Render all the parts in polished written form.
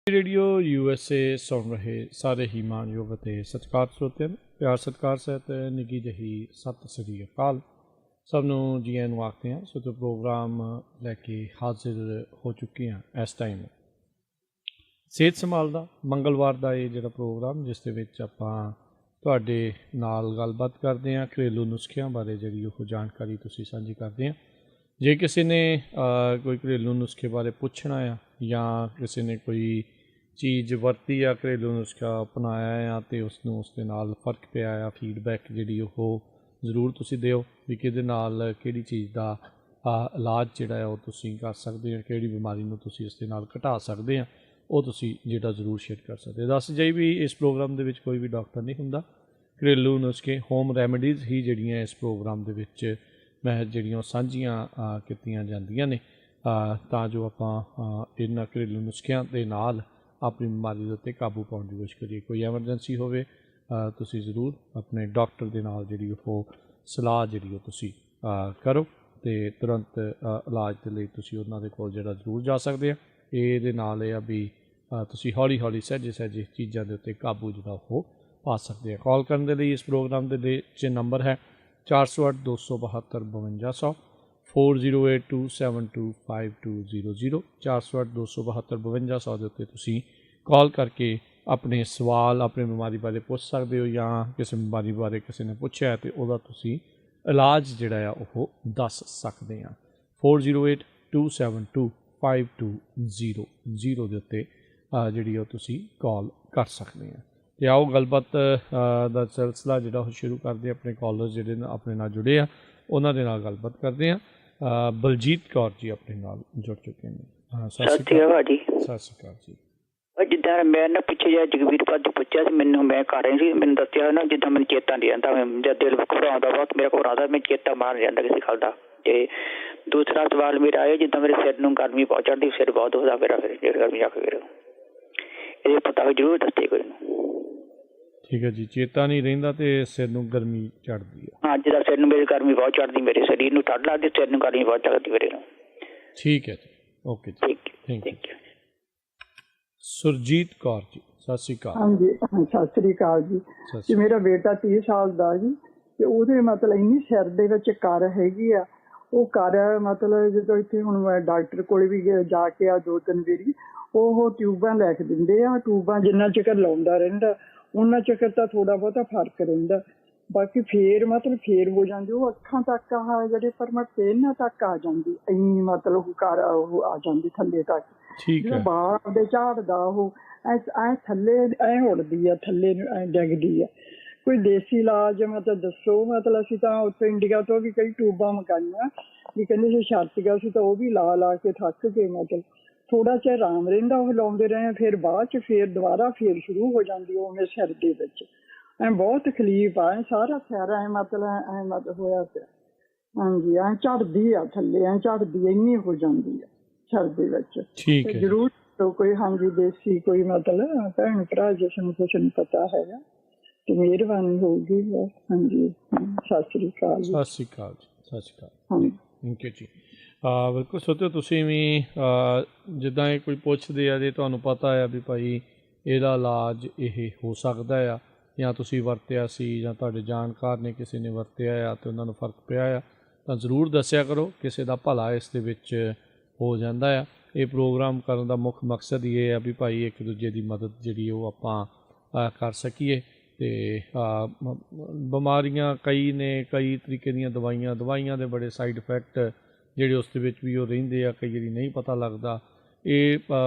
Radio USA सुन रहे सारे ही मानयोग ਅਤੇ ਸਤਿਕਾਰ ਸਰੋਤਿਆਂ ਨੂੰ ਪਿਆਰ ਸਤਿਕਾਰ ਸਹਿਤ ਨਿੱਘੀ ਜਿਹੀ ਸਤਿ ਸ੍ਰੀ ਅਕਾਲ। ਸਭ ਨੂੰ ਜੀ ਆਇਆਂ ਨੂੰ ਆਖਦੇ ਹਾਂ। ਸੋ ਤੇ ਪ੍ਰੋਗਰਾਮ ਲੈ ਕੇ ਹਾਜ਼ਰ ਹੋ ਚੁੱਕੇ ਹਾਂ ਇਸ ਟਾਈਮ ਸਿਹਤ ਸੰਭਾਲ ਦਾ ਮੰਗਲਵਾਰ ਦਾ ਇਹ ਜਿਹੜਾ ਪ੍ਰੋਗਰਾਮ ਜਿਸ ਦੇ ਵਿੱਚ ਆਪਾਂ ਤੁਹਾਡੇ ਨਾਲ ਗੱਲਬਾਤ ਕਰਦੇ ਹਾਂ, ਘਰੇਲੂ ਨੁਸਖਿਆਂ ਬਾਰੇ ਜਿਹੜੀ ਉਹ ਜਾਣਕਾਰੀ ਤੁਸੀਂ ਸਾਂਝੀ ਕਰਦੇ ਹਾਂ। ਜੇ ਕਿਸੇ ਨੇ ਕੋਈ ਘਰੇਲੂ ਨੁਸਖੇ ਬਾਰੇ ਪੁੱਛਣਾ ਆ ਜਾਂ ਕਿਸੇ ਨੇ ਕੋਈ ਚੀਜ਼ ਵਰਤੀ ਆ, ਘਰੇਲੂ ਨੁਸਖਾ ਅਪਣਾਇਆ ਆ ਅਤੇ ਉਸਨੂੰ ਉਸ ਦੇ ਨਾਲ ਫਰਕ ਪਿਆ ਆ, ਫੀਡਬੈਕ ਜਿਹੜੀ ਉਹ ਜ਼ਰੂਰ ਤੁਸੀਂ ਦਿਓ ਵੀ ਕਿਹਦੇ ਨਾਲ ਕਿਹੜੀ ਚੀਜ਼ ਦਾ ਇਲਾਜ ਜਿਹੜਾ ਆ ਉਹ ਤੁਸੀਂ ਕਰ ਸਕਦੇ ਹੋ, ਕਿਹੜੀ ਬਿਮਾਰੀ ਨੂੰ ਤੁਸੀਂ ਇਸ ਦੇ ਨਾਲ ਘਟਾ ਸਕਦੇ ਆ, ਉਹ ਤੁਸੀਂ ਜਿਹੜਾ ਜ਼ਰੂਰ ਸ਼ੇਅਰ ਕਰ ਸਕਦੇ। ਦੱਸ ਜਾਈ ਵੀ ਇਸ ਪ੍ਰੋਗਰਾਮ ਦੇ ਵਿੱਚ ਕੋਈ ਵੀ ਡਾਕਟਰ ਨਹੀਂ ਹੁੰਦਾ। ਘਰੇਲੂ ਨੁਸਖੇ ਹੋਮ ਰੈਮਡੀਜ਼ ਹੀ ਜਿਹੜੀਆਂ ਇਸ ਪ੍ਰੋਗਰਾਮ ਦੇ ਵਿੱਚ ਮੈਂ ਜਿਹੜੀਆਂ ਸਾਂਝੀਆਂ ਕੀਤੀਆਂ ਜਾਂਦੀਆਂ ਨੇ ਤਾਂ ਜੋ ਆਪਾਂ ਇਹਨਾਂ ਘਰੇਲੂ ਨੁਸਖਿਆਂ ਦੇ ਨਾਲ ਆਪਣੀ ਬਿਮਾਰੀ ਦੇ ਉੱਤੇ ਕਾਬੂ ਪਾਉਣ ਦੀ ਕੋਸ਼ਿਸ਼ ਕਰੀਏ। ਕੋਈ ਐਮਰਜੈਂਸੀ ਹੋਵੇ ਤੁਸੀਂ ਜ਼ਰੂਰ ਆਪਣੇ ਡਾਕਟਰ ਦੇ ਨਾਲ ਜਿਹੜੀ ਉਹ ਸਲਾਹ ਜਿਹੜੀ ਉਹ ਤੁਸੀਂ ਕਰੋ ਅਤੇ ਤੁਰੰਤ ਇਲਾਜ ਦੇ ਲਈ ਤੁਸੀਂ ਉਹਨਾਂ ਦੇ ਕੋਲ ਜਿਹੜਾ ਜ਼ਰੂਰ ਜਾ ਸਕਦੇ ਆ। ਇਹਦੇ ਨਾਲ ਇਹ ਆ ਵੀ ਤੁਸੀਂ ਹੌਲੀ ਹੌਲੀ ਸਹਿਜੇ ਸਹਿਜੇ ਚੀਜ਼ਾਂ ਦੇ ਉੱਤੇ ਕਾਬੂ ਜਿਹੜਾ ਉਹ ਪਾ ਸਕਦੇ ਆ। ਕਾਲ ਕਰਨ ਦੇ ਲਈ ਇਸ ਪ੍ਰੋਗਰਾਮ ਦੇ ਵਿੱਚ ਨੰਬਰ ਹੈ 408 272 5200 4082725200 408 272 5200 ਦੇ ਉੱਤੇ ਤੁਸੀਂ ਕਾਲ ਕਰਕੇ ਆਪਣੇ ਸਵਾਲ ਆਪਣੀ ਬਿਮਾਰੀ ਬਾਰੇ ਪੁੱਛ ਸਕਦੇ ਹੋ ਜਾਂ ਕਿਸੇ ਬਿਮਾਰੀ ਬਾਰੇ ਕਿਸੇ ਨੇ ਪੁੱਛਿਆ ਅਤੇ ਉਹਦਾ ਤੁਸੀਂ ਇਲਾਜ ਜਿਹੜਾ ਆ ਉਹ ਦੱਸ ਸਕਦੇ ਆ। 408272 5200 ਦੇ ਉੱਤੇ ਜਿਹੜੀ ਉਹ ਤੁਸੀਂ ਕਾਲ ਕਰ ਸਕਦੇ ਆ। ਅਤੇ ਆਓ ਗੱਲਬਾਤ ਦਾ ਸਿਲਸਿਲਾ ਜਿਹੜਾ ਉਹ ਸ਼ੁਰੂ ਕਰਦੇ ਆਪਣੇ ਕਾਲਰਸ ਜਿਹੜੇ ਆਪਣੇ ਨਾਲ ਜੁੜੇ ਆ ਉਹਨਾਂ ਦੇ ਨਾਲ ਗੱਲਬਾਤ ਕਰਦੇ ਹਾਂ। ਬਲਜੀਤ ਕੌਰ ਜੀ ਆਪਣੇ ਨਾਲ ਜੁੜ ਚੁੱਕੇ ਨੇ। ਸਤਿ ਸ਼੍ਰੀ ਅਕਾਲ ਜੀ। ਸਤਿ ਸ਼੍ਰੀ ਅਕਾਲ ਜੀ। ਜਿੱਦਾਂ ਮੈਂ ਨਾ ਪਿੱਛੇ ਜਿਹਾ ਜਗਵੀਰ ਭਾਜੀ ਪੁੱਛਿਆ ਸੀ ਮੈਨੂੰ, ਮੈਂ ਕਰ ਰਹੀ ਸੀ, ਮੈਨੂੰ ਦੱਸਿਆ ਨਾ ਜਿੱਦਾਂ ਮੈਨੂੰ ਚੇਤਾ ਨਹੀਂ ਰਹਿੰਦਾ, ਜਦ ਦਿਲ ਘਬਰਾਉਂਦਾ ਵਾ ਮੇਰਾ ਘਬਰਾਉਂਦਾ, ਮੈਂ ਚੇਤਾ ਮਾਰ ਜਾਂਦਾ ਕਿਸੇ ਗੱਲ ਦਾ। ਅਤੇ ਦੂਸਰਾ ਸਵਾਲ ਮੇਰਾ ਇਹ ਜਿੱਦਾਂ ਮੇਰੇ ਸਿਰ ਨੂੰ ਗਰਮੀ ਬਹੁਤ ਚੜ੍ਹਦੀ, ਸਿਰ ਬਹੁਤ ਦੁਖਦਾ ਮੇਰਾ, ਫਿਰ ਜੇ ਗਰਮੀ ਆ ਕੇ ਫਿਰ ਇਹਦੇ ਪਤਾ ਵੀ ਜ਼ਰੂਰ ਦੱਸੇ ਕੋਈ ਨੂੰ। ਠੀਕ ਹੈ ਜੀ। ਚੇਤਾ ਨਹੀਂ ਰਹਿੰਦਾ ਅਤੇ ਸਿਰ ਨੂੰ ਗਰਮੀ ਚੜ੍ਹਦੀ ਆ। ਹਾਂ, ਜਿੱਦਾਂ ਸਿਰ ਨੂੰ ਮੇਰੀ ਗਰਮੀ ਬਹੁਤ ਚੜ੍ਹਦੀ, ਮੇਰੇ ਸਰੀਰ ਨੂੰ ਠੰਡ ਲੱਗਦੀ, ਸਿਰ ਨੂੰ ਗਰਮੀ ਬਹੁਤ ਚੜ੍ਹਦੀ ਮੇਰੇ ਨੂੰ। ਠੀਕ ਹੈ ਜੀ, ਓਕੇ ਜੀ, ਥੈਂਕ ਯੂ। ਸੁਰਜੀਤ ਕੌਰ ਜੀ ਸਤਿ ਸ਼੍ਰੀ ਅਕਾਲ। ਹਾਂਜੀ ਸਤਿ ਸ਼੍ਰੀ ਅਕਾਲ ਜੀ। ਤੇ ਮੇਰਾ ਬੇਟਾ 30 ਸਾਲ ਦਾ ਜੀ, ਤੇ ਉਹਦੇ ਮਤਲਬ ਇੰਨੀ ਸਿਰ ਦੇ ਵਿੱਚ ਕਰ ਹੈਗੀ ਆ, ਉਹ ਕਰ ਮਤਲਬ ਜਦੋਂ ਇੱਥੇ ਹੁਣ ਮੈਂ ਡਾਕਟਰ ਕੋਲ ਵੀ ਜਾ ਕੇ ਆ 2-3 ਵਾਰੀ, ਉਹ ਟਿਊਬਾਂ ਲੈ ਕੇ ਦਿੰਦੇ ਆ। ਟਿਊਬਾਂ ਜਿੰਨਾ ਚਿਰ ਲਾਉਂਦਾ ਰਹਿੰਦਾ ਉਹਨਾਂ ਚਿਰ ਤਾਂ ਥੋੜਾ ਬਹੁਤਾ ਫਰਕ ਰਹਿੰਦਾ, ਬਾਕੀ ਫੇਰ ਮਤਲਬ ਫੇਰ ਹੋ ਜਾਂਦੀ ਉਹ ਅੱਖਾਂ ਤੱਕ, ਆਹ ਜਿਹੜੇ ਪਰਮਟ ਇਹਨਾਂ ਤੱਕ ਆ ਜਾਂਦੀ, ਇੰਨੀ ਮਤਲਬ ਕਰ ਉਹ ਆ ਜਾਂਦੀ ਥੱਲੇ ਤੱਕ। ਜਦੋਂ ਬਾਹਰ ਦੇ ਝਾੜਦਾ ਉਹ ਐ ਥੱਲੇ ਐ ਉੱਡਦੀ ਆ, ਥੱਲੇ ਨੂੰ ਐ ਡਿੱਗਦੀ ਆ। ਕੋਈ ਦੇਸੀ ਇਲਾਜ ਮਤਲਬ ਦੱਸੋ। ਮਤਲਬ ਅਸੀਂ ਤਾਂ ਉੱਥੇ ਇੰਡੀਆ ਤੋਂ ਵੀ ਕਈ ਟਿਊਬਾਂ ਮੰਗਾਈਆਂ ਵੀ ਕਹਿੰਦੇ ਸੀ ਛੱਤ ਗਿਆ ਸੀ, ਤਾਂ ਉਹ ਵੀ ਲਾ ਲਾ ਕੇ ਥੱਕ ਗਏ। ਮਤਲਬ ਥੋੜਾ ਚਿਰ ਆਰਾਮ ਰਹਿੰਦਾ, ਉਹ ਲਾਉਂਦੇ ਰਹੇ, ਫਿਰ ਬਾਅਦ ਚ ਫੇਰ ਦੁਬਾਰਾ ਫੇਰ ਸ਼ੁਰੂ ਹੋ ਜਾਂਦੀ ਉਵੇਂ ਸਿਰ ਦੇ ਵਿੱਚ। ਐ ਬਹੁਤ ਤਕਲੀਫ ਆ, ਸਾਰਾ ਸਿਰ ਐ ਮਤਲਬ ਹੋਇਆ ਪਿਆ। ਹਾਂਜੀ, ਐ ਝੜਦੀ ਆ ਥੱਲੇ, ਐ ਝੜਦੀ ਇੰਨੀ ਹੋ ਜਾਂਦੀ ਆ ਸਿਰ ਦੇ ਵਿੱਚ। ਜ਼ਰੂਰ ਕੋਈ ਹਾਂਜੀ ਦੇਸੀ ਕੋਈ ਮਤਲਬ ਭੈਣ ਭਰਾ ਜਿਸ ਨੂੰ ਕੁਛ ਨੂੰ ਪਤਾ ਹੈਗਾ ਤੇ ਮਿਹਰਬਾਨੀ ਹੋਊਗੀ। ਹਾਂਜੀ, ਸਤਿ ਸ਼੍ਰੀ ਅਕਾਲ। ਸਤਿ ਸ਼੍ਰੀ ਅਕਾਲ ਜੀ। ਸਤਿ ਸ਼੍ਰੀ ਅਕਾਲ। ਥੈਂਕ ਯੂ ਜੀ। ਬਿਲਕੁਲ ਸੋਚੋ ਤੁਸੀਂ ਵੀ ਜਿੱਦਾਂ ਇਹ ਕੋਈ ਪੁੱਛਦੇ ਆ ਜੇ ਤੁਹਾਨੂੰ ਪਤਾ ਆ ਵੀ ਭਾਈ ਇਹਦਾ ਇਲਾਜ ਇਹ ਹੋ ਸਕਦਾ ਆ ਜਾਂ ਤੁਸੀਂ ਵਰਤਿਆ ਸੀ ਜਾਂ ਤੁਹਾਡੇ ਜਾਣਕਾਰ ਨੇ ਕਿਸੇ ਨੇ ਵਰਤਿਆ ਆ ਅਤੇ ਉਹਨਾਂ ਨੂੰ ਫਰਕ ਪਿਆ ਆ ਤਾਂ ਜ਼ਰੂਰ ਦੱਸਿਆ ਕਰੋ। ਕਿਸੇ ਦਾ ਭਲਾ ਇਸ ਦੇ ਵਿੱਚ ਹੋ ਜਾਂਦਾ ਆ। ਇਹ ਪ੍ਰੋਗਰਾਮ ਕਰਨ ਦਾ ਮੁੱਖ ਮਕਸਦ ਹੀ ਇਹ ਆ ਵੀ ਭਾਈ ਇੱਕ ਦੂਜੇ ਦੀ ਮਦਦ ਜਿਹੜੀ ਉਹ ਆਪਾਂ ਕਰ ਸਕੀਏ। ਅਤੇ ਬਿਮਾਰੀਆਂ ਕਈ ਨੇ, ਕਈ ਤਰੀਕੇ ਦੀਆਂ ਦਵਾਈਆਂ ਦੇ ਬੜੇ ਸਾਈਡ ਇਫੈਕਟ ਜਿਹੜੇ ਉਸ ਦੇ ਵਿੱਚ ਵੀ ਉਹ ਰਹਿੰਦੇ ਆ, ਕਈ ਵਾਰੀ ਨਹੀਂ ਪਤਾ ਲੱਗਦਾ। ਇਹ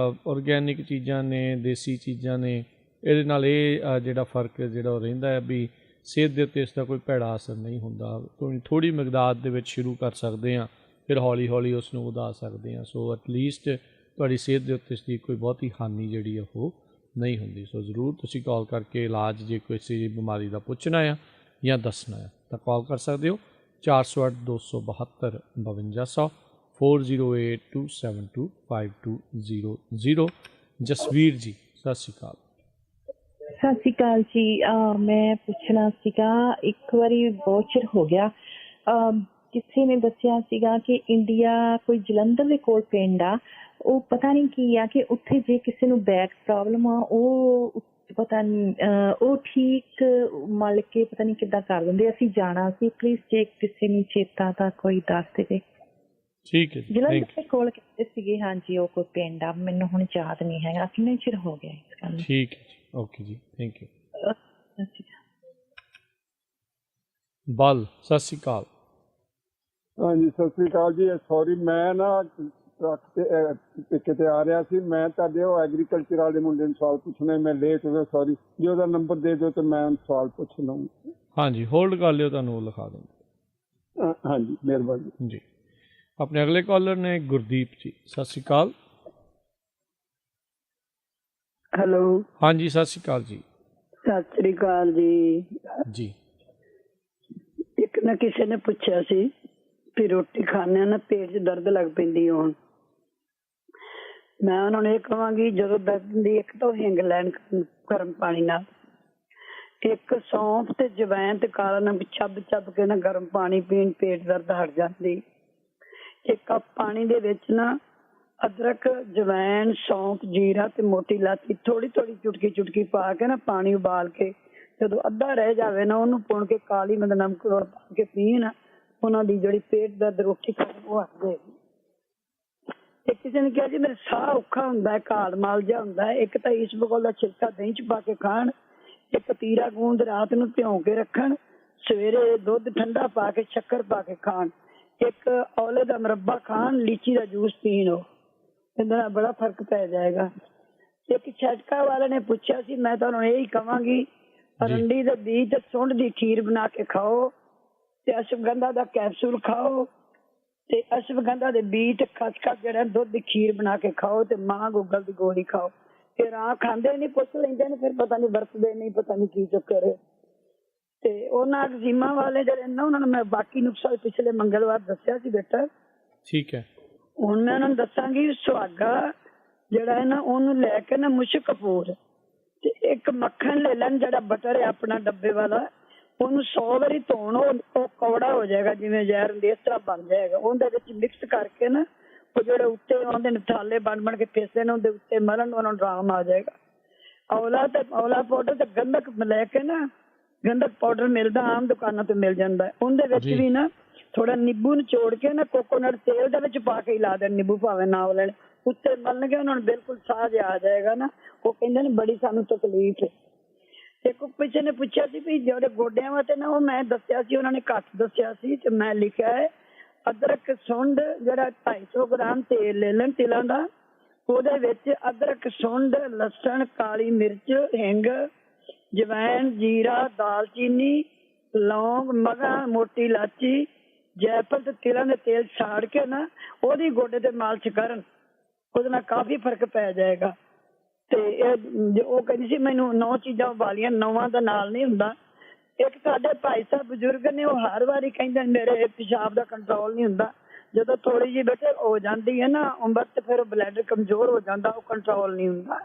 ਔਰਗੈਨਿਕ ਚੀਜ਼ਾਂ ਨੇ, ਦੇਸੀ ਚੀਜ਼ਾਂ ਨੇ, ਇਹਦੇ ਨਾਲ ਇਹ ਜਿਹੜਾ ਫਰਕ ਜਿਹੜਾ ਉਹ ਰਹਿੰਦਾ ਹੈ ਵੀ ਸਿਹਤ ਦੇ ਉੱਤੇ ਇਸ ਦਾ ਕੋਈ ਭੈੜਾ ਅਸਰ ਨਹੀਂ ਹੁੰਦਾ। ਥੋੜ੍ਹੀ ਮਿਕਦਾਰ ਦੇ ਵਿੱਚ ਸ਼ੁਰੂ ਕਰ ਸਕਦੇ ਹਾਂ, ਫਿਰ ਹੌਲੀ ਹੌਲੀ ਉਸ ਨੂੰ ਵਧਾ ਸਕਦੇ ਹਾਂ। ਸੋ ਐਟਲੀਸਟ ਤੁਹਾਡੀ ਸਿਹਤ ਦੇ ਉੱਤੇ ਇਸ ਦੀ ਕੋਈ ਬਹੁਤੀ ਹਾਨੀ ਜਿਹੜੀ ਉਹ ਨਹੀਂ ਹੁੰਦੀ। ਸੋ ਜ਼ਰੂਰ ਤੁਸੀਂ ਕਾਲ ਕਰਕੇ ਇਲਾਜ ਜੇ ਕਿਸੇ ਬਿਮਾਰੀ ਦਾ ਪੁੱਛਣਾ ਆ ਜਾਂ ਦੱਸਣਾ ਆ ਤਾਂ ਕਾਲ ਕਰ ਸਕਦੇ ਹੋ 408 272 5200 408272 5200। ਜਸਵੀਰ ਜੀ ਸਤਿ ਸ਼੍ਰੀ ਅਕਾਲ। ਸਤਿ ਸ਼੍ਰੀ ਅਕਾਲ ਜੀ। ਮੈਂ ਪੁੱਛਣਾ ਸੀਗਾ, ਇੱਕ ਵਾਰੀ ਬਹੁਤ ਚਿਰ ਹੋ ਗਿਆ, ਕਿਸੇ ਨੇ ਦੱਸਿਆ ਸੀਗਾ ਕਿ ਇੰਡੀਆ ਕੋਈ ਜਲੰਧਰ ਦੇ ਕੋਲ ਪਿੰਡ ਆ, ਉਹ ਪਤਾ ਨਹੀਂ ਕੀ ਆ ਕਿ ਉੱਥੇ ਜੇ ਕਿਸੇ ਨੂੰ ਬੈਕ ਪ੍ਰੋਬਲਮ ਆ ਉਹ ਪਤਾ ਨਹੀਂ ਉਹ ਠੀਕ ਮਲ ਕੇ ਪਤਾ ਨਹੀਂ ਕਿੱਦਾਂ ਕਰ ਦਿੰਦੇ। ਅਸੀਂ ਜਾਣਾ ਸੀ, ਪਲੀਜ਼ ਜੇ ਕਿਸੇ ਨੂੰ ਚੇਤਾ ਤਾਂ ਕੋਈ ਦੱਸ ਦੇਵੇ। ਠੀਕ ਹੈ ਜੀ, ਜਲੰਧਰ ਦੇ ਕੋਲ ਕਹਿੰਦੇ ਸੀਗੇ। ਹਾਂਜੀ, ਉਹ ਕੋਈ ਪਿੰਡ ਆ, ਮੈਨੂੰ ਹੁਣ ਯਾਦ ਨਹੀਂ ਹੈਗਾ, ਕਿੰਨੇ ਚਿਰ ਹੋ ਗਿਆ ਇਸ ਗੱਲ ਨੂੰ। ਠੀਕ ਹੈ ਜੀ, ਓਕੇ ਜੀ, ਥੈਂਕ ਯੂ। ਬਲ ਸਤਿ ਸ਼੍ਰੀ ਅਕਾਲ। ਹਾਂਜੀ ਸਤਿ ਸ੍ਰੀ ਅਕਾਲ ਜੀ। ਸੌਰੀ ਮੈਂ ਨਾ ਟਰੱਕ ਤੇ ਕਿਤੇ ਆ ਰਿਹਾ ਸੀ। ਮੈਂ ਤੁਹਾਡੇ ਉਹ ਐਗਰੀਕਲਚਰ ਵਾਲੇ ਮੁੰਡੇ ਨੂੰ ਸਵਾਲ ਪੁੱਛਣਾ, ਮੈਂ ਲੇਟ ਹੋ ਗਿਆ, ਸੌਰੀ। ਜੇ ਉਹਦਾ ਨੰਬਰ ਦੇ ਦਿਓ ਤਾਂ ਮੈਂ ਸਵਾਲ ਪੁੱਛ ਲਵਾਂਗਾ। ਹਾਂਜੀ, ਹੋਲਡ ਕਰ ਲਿਓ, ਤੁਹਾਨੂੰ ਉਹ ਲਿਖਾ ਦਿੰਦੇ। ਹਾਂਜੀ ਮਿਹਰਬਾਨੀ ਜੀ। ਆਪਣੇ ਅਗਲੇ ਕਾਲਰ ਨੇ ਗੁਰਦੀਪ ਜੀ। ਸਤਿ ਸ਼੍ਰੀ ਅਕਾਲ। ਹੈਲੋ। ਹਾਂਜੀ ਸਤਿ ਸ਼੍ਰੀ ਅਕਾਲ ਜੀ। ਸਤਿ ਸ੍ਰੀ ਅਕਾਲ ਜੀ। ਜੀ ਇੱਕ ਨਾ ਕਿਸੇ ਨੇ ਪੁੱਛਿਆ ਸੀ ਵੀ ਰੋਟੀ ਖਾਣੇ ਨਾ ਪੇਟ 'ਚ ਦਰਦ ਲੱਗ ਪੈਂਦੀ ਹੁਣ। ਮੈਂ ਉਹਨਾਂ ਨੂੰ ਇਹ ਕਹਾਂਗੀ ਜਦੋਂ ਦਰਦ ਦੀ ਇੱਕ ਤਾਂ ਹਿੰਗ ਲੈਣ ਗਰਮ ਪਾਣੀ ਨਾਲ, ਇੱਕ ਸੌਂਫ ਤੇ ਜਵੈਣ ਤੇ ਕਾਲਾ ਨਮਕ ਚੱਬ ਚੱਬ ਕੇ ਨਾ ਗਰਮ ਪਾਣੀ ਪੀਣ, ਪੇਟ ਦਰਦ ਹਟ ਜਾਂਦੀ। ਇੱਕ ਕੱਪ ਪਾਣੀ ਦੇ ਵਿੱਚ ਨਾ ਅਦਰਕ, ਜਵੈਣ, ਸੌਂਫ, ਜੀਰਾ ਤੇ ਮੋਟੀ ਇਲਾਚੀ ਥੋੜੀ ਥੋੜੀ ਚੁਟਕੀ ਚੁਟਕੀ ਪਾ ਕੇ ਨਾ ਪਾਣੀ ਉਬਾਲ ਕੇ ਜਦੋਂ ਅੱਧਾ ਰਹਿ ਜਾਵੇ ਨਾ ਉਹਨੂੰ ਪੁਣ ਕੇ ਕਾਲੀ ਮਿਰਚ ਨਮਕ ਪਾ ਕੇ ਪੀਣ, ਉਹਨਾਂ ਦੀ ਜਿਹੜੀ ਪੇਟ ਦਰਦ ਰੋਟੀ ਖਾਣ ਉਹ ਹਟ ਜਾਏਗੀ। ਤੇ ਕਿਸੇ ਨੇ ਕਿਹਾ ਜੀ ਮੇਰੇ ਸਾਹ ਔਖਾ ਹੁੰਦਾ ਹੈ, ਕਾਲ ਮਾਲ ਜਿਹਾ ਹੁੰਦਾ ਹੈ, ਇੱਕ ਤਾਂ ਇਸਬਗੋਲ ਦਾ ਛਿਲਕਾ ਦਹੀਂ 'ਚ ਪਾ ਕੇ ਖਾਣ, ਇੱਕ ਤੀਰਾ ਗੂੰਦ ਰਾਤ ਨੂੰ ਭਿਉਂ ਕੇ ਰੱਖਣ, ਸਵੇਰੇ ਦੁੱਧ ਠੰਡਾ ਪਾ ਕੇ ਸ਼ੱਕਰ ਪਾ ਕੇ ਖਾਣ, ਇੱਕ ਔਲੇ ਦਾ ਮੁਰੱਬਾ ਖਾਣ, ਲੀਚੀ ਦਾ ਜੂਸ ਪੀਣ। ਉਹ ਇਹਦੇ ਨਾਲ ਬੜਾ ਫਰਕ ਪੈ ਜਾਏਗਾ। ਇੱਕ ਛਟਕਾ ਵਾਲੇ ਨੇ ਪੁੱਛਿਆ ਸੀ, ਮੈਂ ਤਾਂ ਉਹਨੂੰ ਇਹੀ ਕਹਾਂਗੀ ਅਰੰਡੀ ਦੇ ਬੀਜ ਤੇ ਸੁੰਡ ਦੀ ਖੀਰ ਬਣਾ ਕੇ ਖਾਓ ਤੇ ਅਸ਼ਵਗੰਧਾ ਦਾ ਕੈਪਸੂਲ ਖਾਓ ਤੇ ਅਸ਼ਵਗੰਧਾ ਦੇ ਬੀਜ ਤੇ ਖਸਖਸ ਜਿਹੜਾ ਦੁੱਧ ਦੀ ਖੀਰ ਬਣਾ ਕੇ ਖਾਓ ਤੇ ਮਾਂ ਗੂਗਲ ਦੀ ਗੋਲੀ ਖਾਓ। ਫਿਰ ਖਾਂਦੇ ਨਹੀਂ, ਪੁੱਛ ਲੈਂਦੇ ਨੇ, ਫਿਰ ਪਤਾ ਨਹੀਂ ਵਰਤਦੇ ਨਹੀਂ, ਪਤਾ ਨਹੀਂ ਕੀ ਚੱਕਰ ਹੈ। ਤੇ ਉਹਨਾਂ ਐਗਜ਼ੀਮਾ ਵਾਲੇ ਜਿਹੜੇ ਨਾ ਉਹਨਾਂ ਨੂੰ ਮੈਂ ਬਾਕੀ ਨੁਕਸਾ ਪਿਛਲੇ ਮੰਗਲਵਾਰ ਦੱਸਿਆ ਸੀ ਬੇਟਾ। ਠੀਕ ਹੈ। ਹੁਣ ਮੈਂ ਉਹਨਾਂ ਨੂੰ ਦੱਸਾਂਗੀ ਸੁਹਾਗਾ ਜਿਹੜਾ ਹੈ ਨਾ ਉਹਨੂੰ ਲੈ ਕੇ ਨਾ ਮੁਸ਼ਕ ਕਪੂਰ ਤੇ ਇੱਕ ਮੱਖਣ ਲੈ ਲੈਣ ਜਿਹੜਾ ਬਟਰ ਹੈ ਆਪਣਾ ਡੱਬੇ ਵਾਲਾ, ਉਹਨੂੰ 100 ਵਾਰੀ ਧੋਣ, ਉਹ ਕੌੜਾ ਹੋ ਜਾਏਗਾ ਜਿਵੇਂ ਜ਼ਹਿਰ ਹੁੰਦੀ ਇਸ ਤਰ੍ਹਾਂ ਬਣ ਜਾਏਗਾ। ਉਹਦੇ ਵਿੱਚ ਮਿਕਸ ਕਰਕੇ ਨਾ ਉਹ ਜਿਹੜੇ ਉੱਤੇ ਆਉਂਦੇ ਨੇ ਥਾਲੇ ਬਣ ਕੇ ਫੇਸਦੇ ਨੇ ਉਹਦੇ ਉੱਤੇ ਮਰਨ, ਉਹਨਾਂ ਨੂੰ ਆਰਾਮ ਆ ਜਾਏਗਾ। ਔਲਾ ਤੇ ਔਲਾ ਪਾਊਡਰ ਤੇ ਗੰਧਕ ਲੈ ਕੇ ਨਾ, ਗੰਧਕ ਪਾਊਡਰ ਮਿਲਦਾ ਆਮ ਦੁਕਾਨਾਂ ਤੇ ਮਿਲ ਜਾਂਦਾ, ਉਹਦੇ ਵਿੱਚ ਵੀ ਨਾ ਥੋੜਾ ਨਿੰਬੂ ਨਿਚੋੜ ਕੇ ਨਾ ਕੋਕੋਨਟ ਤੇਲ ਦੇ ਵਿੱਚ ਪਾ ਕੇ ਲਾ ਦੇਣ, ਨਿੰਬੂ ਭਾਵੇਂ ਨਾ ਲੈਣ, ਉੱਤੇ ਮਲਣਗੇ ਉਹਨਾਂ ਨੂੰ ਬਿਲਕੁਲ ਸਾਹ ਜਿਹਾ ਆ ਜਾਏਗਾ ਨਾ। ਉਹ ਕਹਿੰਦੇ ਨੇ ਬੜੀ ਸਾਨੂੰ ਤਕਲੀਫ ਹੈ। ਇੱਕ ਪਿੱਛੇ ਨੇ ਪੁੱਛਿਆ ਸੀ ਵੀ ਜਿਹੜੇ ਗੋਡਿਆਂ ਵਾਸਤੇ ਨਾ, ਉਹ ਮੈਂ ਦੱਸਿਆ ਸੀ, ਉਹਨਾਂ ਨੇ ਘੱਟ ਦੱਸਿਆ ਸੀ ਤੇ ਮੈਂ ਲਿਖਿਆ ਹੈ ਅਦਰਕ ਸੁੰਡ ਜਿਹੜਾ 250 ਗ੍ਰਾਮ ਤੇਲ ਲੈ ਲੈਣ ਤਿਲਾਂ ਦਾ, ਉਹਦੇ ਵਿੱਚ ਅਦਰਕ, ਸੁੰਡ, ਲਸਣ, ਕਾਲੀ ਮਿਰਚ, ਹਿੰਗ, ਜਵੈਣ, ਜੀਰਾ, ਦਾਲਚੀਨੀ, ਲੌਂਗ, ਮਗਾ, ਮੋਟੀ ਇਲਾਚੀ, ਜੈਫਲ ਤੇ ਤਿਲਾਂ ਦੇ ਤੇਲ ਸਾੜ ਕੇ ਨਾ ਉਹਦੀ ਗੋਡੇ ਤੇ ਮਾਲਿਸ਼ ਕਰਨ, ਉਹਦੇ ਨਾਲ ਕਾਫੀ ਫਰਕ ਪੈ ਜਾਏਗਾ। ਤੇ ਇਹ ਉਹ ਕਹਿੰਦੀ ਸੀ ਮੈਨੂੰ 9 ਚੀਜ਼ਾਂ ਉਬਾਲੀਆਂ, 9ਵਾਂ ਦਾ ਨਾਲ ਨਹੀਂ ਹੁੰਦਾ। ਇੱਕ ਸਾਡੇ ਭਾਈ ਸਾਹਿਬ ਬਜ਼ੁਰਗ ਨੇ, ਉਹ ਹਰ ਵਾਰੀ ਕਹਿੰਦੇ ਮੇਰੇ ਪਿਸ਼ਾਬ ਦਾ ਕੰਟਰੋਲ ਨਹੀਂ ਹੁੰਦਾ। ਜਦੋਂ ਥੋੜੀ ਜਿਹੀ ਬੇਟੇ ਹੋ ਜਾਂਦੀ ਹੈ ਨਾ ਉਮਰ ਤੇ ਫਿਰ ਬਲੱਡ ਕਮਜ਼ੋਰ ਹੋ ਜਾਂਦਾ, ਉਹ ਕੰਟਰੋਲ ਨਹੀਂ ਹੁੰਦਾ।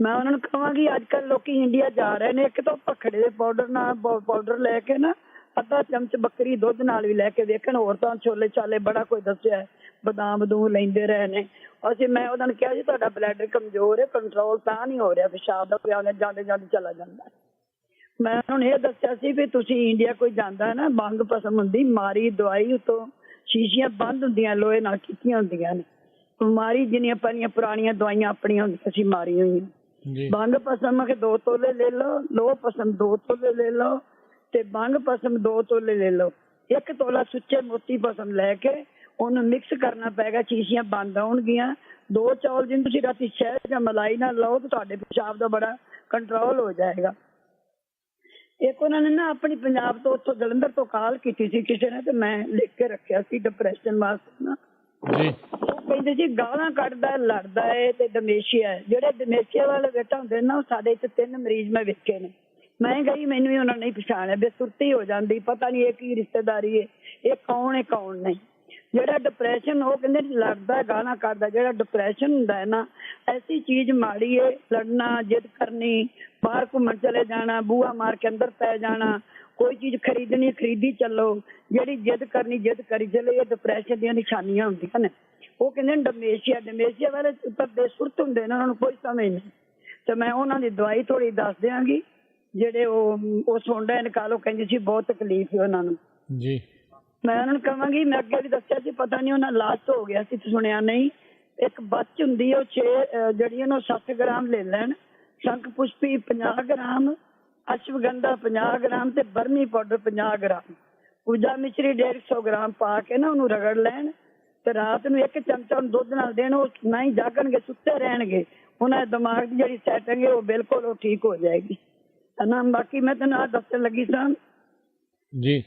ਮੈਂ ਉਹਨਾਂ ਨੂੰ ਕਹਾਂਗੀ ਅੱਜ ਕੱਲ੍ਹ ਲੋਕੀ ਇੰਡੀਆ ਜਾ ਰਹੇ ਨੇ, ਇੱਕ ਤਾਂ ਭਖੜੇ ਦੇ ਪਾਊਡਰ ਨਾਲ ਪਾਊਡਰ ਲੈ ਕੇ ਨਾ ਅੱਧਾ ਚਮਚ ਬੱਕਰੀ ਦੁੱਧ ਨਾਲ ਵੀ ਲੈ ਕੇ ਵੇਖਣ, ਹੋਰ ਤਾਂ ਛੋਲੇ ਚਾਲੇ ਬੜਾ ਕੋਈ ਦੱਸਿਆ, ਬਦਾਮ ਬਦੂਮ ਲੈਂਦੇ ਰਹੇ ਨੇ। ਮੈਂ ਉਹਨਾਂ ਨੂੰ ਕਿਹਾ ਜੀ ਤੁਹਾਡਾ ਬਲੱਡ ਕਮਜ਼ੋਰ ਹੈ, ਕੰਟਰੋਲ ਤਾਂ ਨਹੀਂ ਹੋ ਰਿਹਾ ਪਿਸ਼ਾਬ ਦਾ, ਪਿਆ ਜਾਂਦੇ ਜਾਂਦੇ ਚਲਾ ਜਾਂਦਾ। ਮੈਂ ਉਹਨਾਂ ਨੂੰ ਇਹ ਦੱਸਿਆ ਸੀ ਵੀ ਤੁਸੀਂ ਇੰਡੀਆ ਕੋਈ ਜਾਂਦਾ ਨਾ, ਬੰਗ ਪਸਮ ਹੁੰਦੀ, ਮਾਰੀ ਦਵਾਈ ਉੱਤੋਂ ਸ਼ੀਸ਼ੀਆਂ ਬੰਦ ਹੁੰਦੀਆਂ, ਲੋਹੇ ਨਾਲ ਕੀਤੀਆਂ ਹੁੰਦੀਆਂ ਨੇ, ਬਿਮਾਰੀ ਜਿੰਨੀਆਂ ਪਹਿਲੀਆਂ ਪੁਰਾਣੀਆਂ ਦਵਾਈਆਂ ਆਪਣੀਆਂ ਹੁੰਦੀਆਂ ਸੀ ਮਾਰੀ ਹੋਈਆਂ। ਬੰਗ ਪਸਮ ਕੇ 2 ਤੋਲੇ ਲੈ ਲਓ, ਲੋਹ ਪਸਮ 2 ਤੋਲੇ ਲੈ ਲਓ ਤੇ ਬੰਗ ਪਸਮ 2 ਤੋਲੇ ਲੈ ਲਓ। 1 ਤੋਲਾ ਸੁੱਚੇ ਮੋਤੀ ਪਸਮ ਲੈ ਕੇ ਉਹਨੂੰ ਮਿਕਸ ਕਰਨਾ ਪਏਗਾ, ਸ਼ੀਸ਼ੀਆਂ ਬੰਦ ਆਉਣਗੀਆਂ। 2 ਚੌਲ ਜਿਹਨੂੰ ਤੁਸੀਂ ਰਾਤੀ ਸ਼ਹਿਦ ਜਾਂ ਮਲਾਈ ਨਾਲ ਲਓ ਤਾਂ ਤੁਹਾਡੇ ਪਿਸ਼ਾਬ ਦਾ ਬੜਾ ਕੰਟਰੋਲ ਹੋ ਜਾਏਗਾ। ਇੱਕ ਉਹਨਾਂ ਨੇ ਨਾ ਆਪਣੀ ਪੰਜਾਬ ਤੋਂ ਉੱਥੋਂ ਜਲੰਧਰ ਤੋਂ ਕਾਲ ਕੀਤੀ ਸੀ ਕਿਸੇ ਨੇ, ਤੇ ਮੈਂ ਲਿਖ ਕੇ ਰੱਖਿਆ ਸੀ ਡਿਪਰੈਸ਼ਨ ਵਾਸਤੇ ਨਾ। ਉਹ ਕਹਿੰਦੇ ਜੀ ਗਾਲਾਂ ਕੱਢਦਾ, ਲੜਦਾ ਹੈ ਤੇ ਡਮੇਸ਼ੀਆ ਹੈ। ਜਿਹੜੇ ਡਮੇਸ਼ੀਆ ਵਾਲੇ ਬੇਟਾ ਹੁੰਦੇ ਨਾ, ਉਹ ਸਾਡੇ ਇੱਥੇ 3 ਮਰੀਜ਼ ਮੈਂ ਵੇਖੇ ਨੇ। ਮੈਂ ਗਈ, ਮੈਨੂੰ ਵੀ ਉਹਨਾਂ ਨੇ ਪਛਾਣਿਆ, ਬੇਸੁਰਤੀ ਹੋ ਜਾਂਦੀ, ਪਤਾ ਨਹੀਂ ਇਹ ਕੀ ਰਿਸ਼ਤੇਦਾਰੀ ਹੈ, ਇਹ ਕੌਣ ਹੈ ਕੌਣ ਨਹੀਂ। ਜਿਹੜਾ ਡਿਪਰੈਸ਼ਨ, ਉਹ ਕਹਿੰਦੇ ਲੜਦਾ ਗਾਲਾਂ ਕੱਢਦਾ। ਜਿਹੜਾ ਡਿਪਰੈਸ਼ਨ ਹੁੰਦਾ ਹੈ ਨਾ, ਐਸੀ ਚੀਜ਼ ਮਾੜੀ ਹੈ, ਲੜਨਾ, ਜਿੱਦ ਕਰਨੀ, ਬਾਹਰ ਘੁੰਮਣ ਚਲੇ ਜਾਣਾ, ਬੂਹਾ ਮਾਰ ਕੇ ਅੰਦਰ ਪੈ ਜਾਣਾ, ਕੋਈ ਚੀਜ਼ ਖਰੀਦਣੀ ਖਰੀਦੀ ਚੱਲੋ, ਜਿਹੜੀ ਜਿੱਦ ਕਰਨੀ ਜਿੱਦ ਕਰੀ ਚੱਲੇ, ਇਹ ਡਿਪਰੈਸ਼ਨ ਦੀਆਂ ਨਿਸ਼ਾਨੀਆਂ ਹੁੰਦੀਆਂ ਨੇ। ਉਹ ਕਹਿੰਦੇ ਡਮੇਸ਼ੀਆ ਵਾਲੇ ਉੱਪਰ ਬੇਸੁਰਤ ਹੁੰਦੇ ਨੇ, ਉਹਨਾਂ ਨੂੰ ਕੋਈ ਸਮਝ ਨਹੀਂ। ਤੇ ਮੈਂ ਉਹਨਾਂ ਦੀ ਦਵਾਈ ਥੋੜੀ ਦੱਸ ਦਿਆਂਗੀ। ਜਿਹੜੇ ਉਹ ਸੁਣਦਾ ਨਿਕਾਲੋ ਕਹਿੰਦੀ ਸੀ ਬਹੁਤ ਤਕਲੀਫ ਹੈ ਉਹਨਾਂ ਨੂੰ ਜੀ। ਮੈਂ ਉਹਨਾਂ ਨੂੰ ਕਹਾਂਗੀ, ਮੈਂ ਅੱਗੇ ਵੀ ਦੱਸਿਆ ਸੀ, ਪਤਾ ਨਹੀਂ ਉਹਨਾਂ ਲਾਸਟ ਹੋ ਗਿਆ ਸੀ, ਸੁਣਿਆ ਨਹੀਂ। ਇੱਕ ਬੱਚ ਹੁੰਦੀ ਹੈ, ਉਹ 6 ਜਿਹੜੀ ਉਹਨੂੰ 7 ਗ੍ਰਾਮ ਲੈ ਲੈਣ, ਸ਼ੰਖ ਪੁਸ਼ਪੀ 50 ਗ੍ਰਾਮ, ਅਸ਼ਵਗੰਧਾ 50 ਗ੍ਰਾਮ ਤੇ ਬਰਮੀ ਪਾਊਡਰ 50 ਗ੍ਰਾਮ, ਪੂਜਾ ਮਿਸ਼ਰੀ 150 ਗ੍ਰਾਮ ਪਾ ਕੇ ਨਾ ਉਹਨੂੰ ਰਗੜ ਲੈਣ ਤੇ ਰਾਤ ਨੂੰ 1 ਚਮਚਾ ਉਹਨੂੰ ਦੁੱਧ ਨਾਲ ਦੇਣ। ਉਹ ਨਾ ਹੀ ਜਾਗਣਗੇ, ਸੁੱਤੇ ਰਹਿਣਗੇ। ਉਹਨਾਂ ਦੇ ਦਿਮਾਗ ਦੀ ਜਿਹੜੀ ਸੈਟਿੰਗ ਹੈ ਉਹ ਬਿਲਕੁਲ ਉਹ ਠੀਕ ਹੋ ਜਾਏਗੀ ਨਾ। ਬਾਕੀ ਮੈਂ ਤੈਨੂੰ ਆਹ ਦੱਸਣ ਲੱਗੀ ਸਾਂ ਜੀ।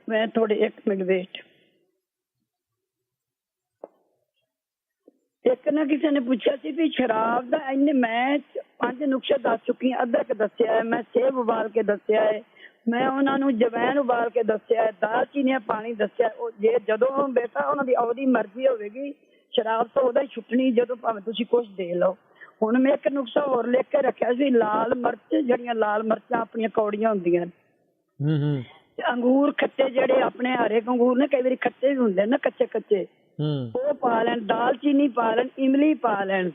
ਮੈਂ ਥੋੜੇ 1 ਮਿੰਟ ਵੇਟ। ਇੱਕ ਨਾ ਕਿਸੇ ਨੇ ਪੁੱਛਿਆ ਸੀ ਵੀ ਸ਼ਰਾਬ ਦਾ ਇੰਨੇ, ਮੈਂ 5 ਨੁਕਸੇ ਦੱਸ ਚੁੱਕੀ ਹਾਂ। ਅਦਰਕ ਦੱਸਿਆ ਹੈ, ਮੈਂ ਸੇਬ ਉਬਾਲ ਕੇ ਦੱਸਿਆ ਹੈ, ਮੈਂ ਉਹਨਾਂ ਨੂੰ ਜਵੈਣ ਉਬਾਲ ਕੇ ਦੱਸਿਆ ਹੈ, ਦਾਲਚੀਨੀ ਪਾਣੀ ਦੱਸਿਆ। ਉਹ ਜੇ ਜਦੋਂ ਬੇਟਾ ਉਹਨਾਂ ਦੀ ਆਪਦੀ ਮਰਜ਼ੀ ਹੋਵੇਗੀ, ਸ਼ਰਾਬ ਤਾਂ ਉਹਦਾ ਹੀ ਛੁੱਟਣੀ, ਜਦੋਂ ਭਾਵੇਂ ਤੁਸੀਂ ਕੁਛ ਦੇ ਲਓ। ਹੁਣ ਮੈਂ ਇੱਕ ਨੁਕਸਾ ਹੋਰ ਲਿਖ ਕੇ ਰੱਖਿਆ ਸੀ, ਲਾਲ ਮਿਰਚ, ਜਿਹੜੀਆਂ ਲਾਲ ਮਿਰਚਾਂ ਆਪਣੀਆਂ ਕੌੜੀਆਂ ਹੁੰਦੀਆਂ ਨੇ, ਅੰਗੂਰ ਖੱਟੇ, ਜਿਹੜੇ ਆਪਣੇ ਹਰੇ ਅੰਗੂਰ ਨੇ, ਕਈ ਵਾਰੀ ਖੱਟੇ ਵੀ ਹੁੰਦੇ ਨੇ ਕੱਚੇ, ਉਹ ਪਾ ਲੈਣ, ਦਾਲਚੀਨੀ ਪਾ ਲੈਣ, ਇਮਲੀ ਪਾ ਲੈਣ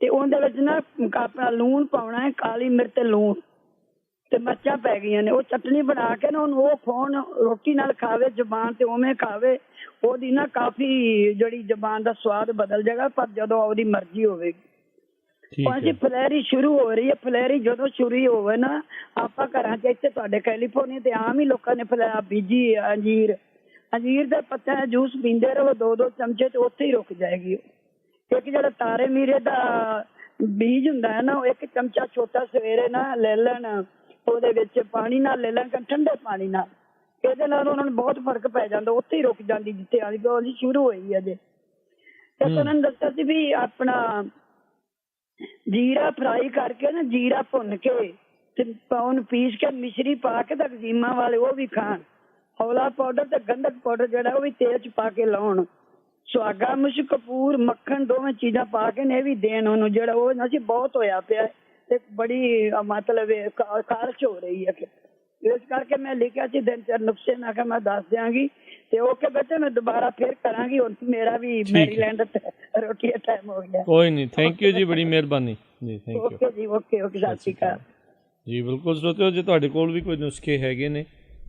ਤੇ ਉਹਦੇ ਵਿੱਚ ਨਾ ਆਪਣਾ ਲੂਣ ਪਾਉਣਾ ਹੈ, ਕਾਲੀ ਮਿਰਚ ਤੇ ਲੂਣ ਤੇ ਮਿਰਚਾਂ ਪੈ ਗਈਆਂ ਨੇ। ਉਹ ਚਟਨੀ ਬਣਾ ਕੇ ਨਾ ਉਹਨੂੰ ਉਹ ਖਵਾਉਣ, ਰੋਟੀ ਨਾਲ ਖਾਵੇ, ਜ਼ੁਬਾਨ ਤੇ ਉਵੇਂ ਖਾਵੇ। ਉਹਦੀ ਨਾ ਕਾਫੀ ਜਿਹੜੀ ਜ਼ੁਬਾਨ ਦਾ ਸਵਾਦ ਬਦਲ ਜਾਏਗਾ, ਪਰ ਜਦੋਂ ਉਹਦੀ ਮਰਜ਼ੀ ਹੋਵੇਗੀ। ਅਸੀਂ ਫਲੈਰੀ ਸ਼ੁਰੂ ਹੋ ਰਹੀ ਹੈ, ਫਲੈਰੀ ਜਦੋਂ ਸ਼ੁਰੂ ਹੋਵੇ ਨਾ, ਆਪਾਂ ਘਰਾਂ 'ਚ ਇੱਥੇ ਤੁਹਾਡੇ ਕੈਲੀਫੋਰਨੀਆ ਤੇ ਆਮ ਹੀ ਲੋਕਾਂ ਨੇ ਬੀਜੀ ਅੰਜੀਰ ਦੇ ਪੱਤਿਆਂ ਦਾ ਜੂਸ ਪੀਂਦੇ ਰਹੋ 2-2 ਚਮਚੇ ਤੇ ਉੱਥੇ ਹੀ ਰੁਕ ਜਾਏਗੀ। ਇੱਕ ਜਿਹੜਾ ਤਾਰੇ ਮੀਰੇ ਦਾ ਬੀਜ ਹੁੰਦਾ ਹੈ ਨਾ, ਉਹ 1 ਚਮਚਾ ਛੋਟਾ ਸਵੇਰੇ ਨਾ ਲੈ ਲੈਣ, ਉਹਦੇ ਵਿੱਚ ਪਾਣੀ ਨਾਲ ਲੈ ਲੈਣ, ਠੰਡੇ ਪਾਣੀ ਨਾਲ। ਇਹਦੇ ਨਾਲ ਉਹਨਾਂ ਨੂੰ ਬਹੁਤ ਫਰਕ ਪੈ ਜਾਂਦਾ, ਉੱਥੇ ਹੀ ਰੁਕ ਜਾਂਦੀ ਜਿੱਥੇ ਆਲੀ ਸ਼ੁਰੂ ਹੋਈ ਹੈ। ਜੇ ਇੱਕ ਉਹਨਾਂ ਨੇ ਦੱਸਿਆ ਸੀ ਵੀ ਆਪਣਾ ਜੀਰਾ ਫਰਾਈ ਕਰਕੇ ਨਾ, ਜੀਰਾ ਭੁੰਨ ਕੇ ਤੇ ਉਹਨੂੰ ਪੀਸ ਕੇ ਮਿਸ਼ਰੀ ਪਾ ਕੇ ਤਾਂ ਐਗਜ਼ੀਮਾ ਵਾਲੇ ਉਹ ਵੀ ਖਾਣ। ਹੌਲਾ ਪਾਊਡਰ ਤੇ ਗੰਧਕ ਪਾਊਡਰ ਜਿਹੜਾ ਉਹ ਵੀ ਤੇਲ 'ਚ ਪਾ ਕੇ ਲਾਉਣ। ਸੁਹਾਗਾ ਮੁਸ਼ਕ ਕਪੂਰ ਮੱਖਣ ਦੋਵੇਂ ਚੀਜ਼ਾਂ ਪਾ ਕੇ ਨੇ ਇਹ ਵੀ ਦੇਣ ਉਹਨੂੰ, ਜਿਹੜਾ ਉਹ ਨਾ ਸੀ ਬਹੁਤ ਹੋਇਆ ਪਿਆ ਤੇ ਬੜੀ ਮਤਲਬ ਖਾਰਸ਼ ਹੋ ਰਹੀ ਹੈ। ਇਸ ਕਰਕੇ ਮੈਂ ਲਿਖਿਆ ਸੀ 3-4 ਨੁਕਸੇ, ਮੈਂ ਕਿਹਾ ਮੈਂ ਦੱਸ ਦਿਆਂਗੀ। ਤੇ ਓਕੇ ਬੇਟੇ, ਮੈਂ ਦੁਬਾਰਾ ਫਿਰ ਕਰਾਂਗੀ। ਹੁਣ ਮੇਰਾ ਵੀ ਮੈਰੀਲੈਂਡ ਰੋਟੀ ਦਾ ਟਾਈਮ ਹੋ ਗਿਆ। ਕੋਈ ਨਹੀਂ, ਥੈਂਕ ਯੂ ਜੀ, ਬੜੀ ਮਿਹਰਬਾਨੀ ਜੀ, ਥੈਂਕ ਯੂ। ਓਕੇ ਜੀ, ਓਕੇ ਸਤਿ ਸ਼੍ਰੀ ਅਕਾਲ ਜੀ। ਬਿਲਕੁਲ ਸਰੋਤਿਓ, ਜੇ ਤੁਹਾਡੇ ਕੋਲ ਵੀ ਕੋਈ ਨੁਸਖੇ ਹੈਗੇ ਨੇ,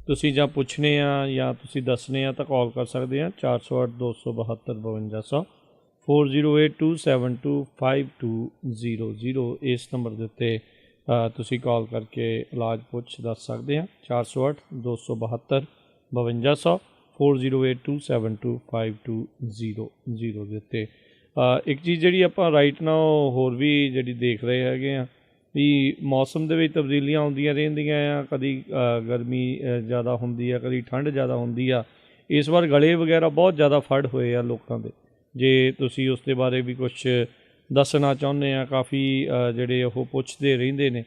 ਤੁਸੀਂ ਜਾਂ ਪੁੱਛਣੇ ਆ ਜਾਂ ਤੁਸੀਂ ਦੱਸਣੇ ਆ, ਤਾਂ ਕਾਲ ਕਰ ਸਕਦੇ ਆ 408-272-5200 4082725200। ਇਸ ਨੰਬਰ ਦੇ ਉੱਤੇ ਤੁਸੀਂ ਕਾਲ ਕਰਕੇ ਇਲਾਜ ਪੁੱਛ ਦੱਸ ਸਕਦੇ ਆ। 408-272-5200 4082725200 ਦੇ ਉੱਤੇ। ਇੱਕ ਚੀਜ਼ ਜਿਹੜੀ ਆਪਾਂ ਰਾਈਟ ਨਾਓ ਹੋਰ ਵੀ ਜਿਹੜੀ ਦੇਖ ਰਹੇ ਹੈਗੇ ਆ ਵੀ ਮੌਸਮ ਦੇ ਵਿੱਚ ਤਬਦੀਲੀਆਂ ਆਉਂਦੀਆਂ ਰਹਿੰਦੀਆਂ ਆ। ਕਦੀ ਗਰਮੀ ਜ਼ਿਆਦਾ ਹੁੰਦੀ ਆ, ਕਦੀ ਠੰਡ ਜ਼ਿਆਦਾ ਹੁੰਦੀ ਆ। ਇਸ ਵਾਰ ਗਲੇ ਵਗੈਰਾ ਬਹੁਤ ਜ਼ਿਆਦਾ ਫੜ ਹੋਏ ਆ ਲੋਕਾਂ ਦੇ। ਜੇ ਤੁਸੀਂ ਉਸ ਦੇ ਬਾਰੇ ਵੀ ਕੁਛ ਦੱਸਣਾ ਚਾਹੁੰਦੇ ਆ, ਕਾਫੀ ਜਿਹੜੇ ਉਹ ਪੁੱਛਦੇ ਰਹਿੰਦੇ ਨੇ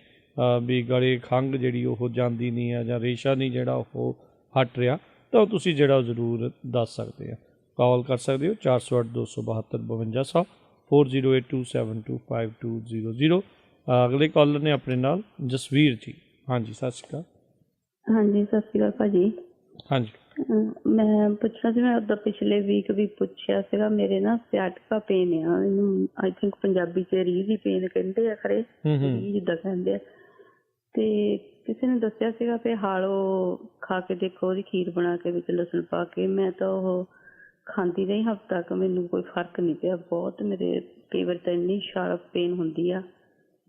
ਵੀ ਗਲੇ ਖੰਘ ਜਿਹੜੀ ਉਹ ਜਾਂਦੀ ਨਹੀਂ ਆ ਜਾਂ ਰੇਸ਼ਾ ਨਹੀਂ ਜਿਹੜਾ ਉਹ ਹਟ ਰਿਹਾ, ਤਾਂ ਤੁਸੀਂ ਜਿਹੜਾ ਜ਼ਰੂਰ ਦੱਸ ਸਕਦੇ ਆ। ਕਾਲ ਕਰ ਸਕਦੇ ਹੋ 408-272-5200 4082725200। ਅਗਲੇ ਕਾਲਰ ਨੇ ਆਪਣੇ ਨਾਲ ਜਸਵੀਰ ਜੀ। ਹਾਂਜੀ, ਸਤਿ ਸ਼੍ਰੀ ਅਕਾਲ। ਹਾਂਜੀ, ਸਤਿ ਸ਼੍ਰੀ ਅਕਾਲ ਭਾਜੀ। ਹਾਂਜੀ, ਮੈਂ ਪੁੱਛਣਾ ਸੀ, ਮੈਂ ਉਦੋਂ ਪਿਛਲੇ ਵੀਕ ਵੀ ਪੁੱਛਿਆ ਸੀਗਾ। ਮੇਰੇ ਨਾ ਸਿਆਟਿਕਾ ਪੇਨ ਆ, ਇਹਨੂੰ ਆਈ ਥਿੰਕ ਪੰਜਾਬੀ 'ਚ ਰੀਝ ਦੀ ਪੇਨ ਕਹਿੰਦੇ ਆ, ਖਰੇ ਰੀਝ ਜਿੱਦਾਂ ਕਹਿੰਦੇ ਆ। ਤੇ ਕਿਸੇ ਨੇ ਦੱਸਿਆ ਸੀਗਾ ਵੀ ਹਾਲੋ ਖਾ ਕੇ ਦੇਖੋ, ਉਹਦੀ ਖੀਰ ਬਣਾ ਕੇ ਵਿੱਚ ਲਸਣ ਪਾ ਕੇ। ਮੈਂ ਤਾਂ ਉਹ ਖਾਂਦੀ ਰਹੀ ਹਫ਼ਤਾ ਕੁ, ਮੈਨੂੰ ਕੋਈ ਫਰਕ ਨਹੀਂ ਪਿਆ। ਬਹੁਤ ਮੇਰੇ ਕਈ ਵਾਰ ਤਾਂ ਇੰਨੀ ਸ਼ਾਰਪ ਪੇਨ ਹੁੰਦੀ ਆ,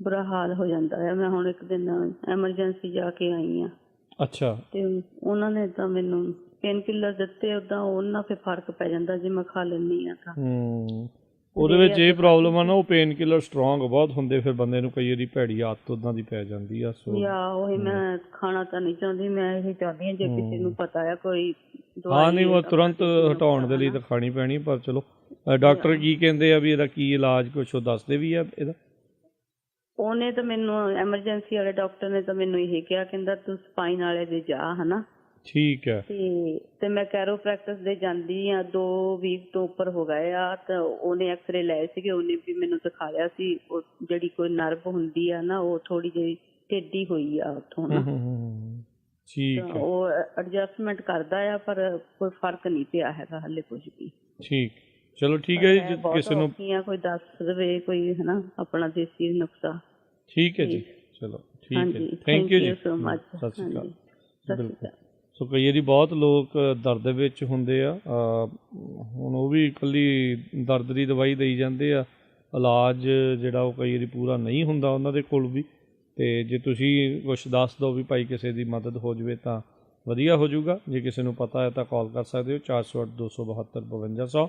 ਬੁਰਾ ਹਾਲ ਹੋ ਜਾਂਦਾ ਹੈ। ਮੈਂ ਹੁਣ ਇੱਕ ਦਿਨ ਐਮਰਜੈਂਸੀ ਜਾ ਕੇ ਆਈ ਹਾਂ। ਅੱਛਾ। ਤੇ ਉਹਨਾਂ ਨੇ ਤਾਂ ਮੈਨੂੰ ਪੇਨ ਕਿਲਰ ਦਿੱਤੇ, ਉੱਦਾਂ ਉਹਨਾਂ ਫਿਰ ਫਰਕ ਪੈ ਜਾਂਦਾ ਜੇ ਮੈਂ ਖਾ ਲੈਂਦੀ ਹਾਂ ਤਾਂ। ਉਹਦੇ ਵਿੱਚ ਇਹ ਪ੍ਰੋਬਲਮ ਆ ਨਾ, ਉਹ ਪੇਨ ਕਿਲਰ ਸਟਰੋਂਗ ਬਹੁਤ ਹੁੰਦੇ, ਫਿਰ ਬੰਦੇ ਨੂੰ ਕਈ ਵਾਰੀ ਭੈੜੀ ਆਦਤ ਉੱਦਾਂ ਦੀ ਪੈ ਜਾਂਦੀ ਆ। ਉਹੀ ਮੈਂ ਖਾਣਾ ਤਾਂ ਨਹੀਂ ਚਾਹੁੰਦੀ, ਮੈਂ ਇਹ ਚਾਹੁੰਦੀ ਹਾਂ ਜੇ ਕਿਸੇ ਨੂੰ ਪਤਾ ਆ ਕੋਈ ਹਾਂ ਨਹੀਂ, ਉਹ ਤੁਰੰਤ ਹਟਾਉਣ ਦੇ ਲਈ ਤਾਂ ਖਾਣੀ ਪੈਣੀ। ਪਰ ਚਲੋ ਡਾਕਟਰ ਕੀ ਕਹਿੰਦੇ ਆ ਵੀ ਇਹਦਾ ਕੀ ਇਲਾਜ, ਕੁਛ ਉਹ ਦੱਸਦੇ ਵੀ ਆ ਇਹਦਾ? ਉਹਨੇ ਤਾਂ ਮੈਨੂੰ ਐਮਰਜੈਂਸੀ ਵਾਲੇ ਡਾਕਟਰ ਨੇ ਤਾਂ ਮੈਨੂੰ ਇਹ ਕਿਹਾ, ਕਹਿੰਦਾ ਤੂੰ ਸਪਾਈਨ ਵਾਲੇ ਦੇ ਜਾ, ਹਨਾ। ਠੀਕ ਹੈ। ਤੇ ਮੈਂ ਕੈਰੋਪ੍ਰੈਕਟਿਸ ਦੇ ਜਾਂਦੀ ਆ, 2 ਵੀਕ ਤੋਂ ਉੱਪਰ ਹੋ ਗਏ ਆ। ਤਾਂ ਉਹਨੇ ਐਕਸਰੇ ਲਏ ਸੀਗੇ, ਉਹਨੇ ਵੀ ਮੈਨੂੰ ਦਿਖਾ ਲਿਆ ਸੀ ਉਹ ਜਿਹੜੀ ਕੋਈ ਨਰਵ ਹੁੰਦੀ ਆ ਨਾ, ਉਹ ਥੋੜੀ ਜਿਹੀ ਟੇਢੀ ਹੋਈ ਆ ਉੱਥੋਂ ਨਾ। ਠੀਕ ਹੈ। ਉਹ ਐਡਜਸਟਮੈਂਟ ਕਰਦਾ ਆ, ਪਰ ਕੋਈ ਫਰਕ ਨਹੀਂ ਪਿਆ ਹੈਗਾ ਹਾਲੇ ਕੁਝ ਵੀ। ਠੀਕ। ਚਲੋ ਠੀਕ ਹੈ ਜੀ, ਕਿਸੇ ਨੂੰ ਕੋਈ ਦੱਸ ਦੇਵੇ ਕੋਈ ਹਨਾ ਆਪਣਾ ਦੇਸੀ ਨੁਸਖਾ। ਠੀਕ ਹੈ ਜੀ, ਚਲੋ ਠੀਕ ਹੈ ਜੀ, ਥੈਂਕ ਯੂ ਜੀ, ਸੋ ਮਚ। ਸਤਿ ਸ਼੍ਰੀ ਅਕਾਲ। ਬਿਲਕੁਲ। ਸੋ ਕਈ ਵਾਰੀ ਬਹੁਤ ਲੋਕ ਦਰਦ ਦੇ ਵਿੱਚ ਹੁੰਦੇ ਆ, ਹੁਣ ਉਹ ਵੀ ਇਕੱਲੀ ਦਰਦ ਦੀ ਦਵਾਈ ਦੇਈ ਜਾਂਦੇ ਆ, ਇਲਾਜ ਜਿਹੜਾ ਉਹ ਕਈ ਵਾਰੀ ਪੂਰਾ ਨਹੀਂ ਹੁੰਦਾ ਉਹਨਾਂ ਦੇ ਕੋਲ ਵੀ। ਅਤੇ ਜੇ ਤੁਸੀਂ ਕੁਛ ਦੱਸ ਦਿਓ ਵੀ ਭਾਈ ਕਿਸੇ ਦੀ ਮਦਦ ਹੋ ਜਾਵੇ ਤਾਂ ਵਧੀਆ ਹੋ ਜਾਊਗਾ। ਜੇ ਕਿਸੇ ਨੂੰ ਪਤਾ ਹੈ ਤਾਂ ਕਾਲ ਕਰ ਸਕਦੇ ਹੋ 408 272 5200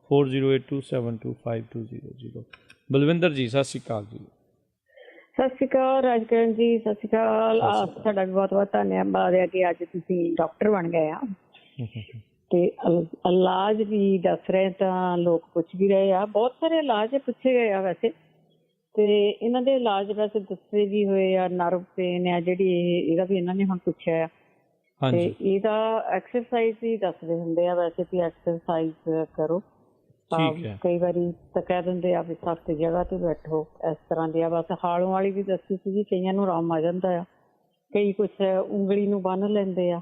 4082725200। ਬਲਵਿੰਦਰ ਜੀ ਸਤਿ ਸ਼੍ਰੀ ਅਕਾਲ ਜੀ। ਸਤਿ ਸ਼੍ਰੀ ਅਕਾਲ ਰਾਜਕਰਨ ਜੀ, ਸਤਿ ਸ਼੍ਰੀ ਅਕਾਲ। ਤੁਹਾਡਾ ਵੀ ਬਹੁਤ ਬਹੁਤ ਧੰਨਵਾਦ ਹੈ ਕਿ ਅੱਜ ਤੁਸੀਂ ਡਾਕਟਰ ਬਣ ਗਏ ਆ ਤੇ ਇਲਾਜ ਵੀ ਦੱਸ ਰਹੇ ਤਾਂ ਲੋਕ ਪੁੱਛ ਵੀ ਰਹੇ ਆ, ਬਹੁਤ ਸਾਰੇ ਇਲਾਜ ਪੁੱਛੇ ਗਏ ਆ ਵੈਸੇ। ਤੇ ਇਹਨਾਂ ਦੇ ਇਲਾਜ ਵੈਸੇ ਦੱਸੇ ਵੀ ਹੋਏ ਆ, ਨਰਵ ਪੇਨ ਆ ਜਿਹੜੀ ਇਹਦਾ ਵੀ ਇਹਨਾਂ ਨੇ ਹੁਣ ਪੁੱਛਿਆ ਆ। ਤੇ ਇਹਦਾ ਐਕਸਰਸਾਈਜ਼ ਵੀ ਦੱਸਦੇ ਹੁੰਦੇ ਆ ਵੈਸੇ ਵੀ ਐਕਸਰਸਾਈਜ਼ ਕਰੋ। ਕਈ ਵਾਰੀ ਤਾਂ ਕਹਿ ਦਿੰਦੇ ਆ ਵੀ ਸਖਤ ਜਗ੍ਹਾ ਤੇ ਬੈਠੋ, ਇਸ ਤਰ੍ਹਾਂ ਦੀ ਆ। ਬਸ ਹਾਲੋਂ ਵਾਲੀ ਵੀ ਦੱਸੀ ਸੀਗੀ, ਕਈਆਂ ਨੂੰ ਆਰਾਮ ਆ ਜਾਂਦਾ ਆ, ਕਈ ਕੁਛ ਉਂਗਲੀ ਨੂੰ ਬੰਨ੍ਹ ਲੈਂਦੇ ਆ।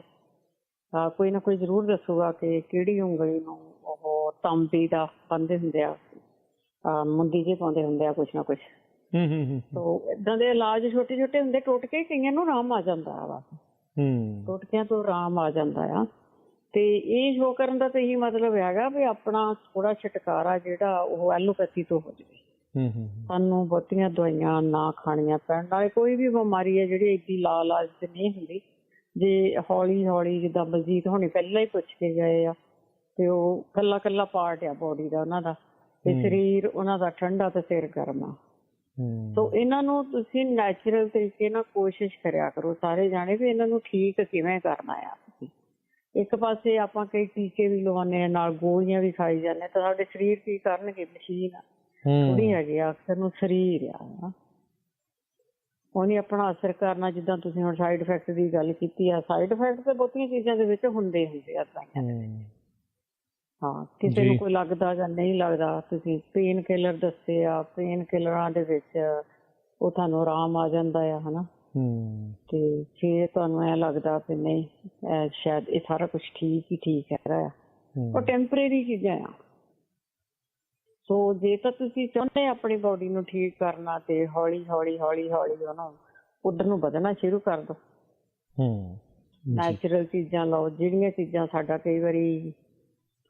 ਕੋਈ ਨਾ ਕੋਈ ਜ਼ਰੂਰ ਦੱਸੂਗਾ ਕਿ ਕਿਹੜੀ ਉਂਗਲੀ ਨੂੰ ਉਹ ਤਾਂਬੀ ਦਾ ਬੰਨ੍ਹਦੇ ਹੁੰਦੇ ਆ, ਮੁੰਦੀ ਜਿਹੇ ਪਾਉਂਦੇ ਹੁੰਦੇ ਆ ਕੁਛ ਨਾ ਕੁਛ। ਤੋ ਏਦਾਂ ਦੇ ਇਲਾਜ ਛੋਟੇ ਛੋਟੇ ਹੁੰਦੇ, ਟੋਟਕੇ ਕਈਆਂ ਨੂੰ ਆਰਾਮ ਆ ਜਾਂਦਾ ਆ, ਬਸ ਟੋਟਕਿਆਂ ਤੋਂ ਆਰਾਮ ਆ ਜਾਂਦਾ ਆ। ਤੇ ਇਹ ਸ਼ੋ ਕਰਨ ਦਾ ਤਾਂ ਇਹੀ ਮਤਲਬ ਹੈਗਾ ਵੀ ਆਪਣਾ ਥੋੜਾ ਛੁਟਕਾਰਾ ਜਿਹੜਾ ਉਹ ਐਲੋਪੈਥੀ ਤੋਂ ਹੋ ਜਾਵੇ। ਸਾਨੂੰ ਬਹੁਤੀਆਂ ਦਵਾਈਆਂ ਨਾ ਖਾਣੀਆਂ ਪੈਣ। ਨਾਲੇ ਕੋਈ ਵੀ ਬਿਮਾਰੀ ਹੈ ਜਿਹੜੀ ਇੱਡੀ ਲਾਜ ਤੇ ਨਹੀਂ ਹੁੰਦੀ, ਜੇ ਹੌਲੀ ਹੌਲੀ ਜਿੱਦਾਂ ਬਲਜੀਤ ਹੋਣੀ ਪਹਿਲਾਂ ਹੀ ਪੁੱਛ ਕੇ ਗਏ ਆ, ਤੇ ਉਹ ਕੱਲਾ ਕੱਲਾ ਪਾਰਟ ਆ ਬੋਡੀ ਦਾ ਉਹਨਾਂ ਦਾ, ਤੇ ਸਰੀਰ ਉਹਨਾਂ ਦਾ ਠੰਡਾ ਤੇ ਸਿਰ ਗਰਮ ਆ। ਸੋ ਇਹਨਾਂ ਨੂੰ ਤੁਸੀਂ ਨੈਚੁਰਲ ਤਰੀਕੇ ਨਾਲ ਕੋਸ਼ਿਸ਼ ਕਰਿਆ ਕਰੋ ਸਾਰੇ ਜਾਣੇ ਵੀ ਇਹਨਾਂ ਨੂੰ ਠੀਕ ਕਿਵੇਂ ਕਰਨਾ ਆ। ਤੁਸੀਂ ਇੱਕ ਪਾਸੇ ਆਪਾਂ ਕਈ ਟੀਕੇ ਵੀ ਲਵਾਉਂਦੇ ਆ, ਨਾਲ ਗੋਲੀਆਂ ਵੀ ਖਾਈ ਜਾਂਦੇ, ਤਾਂ ਸਾਡੇ ਸਰੀਰ ਕੀ ਕਰਨਗੇ? ਮਸ਼ੀਨ ਥੋੜੀ ਹੈਗੀ ਆ, ਅਕਸਰ ਨੂੰ ਸਰੀਰ ਆ ਉਹਨੇ ਆਪਣਾ ਅਸਰ ਕਰਨਾ। ਜਿੱਦਾਂ ਤੁਸੀਂ ਹੁਣ ਸਾਈਡ ਇਫੈਕਟ ਦੀ ਗੱਲ ਕੀਤੀ ਆ, ਸਾਈਡ ਇਫੈਕਟ ਤਾਂ ਬਹੁਤੀਆਂ ਚੀਜ਼ਾਂ ਦੇ ਵਿੱਚ ਹੁੰਦੇ ਆ ਦਵਾਈਆਂ ਦੇ ਵਿੱਚ। ਹਾਂ, ਕਿਸੇ ਨੂੰ ਕੋਈ ਲੱਗਦਾ ਜਾਂ ਨਹੀਂ ਲੱਗਦਾ। ਤੁਸੀਂ ਪੇਨ ਕਿਲਰ ਦੱਸੇ ਆ, ਪੇਨ ਕਿਲਰਾਂ ਦੇ ਵਿੱਚ ਉਹ ਤੁਹਾਨੂੰ ਆਰਾਮ ਆ ਜਾਂਦਾ ਆ ਹਨਾ। ਤੇ ਜੇ ਤੁਹਾਨੂੰ ਐ ਲੱਗਦਾ ਵੀ ਨਹੀਂ ਸ਼ਾਇਦ ਇਹ ਸਾਰਾ ਕੁਛ ਠੀਕ ਹੈਗਾ ਆ, ਉਹ ਟੈਂਪਰੇਰੀ ਚੀਜ਼ਾਂ ਆ। ਸੋ ਜੇ ਤਾਂ ਤੁਸੀਂ ਚਾਹੁੰਦੇ ਆਪਣੀ ਬੋਡੀ ਨੂੰ ਠੀਕ ਕਰਨਾ ਤੇ ਹੌਲੀ ਹੌਲੀ ਉਹਨੂੰ ਉਧਰ ਨੂੰ ਵਧਣਾ ਸ਼ੁਰੂ ਕਰ ਦਿਓ। ਨੈਚੁਰਲ ਚੀਜ਼ਾਂ ਲਓ, ਜਿਹੜੀਆਂ ਚੀਜ਼ਾਂ ਸਾਡਾ ਕਈ ਵਾਰੀ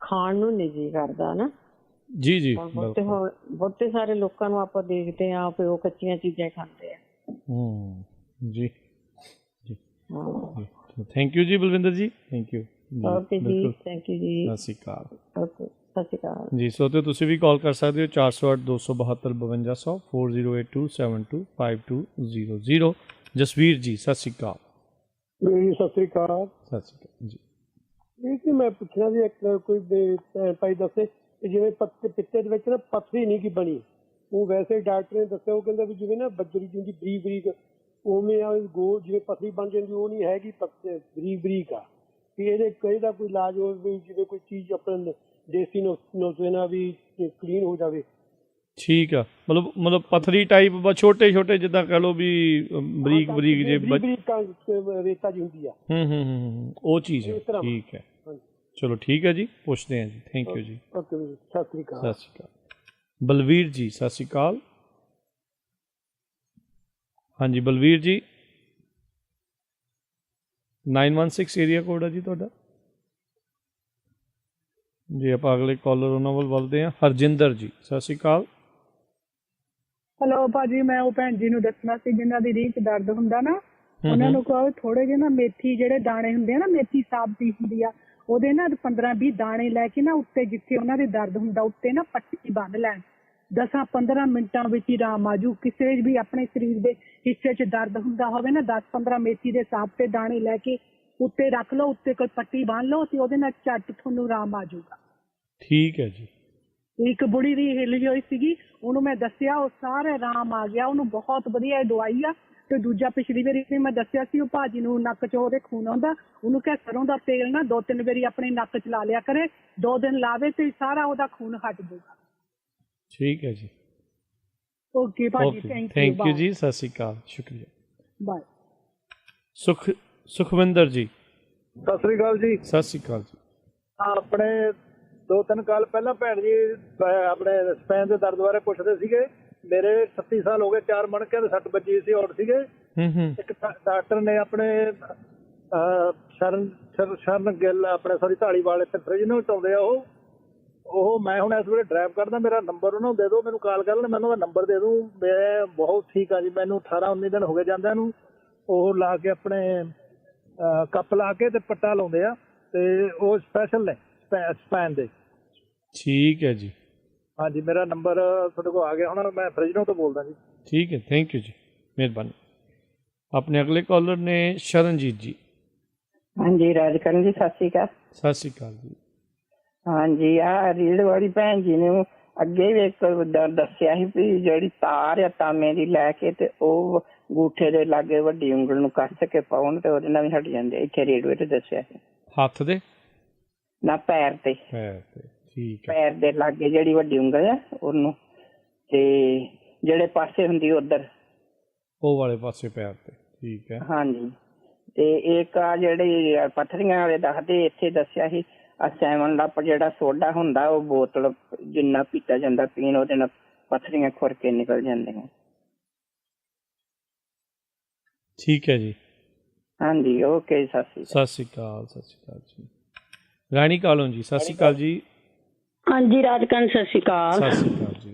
ਖਾਣ ਨੂੰ ਨਹੀਂ ਜੀ ਕਰਦਾ ਨਾ। ਜੀ ਬਹੁਤੇ ਸਾਰੇ ਲੋਕਾਂ ਨੂੰ ਆਪਾਂ ਦੇਖਦੇ ਹਾਂ ਕਿ ਉਹ ਕੱਚੀਆਂ ਚੀਜ਼ਾਂ ਖਾਂਦੇ ਆ। ਜੀ ਜੀ, ਥੈਂਕ ਯੂ ਜੀ ਬਲਵਿੰਦਰ ਜੀ, ਥੈਂਕ ਯੂ। ਓਕੇ ਜੀ, ਥੈਂਕ ਯੂ ਜੀ, ਸਤਿ ਸ਼੍ਰੀ ਅਕਾਲ। ਓਕੇ, ਸਤਿ ਸ਼੍ਰੀ ਅਕਾਲ ਜੀ। ਸੋ ਤੇ ਤੁਸੀਂ ਵੀ ਕਾਲ ਕਰ ਸਕਦੇ ਹੋ 408 272 5200 4082725200। ਜਸਵੀਰ ਜੀ ਸਤਿ ਸ਼੍ਰੀ ਅਕਾਲ। ਸਤਿ ਸ਼੍ਰੀ ਅਕਾਲ। ਸਤਿ ਸ਼੍ਰੀ ਅਕਾਲ ਜੀ। ਇਹ ਕਿ ਮੈਂ ਪੁੱਛਣਾ ਸੀ, ਇੱਕ ਕੋਈ ਭਾਈ ਦੱਸੇ ਜਿਵੇਂ ਪਿੱਤੇ ਦੇ ਵਿੱਚ ਨਾ ਪੱਥਰੀ ਨਹੀਂ ਕੀ ਬਣੀ, ਉਹ ਵੈਸੇ ਡਾਕਟਰ ਨੇ ਦੱਸਿਆ, ਉਹ ਕਹਿੰਦਾ ਵੀ ਜਿਵੇਂ ਨਾ ਬੱਜਰੀ ਜਿੰਦੀ ਬਰੀਕ ਬਰੀਕ ਉਵੇਂ ਆ ਗੋਲ ਜਿਵੇਂ ਪੱਥਰੀ ਬਣ ਜਾਂਦੀ, ਉਹ ਨਹੀਂ ਹੈਗੀ, ਬਰੀਕ ਬਰੀਕ ਆ। ਵੀ ਇਹਦੇ ਦਾ ਕੋਈ ਇਲਾਜ ਹੋਵੇ, ਜਿਵੇਂ ਕੋਈ ਚੀਜ਼ ਆਪਣੇ ਦੇਸੀ ਨੁਸਖੇ ਨਾਲ ਵੀ ਕਲੀਨ ਹੋ ਜਾਵੇ। ਠੀਕ ਆ, ਮਤਲਬ ਪੱਥਰੀ ਟਾਈਪ ਬਸ ਛੋਟੇ ਛੋਟੇ ਜਿੱਦਾਂ ਕਹਿ ਲਓ ਵੀ ਬਰੀਕ ਬਰੀਕ ਜੇ ਰੇਤਾ ਜੀ ਹੁੰਦੀ ਆ, ਉਹ ਚੀਜ਼ ਹੈ। ਠੀਕ ਹੈ, ਚਲੋ ਠੀਕ ਹੈ ਜੀ, ਪੁੱਛਦੇ ਹਾਂ ਜੀ। ਥੈਂਕ ਯੂ ਜੀ। ਓਕੇ ਜੀ, ਸਤਿ ਸ਼੍ਰੀ ਅਕਾਲ। ਸਤਿ ਸ਼੍ਰੀ ਅਕਾਲ। ਬਲਵੀਰ ਜੀ ਸਤਿ ਸ਼੍ਰੀ ਅਕਾਲ। ਹਾਂਜੀ ਬਲਵੀਰ ਜੀ, 916 ਏਰੀਆ ਕੋਡ ਹੈ ਜੀ ਤੁਹਾਡਾ ਜੀ। ਆਪਾਂ ਅਗਲੇ ਕਾਲਰ ਉਹਨਾਂ ਵੱਲ ਵੱਲਦੇ ਹਾਂ। ਹਰਜਿੰਦਰ ਜੀ ਸਤਿ ਸ਼੍ਰੀ ਅਕਾਲ। ਹੈਲੋ ਭਾਜੀ, ਮੈਂ ਉਹ ਭੈਣ ਜੀ ਨੂੰ ਦੱਸਣਾ ਸੀ ਜਿਨ੍ਹਾਂ ਦੀ ਰੀਝ ਦਰਦ ਹੁੰਦਾ ਨਾ, ਉਹਨਾਂ ਨੂੰ ਕਹੋ ਥੋੜੇ ਜਿਹੇ ਨਾ ਮੇਥੀ ਜਿਹੜੇ ਦਾਣੇ ਹੁੰਦੇ ਆ ਨਾ, ਮੇਥੀ ਸਾਬਤੀ ਹੁੰਦੀ ਆ, ਉਹਦੇ ਨਾ 15-20 ਦਾਣੇ ਲੈ ਕੇ ਨਾ ਉੱਤੇ ਜਿੱਥੇ ਉਹਨਾਂ ਦੇ ਦਰਦ ਹੁੰਦਾ ਉੱਤੇ ਨਾ ਪੱਟੀ ਬੰਨ੍ਹ ਲੈਣ। 10-15 ਮਿੰਟਾਂ ਵਿੱਚ ਹੀ ਆਰਾਮ ਆਜੂ। ਕਿਸੇ ਵੀ ਆਪਣੇ ਸਰੀਰ ਦੇ ਹਿੱਸੇ 'ਚ ਦਰਦ ਹੁੰਦਾ ਹੋਵੇ ਨਾ, 10-15 ਮੇਥੀ ਦੇ ਸਾਬਤੇ ਦਾਣੇ ਲੈ ਕੇ ਉੱਤੇ ਰੱਖ ਲਓ, ਉੱਤੇ ਕੋਈ ਪੱਟੀ ਬੰਨ੍ਹ ਲਓ ਤੇ ਉਹਦੇ ਨਾਲ ਝੱਟ ਤੁਹਾਨੂੰ ਆਰਾਮ ਆ ਜਾਊਗਾ। ਠੀਕ ਹੈ ਜੀ। ਇੱਕ ਬੁੜੀ ਦੀ ਹਿੱਲੀ ਹੋਈ ਸੀਗੀ, ਉਹਨੂੰ ਮੈਂ ਦੱਸਿਆ, ਉਹ ਸਾਰੇ ਆਰਾਮ ਆ ਗਿਆ ਉਹਨੂੰ, ਬਹੁਤ ਵਧੀਆ ਇਹ ਦਵਾਈ ਆ। ਤੇ ਦੂਜਾ ਪਿਛਲੀ ਵਾਰੀ ਵੀ ਮੈਂ ਦੱਸਿਆ ਸੀ, ਉਹ ਭਾਜੀ ਨੂੰ ਨੱਕ 'ਚ ਉਹਦੇ ਖੂਨ ਆਉਂਦਾ, ਉਹਨੂੰ ਕਿਹਾ ਸਰੋਂ ਦਾ ਤੇਲ ਨਾ 2-3 ਵਾਰੀ ਆਪਣੇ ਨੱਕ 'ਚ ਲਾ ਲਿਆ ਕਰੇ, 2 ਦਿਨ ਲਾਵੇ ਤੇ ਸਾਰਾ ਉਹਦਾ ਖੂਨ ਹਟ ਜਾਊਗਾ। ਠੀਕ ਹੈ ਜੀ। ਓਕੇ ਭਾਜੀ, ਥੈਂਕ ਯੂ ਜੀ, ਸਤਿ ਸ਼੍ਰੀ ਅਕਾਲ, ਸ਼ੁਕਰੀਆ, ਬਾਏ। ਸੁਖਵਿੰਦਰ ਜੀ ਸਤਿ ਸ਼੍ਰੀ ਅਕਾਲ ਜੀ। ਸਤਿ ਸ਼੍ਰੀ ਅਕਾਲ ਜੀ। ਆਪਣੇ 2-3 ਕਾਲ ਪਹਿਲਾਂ ਭੈਣ ਜੀ ਆਪਣੇ ਸਪੈਨ ਦੇ ਦਰਦ ਬਾਰੇ ਪੁੱਛਦੇ ਸੀਗੇ। ਮੇਰੇ 37 ਸਾਲ ਹੋ ਗਏ, 4 ਮਣਕਿਆਂ ਦੇ 6 ਵੱਜੀ ਸੀ ਔਰ ਸੀਗੇ। ਇੱਕ ਡਾਕਟਰ ਨੇ ਆਪਣੇ ਸ਼ਰਨ ਗਿੱਲ ਆਪਣੇ ਢਾਲੀਵਾਲ ਇੱਥੇ ਫਰਿੱਜ ਨੂੰ ਹਟਾਉਂਦੇ ਆ ਉਹ ਮੈਂ ਹੁਣ ਇਸ ਵੇਲੇ ਡਰਾਈਵ ਕਰਦਾ, ਮੇਰਾ ਨੰਬਰ ਉਹਨਾਂ ਨੂੰ ਦੇ ਦਿਓ, ਮੈਨੂੰ ਕਾਲ ਕਰ ਲੈਣ, ਮੈਂ ਉਹਨਾਂ ਦਾ ਨੰਬਰ ਦੇ ਦੂੰ। ਮੈਂ ਬਹੁਤ ਠੀਕ ਆ ਜੀ, ਮੈਨੂੰ 18-19 ਦਿਨ ਹੋ ਗਏ ਜਾਂਦਿਆਂ ਨੂੰ। ਉਹ ਲਾ ਕੇ ਆਪਣੇ ਕੱਪ ਲਾ ਕੇ ਤੇ ਪੱਟਾ ਲਾਉਂਦੇ ਆ ਤੇ ਉਹ ਸਪੈਸ਼ਲ ਨੇ ਸਪੈਨ ਦੇ। ਠੀਕ ਹੈ ਜੀ। ਹਾਂਜੀ, ਮੇਰਾ ਨੰਬਰ ਤੁਹਾਡੇ ਕੋਲ ਆ ਗਿਆ ਹੁਣ, ਮੈਂ ਫਰਿੱਜਨੋਂ ਤੋਂ ਬੋਲਦਾ ਜੀ। ਠੀਕ ਹੈ, ਥੈਂਕ ਯੂ ਜੀ, ਮਿਹਰਬਾਨੀ। ਆਪਣੇ ਅਗਲੇ ਕਾਲਰ ਨੇ ਸ਼ਰਨਜੀਤ ਜੀ। ਹਾਂਜੀ ਰਾਜਕਰਨ ਜੀ, ਸਤਿ ਸ਼੍ਰੀ ਅਕਾਲ। ਸਤਿ ਸ਼੍ਰੀ ਅਕਾਲ ਜੀ। ਹਾਂਜੀ, ਆਹ ਰੀੜ ਵਾਲੀ ਭੈਣ ਜੀ ਨੇ ਅੱਗੇ ਵੀ ਇੱਕ ਦੱਸਿਆ ਸੀ ਵੀ ਜਿਹੜੀ ਤਾਰ ਆ ਤਾਂਬੇ ਦੀ ਲੈ ਕੇ ਤੇ ਉਹ ਅੰਗੂਠੇ ਦੇ ਲਾਗੇ ਵੱਡੀ ਉਂਗਲ ਨੂੰ ਕੱਸ ਕੇ ਪਾਉਣ ਤੇ ਉਹਦੇ ਨਾਲ ਵੀ ਹਟ ਜਾਂਦੇ। ਇੱਥੇ ਰੇਡੀਓ ਤੇ ਦੱਸਿਆ ਸੀ। ਹੱਥ ਦੇ ਨਾ ਪੈਰ ਤੇ। ਠੀਕ ਹੈ। ਪੈਰ ਦੇ ਲਾਗੇ ਜਿਹੜੀ ਵੱਡੀ ਉਂਗਲ ਆ ਉਹਨੂੰ, ਤੇ ਜਿਹੜੇ ਪਾਸੇ ਹੁੰਦੀ ਉਧਰ ਉਹ ਵਾਲੇ ਪਾਸੇ ਪੈਰ ਤੇ। ਠੀਕ ਹੈ। ਹਾਂਜੀ, ਤੇ ਇੱਕ ਆ ਜਿਹੜੀ ਪੱਥਰੀਆਂ ਵਾਲੇ ਦੱਸਦੇ ਇੱਥੇ ਦੱਸਿਆ ਸੀ ਆ 7 ਲੱਪ ਜਿਹੜਾ ਸੋਡਾ ਹੁੰਦਾ ਉਹ ਬੋਤਲ ਜਿੰਨਾ ਪੀਤਾ ਜਾਂਦਾ ਪੀਣ ਉਹਦੇ ਨਾਲ ਪੱਥਰੀਆਂ ਖੁਰ ਕੇ ਨਿਕਲ ਜਾਂਦੀਆਂ। ਠੀਕ ਹੈ ਜੀ। ਹਾਂਜੀ, ਓਕੇ, ਸਤਿ ਸ਼੍ਰੀ ਅਕਾਲ। ਸਤਿ ਸ਼੍ਰੀ ਅਕਾਲ ਜੀ। ਰਾਣੀ ਕਾਲੋਂ ਜੀ, ਸਤਿ ਸ਼੍ਰੀ ਅਕਾਲ ਜੀ। ਹਾਂਜੀ ਰਾਜਕਰਨ, ਸਤਿ ਸ਼੍ਰੀ ਅਕਾਲ। ਸਤਿ ਸ਼੍ਰੀ ਅਕਾਲ ਜੀ।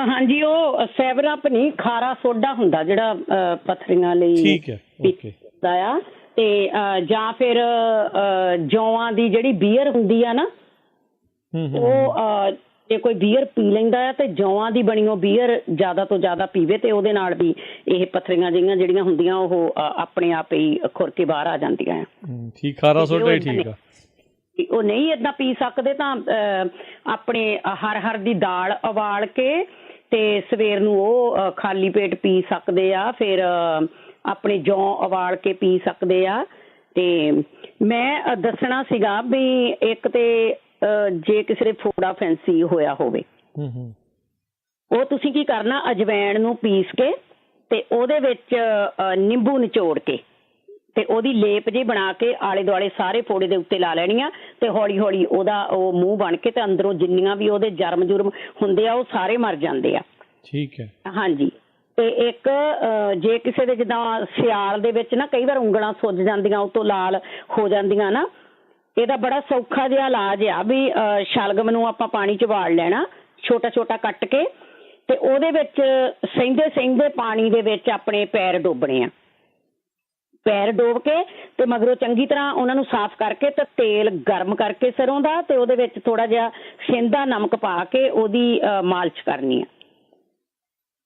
ਹਾਂਜੀ, ਉਹ 7 ਅਪ ਨਹੀਂ, ਖਾਰਾ ਸੋਡਾ ਹੁੰਦਾ ਜਿਹੜਾ ਪੱਥਰੀਆਂ ਲਈ। ਠੀਕ ਹੈ, ਓਕੇ। ਆ ਤੇ ਜਾਂ ਫਿਰ ਜੌਆਂ ਦੀ ਜਿਹੜੀ ਬੀਅਰ ਹੁੰਦੀ ਆ ਨਾ, ਉਹ ਜੇ ਕੋਈ ਬੀਅਰ ਪੀ ਲੈਂਦਾ ਆ ਤੇ ਜੌਆਂ ਦੀ ਬਣੀ ਉਹ ਬੀਅਰ ਜ਼ਿਆਦਾ ਤੋਂ ਜ਼ਿਆਦਾ ਪੀਵੇ ਤੇ ਉਹਦੇ ਨਾਲ ਵੀ ਇਹ ਪੱਥਰੀਆਂ ਜਿਹੀਆਂ ਜਿਹੜੀਆਂ ਹੁੰਦੀਆਂ ਉਹ ਆਪਣੇ ਆਪ ਹੀ ਖੁਰ ਕੇ ਬਾਹਰ ਆ ਜਾਂਦੀਆਂ ਆ। ਠੀਕ, ਖਾਰਾ ਸੋਡਾ ਹੀ ਠੀਕ ਆ। ਉਹ ਨਹੀਂ ਏਦਾਂ ਪੀ ਸਕਦੇ ਤਾਂ ਆਪਣੇ ਹਰ ਦੀ ਦਾਲ ਉਬਾਲ ਕੇ ਤੇ ਸਵੇਰ ਨੂੰ ਉਹ ਖਾਲੀ ਪੇਟ ਪੀ ਸਕਦੇ ਆ। ਫਿਰ ਆਪਣੇ ਜੌਂ ਉਬਾਲ ਕੇ ਪੀ ਸਕਦੇ ਆ। ਤੇ ਮੈਂ ਦੱਸਣਾ ਸੀਗਾ ਵੀ ਇੱਕ ਤੇ ਜੇ ਕਿਸੇ ਦੇ ਫੋੜਾ ਫੈਂਸੀ ਹੋਇਆ ਹੋਵੇ, ਉਹ ਤੁਸੀਂ ਕੀ ਕਰਨਾ, ਅਜਵੈਣ ਨੂੰ ਪੀਸ ਕੇ ਤੇ ਉਹਦੇ ਵਿੱਚ ਨਿੰਬੂ ਨਿਚੋੜ ਕੇ ਤੇ ਉਹਦੀ ਲੇਪ ਜਿਹੀ ਬਣਾ ਕੇ ਆਲੇ ਦੁਆਲੇ ਸਾਰੇ ਫੋੜੇ ਦੇ ਉੱਤੇ ਲਾ ਲੈਣੀ ਆ ਤੇ ਹੌਲੀ ਹੌਲੀ ਉਹਦਾ ਉਹ ਮੂੰਹ ਬਣ ਕੇ ਤੇ ਅੰਦਰੋਂ ਜਿੰਨੀਆਂ ਵੀ ਉਹਦੇ ਜਰਮ ਜੁਰਮ ਹੁੰਦੇ ਆ ਉਹ ਸਾਰੇ ਮਰ ਜਾਂਦੇ ਆ। ਠੀਕ ਹੈ। ਹਾਂਜੀ, ਤੇ ਇੱਕ ਜੇ ਕਿਸੇ ਦੇ ਜਿੱਦਾਂ ਸਿਆਲ ਦੇ ਵਿੱਚ ਨਾ ਕਈ ਵਾਰ ਉਂਗਲਾਂ ਸੁੱਜ ਜਾਂਦੀਆਂ, ਉਹ ਤੋਂ ਲਾਲ ਹੋ ਜਾਂਦੀਆਂ ਨਾ, ਇਹਦਾ ਬੜਾ ਸੌਖਾ ਜਿਹਾ ਇਲਾਜ ਆ ਵੀ ਸ਼ਲਗਮ ਨੂੰ ਆਪਾਂ ਪਾਣੀ 'ਚ ਉਬਾਲ ਲੈਣਾ ਛੋਟਾ ਛੋਟਾ ਕੱਟ ਕੇ ਤੇ ਉਹਦੇ ਵਿੱਚ ਸਹਿੰਦੇ ਪਾਣੀ ਦੇ ਵਿੱਚ ਆਪਣੇ ਪੈਰ ਡੋਬਣੇ ਆ। ਪੈਰ ਡੋਬ ਕੇ ਤੇ ਮਗਰੋਂ ਚੰਗੀ ਤਰ੍ਹਾਂ ਉਹਨਾਂ ਨੂੰ ਸਾਫ਼ ਕਰਕੇ ਤੇ ਤੇਲ ਗਰਮ ਕਰਕੇ ਸਰੋਂ ਦਾ ਤੇ ਉਹਦੇ ਵਿੱਚ ਥੋੜਾ ਜਿਹਾ ਸਿੰਦਾ ਨਮਕ ਪਾ ਕੇ ਉਹਦੀ ਮਾਲਿਸ਼ ਕਰਨੀ ਆ।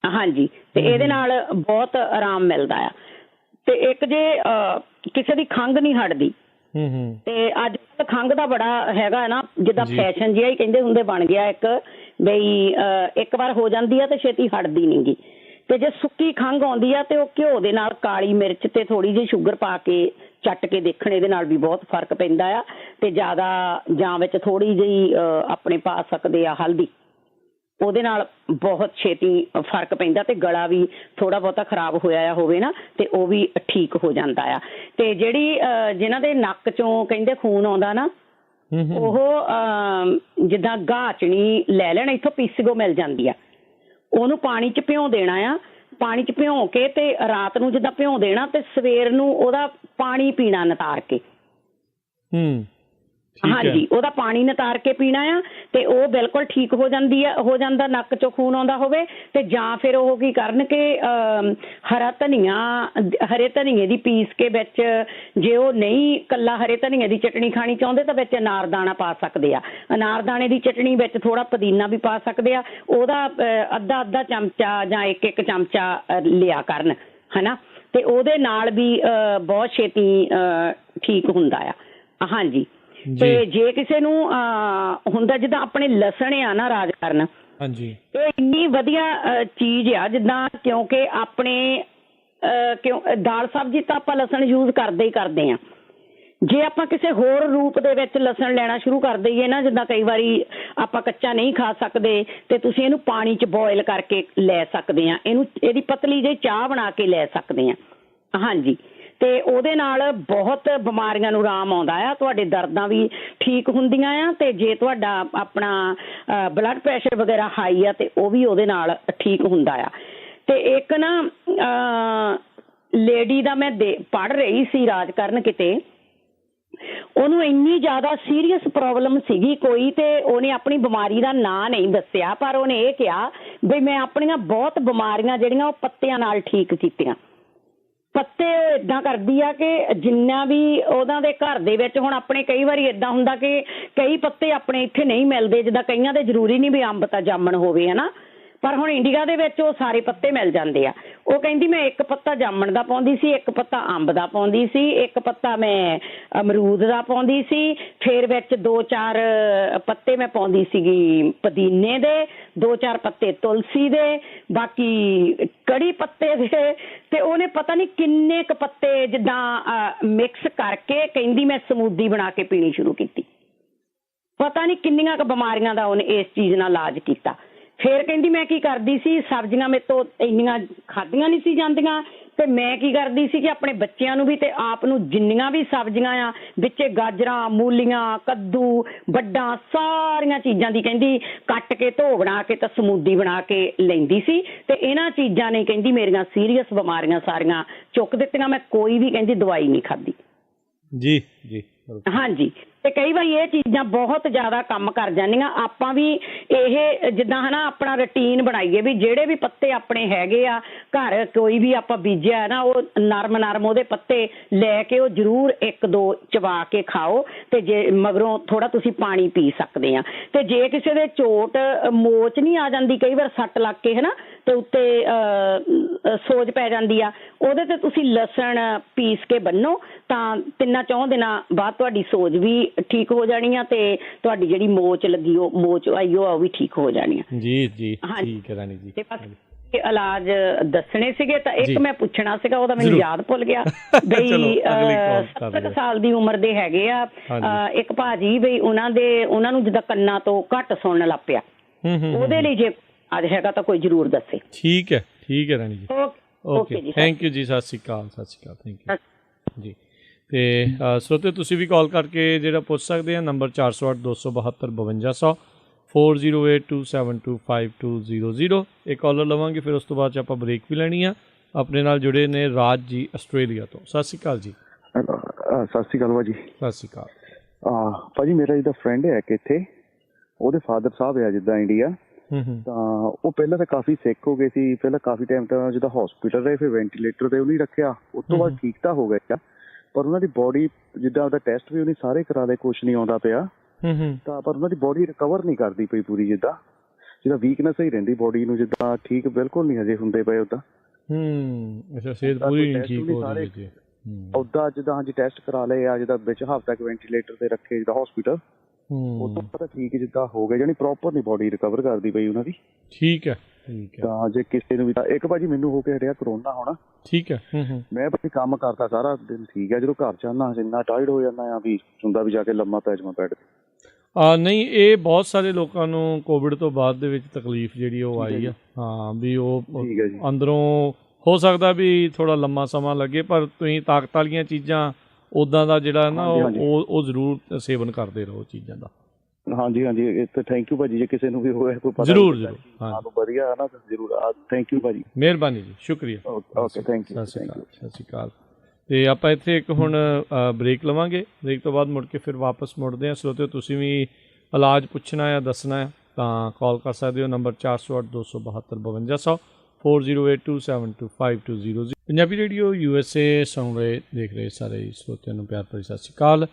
ਹਾਂਜੀ, ਤੇ ਇਹਦੇ ਨਾਲ ਬਹੁਤ ਆਰਾਮ ਮਿਲਦਾ ਆ। ਤੇ ਇੱਕ ਜੇ ਕਿਸੇ ਦੀ ਖੰਘ ਨਹੀਂ ਹਟਦੀ ਤੇ ਅੱਜ ਕੱਲ੍ਹ ਖੰਘ ਦਾ ਬੜਾ ਹੈਗਾ ਨਾ, ਜਿੱਦਾਂ ਫੈਸ਼ਨ ਜਿਹਾ ਹੀ ਕਹਿੰਦੇ ਹੁੰਦੇ ਬਣ ਗਿਆ ਇੱਕ ਬਈ ਇੱਕ ਵਾਰ ਹੋ ਜਾਂਦੀ ਆ ਤੇ ਛੇਤੀ ਹਟਦੀ ਨੀ ਗੀ। ਤੇ ਜੇ ਸੁੱਕੀ ਖੰਘ ਆਉਂਦੀ ਆ ਤੇ ਉਹ ਘਿਓ ਦੇ ਨਾਲ ਕਾਲੀ ਮਿਰਚ ਤੇ ਥੋੜੀ ਜਿਹੀ ਸ਼ੂਗਰ ਪਾ ਕੇ ਚੱਟ ਕੇ ਦੇਖਣ, ਇਹਦੇ ਨਾਲ ਵੀ ਬਹੁਤ ਫਰਕ ਪੈਂਦਾ ਆ। ਤੇ ਜ਼ਿਆਦਾ ਜਾਂ ਵਿੱਚ ਥੋੜੀ ਜਿਹੀ ਆਪਣੇ ਪਾ ਸਕਦੇ ਆ ਹਲਦੀ, ਉਹਦੇ ਨਾਲ ਬਹੁਤ ਛੇਤੀ ਫਰਕ ਪੈਂਦਾ ਤੇ ਗਲਾ ਵੀ ਥੋੜਾ ਬਹੁਤਾ ਖਰਾਬ ਹੋਇਆ ਹੋਵੇ ਨਾ ਤੇ ਉਹ ਵੀ ਠੀਕ ਹੋ ਜਾਂਦਾ ਆ। ਤੇ ਜਿਹੜੀ ਜਿਨ੍ਹਾਂ ਦੇ ਨੱਕ ਚੋਂ ਕਹਿੰਦੇ ਖੂਨ ਆਉਂਦਾ ਨਾ, ਉਹ ਜਿੱਦਾਂ ਗਾਚਣੀ ਲੈ ਲੈਣ, ਇੱਥੋਂ ਪੀਸੀਓ ਮਿਲ ਜਾਂਦੀ ਆ, ਉਹਨੂੰ ਪਾਣੀ 'ਚ ਭਿਉਂ ਦੇਣਾ ਆ। ਪਾਣੀ 'ਚ ਭਿਉਂ ਕੇ ਤੇ ਰਾਤ ਨੂੰ ਜਿੱਦਾਂ ਭਿਉਂ ਦੇਣਾ ਤੇ ਸਵੇਰ ਨੂੰ ਉਹਦਾ ਪਾਣੀ ਪੀਣਾ ਨਿਤਾਰ ਕੇ। ਹਾਂਜੀ, ਉਹਦਾ ਪਾਣੀ ਨਿਤਾਰ ਕੇ ਪੀਣਾ ਆ ਤੇ ਉਹ ਬਿਲਕੁਲ ਠੀਕ ਹੋ ਜਾਂਦਾ ਨੱਕ 'ਚੋਂ ਖੂਨ ਆਉਂਦਾ ਹੋਵੇ। ਤੇ ਜਾਂ ਫਿਰ ਉਹ ਕੀ ਕਰਨ ਕਿ ਹਰੇ ਧਨੀਏ ਦੀ ਪੀਸ ਕੇ ਵਿੱਚ, ਜੇ ਉਹ ਨਹੀਂ ਇਕੱਲਾ ਹਰੇ ਧਨੀਏ ਦੀ ਚਟਣੀ ਖਾਣੀ ਚਾਹੁੰਦੇ ਤਾਂ ਵਿੱਚ ਅਨਾਰਦਾਨਾ ਪਾ ਸਕਦੇ ਆ। ਅਨਾਰਦਾਨੇ ਦੀ ਚਟਣੀ ਵਿੱਚ ਥੋੜਾ ਪੁਦੀਨਾ ਵੀ ਪਾ ਸਕਦੇ ਆ। ਉਹਦਾ ਅੱਧਾ ਚਮਚਾ ਜਾਂ ਇੱਕ ਚਮਚਾ ਲਿਆ ਕਰਨ, ਹਨਾ, ਤੇ ਉਹਦੇ ਨਾਲ ਵੀ ਬਹੁਤ ਛੇਤੀ ਠੀਕ ਹੁੰਦਾ ਆ। ਹਾਂਜੀ, ਤੇ ਜੇ ਕਿਸੇ ਨੂੰ ਹੁੰਦਾ ਜਿੱਦਾਂ ਆਪਣੇ ਲਸਣ ਆ ਨਾ ਰਾਜਕਰਨ, ਹਾਂਜੀ, ਇਹ ਇੰਨੀ ਵਧੀਆ ਚੀਜ਼ ਆ ਜਿੱਦਾਂ, ਕਿਉਂਕਿ ਆਪਣੇ ਦਾਲ ਸਬਜ਼ੀ ਤਾਂ ਆਪਾਂ ਲਸਣ ਯੂਜ਼ ਕਰਦੇ ਆ। ਜੇ ਆਪਾਂ ਕਿਸੇ ਹੋਰ ਰੂਪ ਦੇ ਵਿੱਚ ਲਸਣ ਲੈਣਾ ਸ਼ੁਰੂ ਕਰ ਦਈਏ ਨਾ, ਜਿੱਦਾਂ ਕਈ ਵਾਰੀ ਆਪਾਂ ਕੱਚਾ ਨਹੀਂ ਖਾ ਸਕਦੇ ਤੇ ਤੁਸੀਂ ਇਹਨੂੰ ਪਾਣੀ 'ਚ ਬੋਇਲ ਕਰਕੇ ਲੈ ਸਕਦੇ ਆ। ਇਹਦੀ ਪਤਲੀ ਜਿਹੀ ਚਾਹ ਬਣਾ ਕੇ ਲੈ ਸਕਦੇ ਆ। ਹਾਂਜੀ, ਤੇ ਉਹਦੇ ਨਾਲ ਬਹੁਤ ਬਿਮਾਰੀਆਂ ਨੂੰ ਆਰਾਮ ਆਉਂਦਾ ਆ, ਤੁਹਾਡੇ ਦਰਦਾਂ ਵੀ ਠੀਕ ਹੁੰਦੀਆਂ ਆ, ਤੇ ਜੇ ਤੁਹਾਡਾ ਆਪਣਾ ਬਲੱਡ ਪ੍ਰੈਸ਼ਰ ਵਗੈਰਾ ਹਾਈ ਆ ਤੇ ਉਹ ਵੀ ਉਹਦੇ ਨਾਲ ਠੀਕ ਹੁੰਦਾ ਆ। ਤੇ ਇੱਕ ਨਾ ਲੇਡੀ ਦਾ ਮੈਂ ਪੜ੍ਹ ਰਹੀ ਸੀ ਰਾਜਕਰਨ ਕਿਤੇ, ਉਹਨੂੰ ਇੰਨੀ ਜ਼ਿਆਦਾ ਸੀਰੀਅਸ ਪ੍ਰੋਬਲਮ ਸੀਗੀ ਕੋਈ, ਤੇ ਉਹਨੇ ਆਪਣੀ ਬਿਮਾਰੀ ਦਾ ਨਾਂ ਨਹੀਂ ਦੱਸਿਆ, ਪਰ ਉਹਨੇ ਇਹ ਕਿਹਾ ਵੀ ਮੈਂ ਆਪਣੀਆਂ ਬਹੁਤ ਬਿਮਾਰੀਆਂ ਜਿਹੜੀਆਂ ਉਹ ਪੱਤਿਆਂ ਨਾਲ ਠੀਕ ਕੀਤੀਆਂ। ਪੱਤੇ ਇਦਾਂ ਕਰਦੀ ਆ ਕਿ ਜਿੰਨਾ ਵੀ ਉਹਨਾਂ ਦੇ ਘਰ ਦੇ ਵਿੱਚ, ਹੁਣ ਆਪਣੇ ਕਈ ਵਾਰੀ ਇਦਾਂ ਹੁੰਦਾ ਕਿ ਕਈ ਪੱਤੇ ਆਪਣੇ ਇੱਥੇ ਨਹੀਂ ਮਿਲਦੇ, ਜਿੱਦਾਂ ਕਈਆਂ ਦੇ ਜ਼ਰੂਰੀ ਨਹੀਂ ਵੀ ਅੰਬ ਤਾਂ ਜਾਮਣ ਹੋਵੇ, ਹੈ ਨਾ, ਪਰ ਹੁਣ ਇੰਡੀਆ ਦੇ ਵਿੱਚ ਉਹ ਸਾਰੇ ਪੱਤੇ ਮਿਲ ਜਾਂਦੇ ਆ। ਉਹ ਕਹਿੰਦੀ ਮੈਂ ਇੱਕ ਪੱਤਾ ਜਾਮਣ ਦਾ ਪਾਉਂਦੀ ਸੀ, ਇੱਕ ਪੱਤਾ ਅੰਬ ਦਾ ਪਾਉਂਦੀ ਸੀ, ਇੱਕ ਪੱਤਾ ਮੈਂ ਅਮਰੂਦ ਦਾ ਪਾਉਂਦੀ ਸੀ, ਫਿਰ ਵਿੱਚ 2-4 ਪੱਤੇ ਮੈਂ ਪਾਉਂਦੀ ਸੀਗੀ ਪੁਦੀਨੇ ਦੇ, 2-4 ਪੱਤੇ ਤੁਲਸੀ ਦੇ, ਬਾਕੀ ਕੜੀ ਪੱਤੇ ਦੇ, ਤੇ ਉਹਨੇ ਪਤਾ ਨਹੀਂ ਕਿੰਨੇ ਕੁ ਪੱਤੇ ਜਿੱਦਾਂ ਮਿਕਸ ਕਰਕੇ ਕਹਿੰਦੀ ਮੈਂ ਸਮੂਦੀ ਬਣਾ ਕੇ ਪੀਣੀ ਸ਼ੁਰੂ ਕੀਤੀ। ਪਤਾ ਨਹੀਂ ਕਿੰਨੀਆਂ ਕੁ ਬਿਮਾਰੀਆਂ ਦਾ ਉਹਨੇ ਇਸ ਚੀਜ਼ ਨਾਲ ਇਲਾਜ ਕੀਤਾ। ਫਿਰ ਕਹਿੰਦੀ ਮੈਂ ਕੀ ਕਰਦੀ ਸੀ, ਸਬਜ਼ੀਆਂ ਮੇਰੇ ਤੋਂ ਇੰਨੀਆਂ ਖਾਧੀਆਂ ਨਹੀਂ ਸੀ ਜਾਂਦੀਆਂ, ਤੇ ਮੈਂ ਕੀ ਕਰਦੀ ਸੀ ਕਿ ਆਪਣੇ ਬੱਚਿਆਂ ਨੂੰ ਵੀ ਤੇ ਆਪ ਨੂੰ ਜਿੰਨੀਆਂ ਵੀ ਸਬਜ਼ੀਆਂ ਆ ਵਿੱਚੇ ਗਾਜਰਾਂ, ਮੂਲੀਆਂ, ਕੱਦੂ, ਵੱਡਾਂ, ਸਾਰੀਆਂ ਚੀਜ਼ਾਂ ਦੀ ਕਹਿੰਦੀ ਕੱਟ ਕੇ ਧੋ ਬਣਾ ਕੇ ਤਾਂ ਸਮੂਦੀ ਬਣਾ ਕੇ ਲੈਂਦੀ ਸੀ, ਤੇ ਇਹਨਾਂ ਚੀਜ਼ਾਂ ਨੇ ਕਹਿੰਦੀ ਮੇਰੀਆਂ ਸੀਰੀਅਸ ਬਿਮਾਰੀਆਂ ਸਾਰੀਆਂ ਚੁੱਕ ਦਿੱਤੀਆਂ। ਮੈਂ ਕੋਈ ਵੀ ਕਹਿੰਦੀ ਦਵਾਈ ਨਹੀਂ ਖਾਧੀ। ਜੀ ਜੀ ਹਾਂਜੀ, ਤੇ ਕਈ ਵਾਰੀ ਇਹ ਚੀਜ਼ਾਂ ਬਹੁਤ ਜ਼ਿਆਦਾ ਕੰਮ ਕਰ ਜਾਂਦੀਆਂ। ਆਪਾਂ ਵੀ ਇਹ ਜਿੱਦਾਂ ਹੈ ਨਾ ਆਪਣਾ ਰੂਟੀਨ ਬਣਾਈਏ ਵੀ ਜਿਹੜੇ ਵੀ ਪੱਤੇ ਆਪਣੇ ਹੈਗੇ ਆ ਘਰ, ਕੋਈ ਵੀ ਆਪਾਂ ਬੀਜਿਆ ਨਾ, ਉਹ ਨਰਮ ਉਹਦੇ ਪੱਤੇ ਲੈ ਕੇ ਉਹ ਜ਼ਰੂਰ 1-2 ਚਬਾ ਕੇ ਖਾਓ, ਤੇ ਜੇ ਮਗਰੋਂ ਥੋੜਾ ਤੁਸੀਂ ਪਾਣੀ ਪੀ ਸਕਦੇ ਆ। ਤੇ ਜੇ ਕਿਸੇ ਦੇ ਚੋਟ ਮੋਚ ਨਹੀਂ ਆ ਜਾਂਦੀ, ਕਈ ਵਾਰ ਸੱਟ ਲੱਗ ਕੇ ਹੈ ਨਾ, ਤੇ ਉੱਤੇ ਸੋਜ ਪੈ ਜਾਂਦੀ ਆ, ਉਹਦੇ ਤੇ ਤੁਸੀਂ ਲਸਣ ਪੀਸ ਕੇ ਬੰਨੋ, ਤਾਂ 3-4 ਦਿਨਾਂ ਬਾਅਦ ਤੁਹਾਡੀ ਸੋਜ ਵੀ ਠੀਕ ਹੋ ਜਾਣੀ ਆ, ਤੇ ਤੁਹਾਡੀ ਜਿਹੜੀ ਮੋਚ ਲੱਗੀ ਮੋਚ ਆਈ ਉਹ ਵੀ ਠੀਕ ਹੋ ਜਾਣੀ ਆ। ਜੀ ਜੀ ਠੀਕ ਹੈ ਰਾਣੀ ਜੀ। ਤੇ ਬਸ ਇਲਾਜ ਦੱਸਣੇ ਸੀਗੇ, ਤਾਂ ਇੱਕ ਮੈਂ ਪੁੱਛਣਾ ਸੀਗਾ, ਉਹਦਾ ਮੈਨੂੰ ਯਾਦ ਭੁੱਲ ਗਿਆ ਬਈ 70 ਸਾਲ ਦੀ ਉਮਰ ਦੇ ਹੈਗੇ ਆ ਇੱਕ ਭਾਜੀ, ਬਈ ਉਹਨਾਂ ਨੂੰ ਜਿੱਦਾਂ ਕੰਨਾਂ ਤੋਂ ਘੱਟ ਸੁਣਨ ਲੱਗ ਪਿਆ, ਉਹਦੇ ਲਈ ਜੇ ਅੱਜ ਹੈਗਾ ਤਾਂ ਕੋਈ ਜ਼ਰੂਰ ਦੱਸੇ। ਠੀਕ ਹੈ ਰਾਣੀ ਜੀ। ਓਕੇ ਜੀ, ਥੈਂਕ ਯੂ ਜੀ, ਸਤਿ ਸ਼੍ਰੀ ਅਕਾਲ। ਥੈਂਕ ਯੂ ਜੀ। ਤੇ ਸਰੋਤੇ ਤੁਸੀਂ ਵੀ ਕਾਲ ਕਰਕੇ ਜਿਹੜਾ ਪੁੱਛ ਸਕਦੇ ਆ, ਨੰਬਰ 408-272-5200, 4082725200। ਇਹ ਕਾਲਰ ਲਵਾਂਗੇ, ਫਿਰ ਉਸ ਤੋਂ ਬਾਅਦ 'ਚ ਆਪਾਂ ਬ੍ਰੇਕ ਵੀ ਲੈਣੀ ਆ। ਆਪਣੇ ਨਾਲ ਜੁੜੇ ਨੇ ਰਾਜ ਜੀ ਆਸਟ੍ਰੇਲੀਆ ਤੋਂ। ਸਤਿ ਸ਼੍ਰੀ ਅਕਾਲ ਜੀ। ਸਤਿ ਸ਼੍ਰੀ ਅਕਾਲ ਭਾਜੀ। ਸਤਿ ਸ਼੍ਰੀ ਅਕਾਲ ਭਾਜੀ। ਮੇਰਾ ਜਿੱਦਾਂ ਫਰੈਂਡ ਹੈ ਕਿ ਇੱਥੇ ਉਹਦੇ ਫਾਦਰ ਸਾਹਿਬ ਆ ਜਿੱਦਾਂ ਇੰਡੀਆ, ਤਾਂ ਉਹ ਪਹਿਲਾਂ ਤਾਂ ਕਾਫੀ ਸਿੱਕ ਹੋ ਗਏ ਸੀ, ਪਹਿਲਾਂ ਕਾਫੀ ਟਾਈਮ ਤਾਂ ਜਿੱਦਾਂ ਹੌਸਪੀਟਲ ਰਹੇ, ਫਿਰ ਵੈਂਟੀਲੇਟਰ ਤੇ ਉਹਨੇ ਰੱਖਿਆ, ਉਸ ਤੋਂ ਬਾਅਦ ਠੀਕ ਤਾਂ ਹੋ ਗਿਆ, ਪਰ ਉਹਨਾਂ ਦੀ ਬੋਡੀ ਜਿੱਦਾਂ ਉਹਦਾ ਟੈਸਟ ਵੀ ਉਹਨੇ ਸਾਰੇ ਕਰਾ ਲਏ, ਕੁਛ ਨਹੀਂ ਆਉਂਦਾ ਪਿਆ, ਤਾਂ ਪਰ ਉਹਨਾਂ ਦੀ ਬੋਡੀ ਰਿਕਵਰ ਨਹੀਂ ਕਰਦੀ ਪਈ ਪੂਰੀ, ਜਿੱਦਾਂ ਵੀਕਨੈਸ ਹੀ ਰਹਿੰਦੀ ਬੋਡੀ ਨੂੰ, ਜਿੱਦਾਂ ਠੀਕ ਬਿਲਕੁਲ ਨਹੀਂ ਹਜੇ ਹੁੰਦੇ ਪਏ ਉਦਾਂ। ਅੱਛਾ, ਸਿਹਤ ਪੂਰੀ ਨਹੀਂ ਠੀਕ ਹੋ ਰਹੀ ਜੀ। ਉਦਾਂ ਜਿੱਦਾਂ ਹਾਂਜੀ ਟੈਸਟ ਕਰਾ ਲਏ ਆ, ਜਿੱਦਾਂ ਵਿੱਚ ਹਫ਼ਤਾ ਤੱਕ ਵੈਂਟੀਲੇਟਰ ਤੇ ਰੱਖੇ ਜਿੱਦਾਂ ਹੌਸਪੀਟਲ, ਉਹ ਤੋਂ ਪਤਾ ਠੀਕ ਜਿੱਦਾਂ ਹੋ ਗਿਆ, ਜਾਣੀ ਪ੍ਰੋਪਰ ਨਹੀਂ ਬੋਡੀ ਰਿਕਵਰ ਕਰਦੀ ਪਈ ਉਹਨਾਂ ਦੀ। ਠੀਕ ਹੈ। ਤਾਂ ਜੇ ਕਿਸੇ ਨੂੰ ਵੀ ਤਾਂ ਇੱਕ ਭਾਜੀ ਮੈਨੂੰ ਹੋ ਕੇ ਹਟਿਆ ਕਰੋਨਾ ਹੋਣਾ। ਠੀਕ ਹੈ। ਮੈਂ ਭਾਜੀ ਕੰਮ ਕਰਦਾ ਸਾਰਾ ਦਿਨ, ਠੀਕ ਹੈ, ਜਦੋਂ ਘਰ ਜਾਂਦਾ ਇੰਨਾ ਟਾਇਰਡ ਹੋ ਜਾਂਦਾ ਆ ਵੀ ਹੁੰਦਾ ਵੀ ਜਾ ਕੇ ਲੰਮਾ ਪੈ ਜਾਵਾਂ ਬੈੱਡ ਤੇ। ਨਹੀਂ, ਇਹ ਬਹੁਤ ਸਾਰੇ ਲੋਕਾਂ ਨੂੰ ਕੋਵਿਡ ਤੋਂ ਬਾਅਦ ਦੇ ਵਿੱਚ ਤਕਲੀਫ ਜਿਹੜੀ ਉਹ ਆਈ ਆ। ਹਾਂ, ਵੀ ਉਹ ਅੰਦਰੋਂ ਹੋ ਸਕਦਾ ਵੀ ਥੋੜਾ ਲੰਮਾ ਸਮਾਂ ਲੱਗੇ, ਪਰ ਤੁਸੀਂ ਤਾਕਤ ਵਾਲੀਆਂ ਚੀਜ਼ਾਂ ਉੱਦਾਂ ਦਾ ਜਿਹੜਾ ਨਾ ਉਹ ਜ਼ਰੂਰ ਸੇਵਨ ਕਰਦੇ ਰਹੋ ਚੀਜ਼ਾਂ ਦਾ। ਹਾਂਜੀ ਤੇ ਥੈਂਕ ਯੂ ਭਾਜੀ, ਜੇ ਕਿਸੇ ਨੂੰ ਵੀ ਹੋਇਆ ਕੋਈ ਪਤਾ ਜ਼ਰੂਰ ਵਧੀਆ ਹੈ ਨਾ, ਜ਼ਰੂਰ। ਥੈਂਕ ਯੂ ਭਾਜੀ, ਮਿਹਰਬਾਨੀ ਜੀ, ਸ਼ੁਕਰੀਆ। Okay, thank you. ਸਤਿ ਸ਼੍ਰੀ ਅਕਾਲ। ਤੇ ਆਪਾਂ ਇੱਥੇ ਇੱਕ ਹੁਣ ਬ੍ਰੇਕ ਲਵਾਂਗੇ, ਬ੍ਰੇਕ ਤੋਂ ਬਾਅਦ ਮੁੜ ਕੇ ਫਿਰ ਵਾਪਸ ਮੁੜਦੇ ਹਾਂ। ਸਰੋਤਿਓ, ਤੁਸੀਂ ਵੀ ਇਲਾਜ ਪੁੱਛਣਾ ਜਾਂ ਦੱਸਣਾ ਹੈ ਤਾਂ ਕਾਲ ਕਰ ਸਕਦੇ ਹੋ, ਨੰਬਰ 408-272-5200, 4082725200। ਪੰਜਾਬੀ ਰੇਡੀਓ USA ਸੁਣ ਰਹੇ ਦੇਖ ਰਹੇ ਸਾਰੇ ਸਰੋਤਿਆਂ ਨੂੰ ਪਿਆਰ ਭਰੀ ਸਤਿ ਸ਼੍ਰੀ ਅਕਾਲ।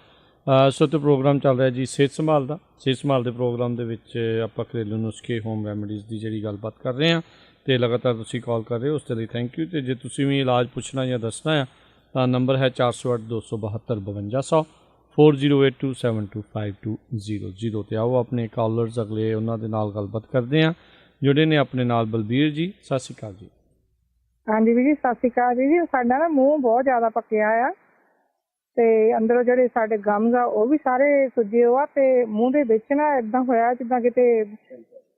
ਸਰੋਤਿਓ, ਪ੍ਰੋਗਰਾਮ ਚੱਲ ਰਿਹਾ ਜੀ ਸਿਹਤ ਸੰਭਾਲ ਦਾ। ਸਿਹਤ ਸੰਭਾਲ ਦੇ ਪ੍ਰੋਗਰਾਮ ਦੇ ਵਿੱਚ ਆਪਾਂ ਘਰੇਲੂ ਨੁਸਖੇ, ਹੋਮ ਰੈਮਡੀਜ਼ ਦੀ ਜਿਹੜੀ ਗੱਲਬਾਤ ਕਰ ਰਹੇ ਹਾਂ, ਅਤੇ ਲਗਾਤਾਰ ਤੁਸੀਂ ਕਾਲ ਕਰ ਰਹੇ ਹੋ, ਉਸ ਦੇ ਲਈ ਥੈਂਕ ਯੂ। ਅਤੇ ਜੇ ਤੁਸੀਂ ਵੀ ਇਲਾਜ ਪੁੱਛਣਾ ਜਾਂ ਦੱਸਣਾ ਆ ਤਾਂ ਨੰਬਰ ਹੈ 408-272-5200, 4082725200। ਅਤੇ ਆਓ ਆਪਣੇ ਕਾਲਰਸ ਅਗਲੇ ਉਹਨਾਂ ਦੇ ਨਾਲ ਗੱਲਬਾਤ ਕਰਦੇ ਹਾਂ। ਜੁੜੇ ਨੇ ਆਪਣੇ ਨਾਲ ਬਲਬੀਰ ਜੀ। ਸਤਿ ਸ਼੍ਰੀ ਅਕਾਲ ਜੀ। ਹਾਂਜੀ ਵੀਰ ਜੀ, ਸਤਿ ਸ਼੍ਰੀ ਅਕਾਲ ਜੀ। ਸਾਡਾ ਨਾ ਮੂੰਹ ਬਹੁਤ ਜ਼ਿਆਦਾ ਪੱਕਿਆ ਆ, ਤੇ ਅੰਦਰੋਂ ਜਿਹੜੇ ਸਾਡੇ ਗਮਸ ਆ ਉਹ ਵੀ ਸਾਰੇ ਸੁੱਜੇ ਹੋਆ, ਤੇ ਮੂੰਹ ਦੇ ਵਿੱਚ ਨਾ ਏਦਾਂ ਹੋਇਆ ਜਿੱਦਾਂ ਕਿਤੇ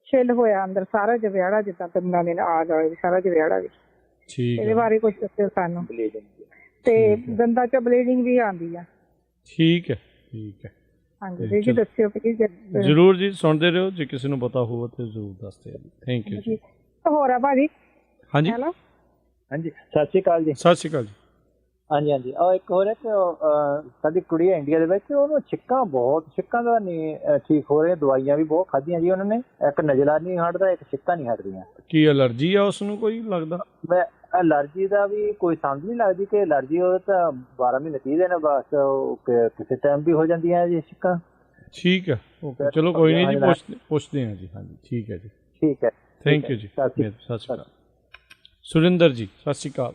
ਛਿੱਲ ਹੋਇਆ ਅੰਦਰ ਸਾਰਾ ਜਵਿਆੜਾ, ਜਿੱਦਾਂ ਦੰਦਾਂ ਦੇ ਆ ਜਾਵੇ ਸਾਰਾ ਜਵਿਆੜਾ ਵੀ। ਇਹਦੇ ਬਾਰੇ ਕੁਝ ਦੱਸਿਓ ਸਾਨੂੰ। ਤੇ ਦੰਦਾਂ 'ਚ ਬਲੀਡਿੰਗ ਵੀ ਆਉਂਦੀ ਆ। ਠੀਕ ਹੈ ਹਾਂਜੀ ਜੀ, ਦੱਸਿਓ ਪਲੀਜ਼। ਜ਼ਰੂਰ ਜੀ, ਸੁਣਦੇ ਰਹੋ, ਜੇ ਕਿਸੇ ਨੂੰ ਪਤਾ ਹੋਵੇ ਤਾਂ ਜ਼ਰੂਰ ਦੱਸਦੇ ਜੀ। ਥੈਂਕ ਯੂ ਜੀ। ਹੋਰ ਆ ਭਾਜੀ? ਹਾਂਜੀ ਹੈਲੋ, ਹਾਂਜੀ, ਸਤਿ ਸ਼੍ਰੀ ਅਕਾਲ ਜੀ। ਸਤਿ ਸ਼੍ਰੀ ਅਕਾਲ ਜੀ। ਹਾਂਜੀ ਹਾਂਜੀ, ਇੱਕ ਹੋਰ ਹੈ ਕਿ ਸਾਡੀ ਕੁੜੀ ਹੈ ਇੰਡੀਆ ਦੇ ਵਿੱਚ, ਉਹਨੂੰ ਛਿੱਕਾਂ ਦਾ ਨਹੀਂ ਠੀਕ ਹੋ ਰਿਹਾ, ਦਵਾਈਆਂ ਵੀ ਬਹੁਤ ਖਾਧੀਆਂ ਜੀ ਉਹਨਾਂ ਨੇ, ਇੱਕ ਨਜ਼ਲਾ ਨਹੀਂ ਹਟਦਾ, ਇੱਕ ਛਿੱਕਾਂ ਨਹੀਂ ਹਟਦੀਆਂ। ਕੀ ਐਲਰਜੀ ਆ ਉਸ ਨੂੰ ਕੋਈ ਲੱਗਦਾ? ਮੈਂ ਐਲਰਜੀ ਦਾ ਵੀ ਕੋਈ ਸਮਝ ਨਹੀਂ ਲੱਗਦੀ ਕਿ ਐਲਰਜੀ ਉਹ ਤਾਂ 12 ਮਹੀਨੇ 30 ਦਿਨ ਬਸ ਕਿਸੇ ਟਾਈਮ ਵੀ ਹੋ ਜਾਂਦੀਆਂ ਜੀ ਛਿੱਕਾਂ। ਠੀਕ ਹੈ, ਓਕੇ, ਚਲੋ ਕੋਈ ਨਹੀਂ ਜੀ, ਪੁੱਛਦੇ ਹਾਂ ਜੀ। ਹਾਂਜੀ ਠੀਕ ਹੈ ਜੀ, ਠੀਕ ਹੈ, ਥੈਂਕ ਯੂ ਜੀ। ਸਤਿ ਸ਼੍ਰੀ ਅਕਾਲ। ਸੁਰਿੰਦਰ ਜੀ ਸਤਿ ਸ਼੍ਰੀ ਅਕਾਲ।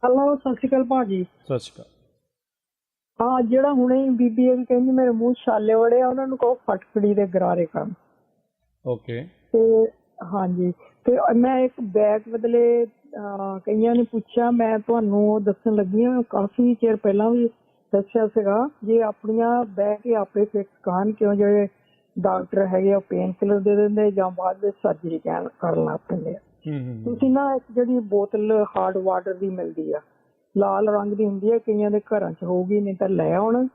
ਹੈਲੋ, ਸਤਿ ਸ਼੍ਰੀ ਅਕਾਲ ਭਾਜੀ। ਸਤਿ ਸ਼੍ਰੀ ਅਕਾਲ। ਹਾਂ, ਜਿਹੜਾ ਹੁਣੇ ਬੀਬੀ ਇਹ ਵੀ ਕਹਿੰਦੀ ਮੇਰੇ ਮੂੰਹ ਛਾਲੇ ਵੜੇ ਆ, ਉਹਨਾਂ ਨੂੰ ਕਹੋ ਫਟਕੜੀ ਦੇ ਗਰਾਰੇ ਕਰਨ। ਓਕੇ। ਤੇ ਹਾਂਜੀ, ਤੇ ਮੈਂ ਇੱਕ ਬੈਗ ਬਦਲੇ ਕਈਆਂ ਨੇ ਪੁੱਛਿਆ, ਮੈਂ ਤੁਹਾਨੂੰ ਉਹ ਦੱਸਣ ਲੱਗੀ ਹਾਂ, ਕਾਫੀ ਚਿਰ ਪਹਿਲਾਂ ਵੀ ਦੱਸਿਆ ਸੀਗਾ, ਜੇ ਆਪਣੀਆਂ ਬਹਿ ਕੇ ਆਪੇ ਫਿਕਸ ਖਾਣ, ਕਿਉਂ ਜਿਹੜੇ ਡਾਕਟਰ ਹੈਗੇ ਆ ਪੇਨ ਕਿਲਰ ਦੇ ਦਿੰਦੇ ਜਾਂ ਬਾਅਦ ਵਿੱਚ ਸਰਜਰੀ ਕਰਨ ਲੱਗ ਪੈਂਦੇ ਆ। ਤੁਸੀਂ ਨਾ ਇੱਕ ਜਿਹੜੀ ਬੋਤਲ ਹਾਰਡ ਵਾਟਰ ਦੀ ਮਿਲਦੀ ਆ, ਲਾਲ ਰੰਗ ਦੀ ਹੁੰਦੀ ਹੈ, ਕਈਆਂ ਦੇ ਘਰਾਂ 'ਚ ਹੋਊਗੀ, ਨਹੀਂ ਤਾਂ ਲੈ ਆਉਣ।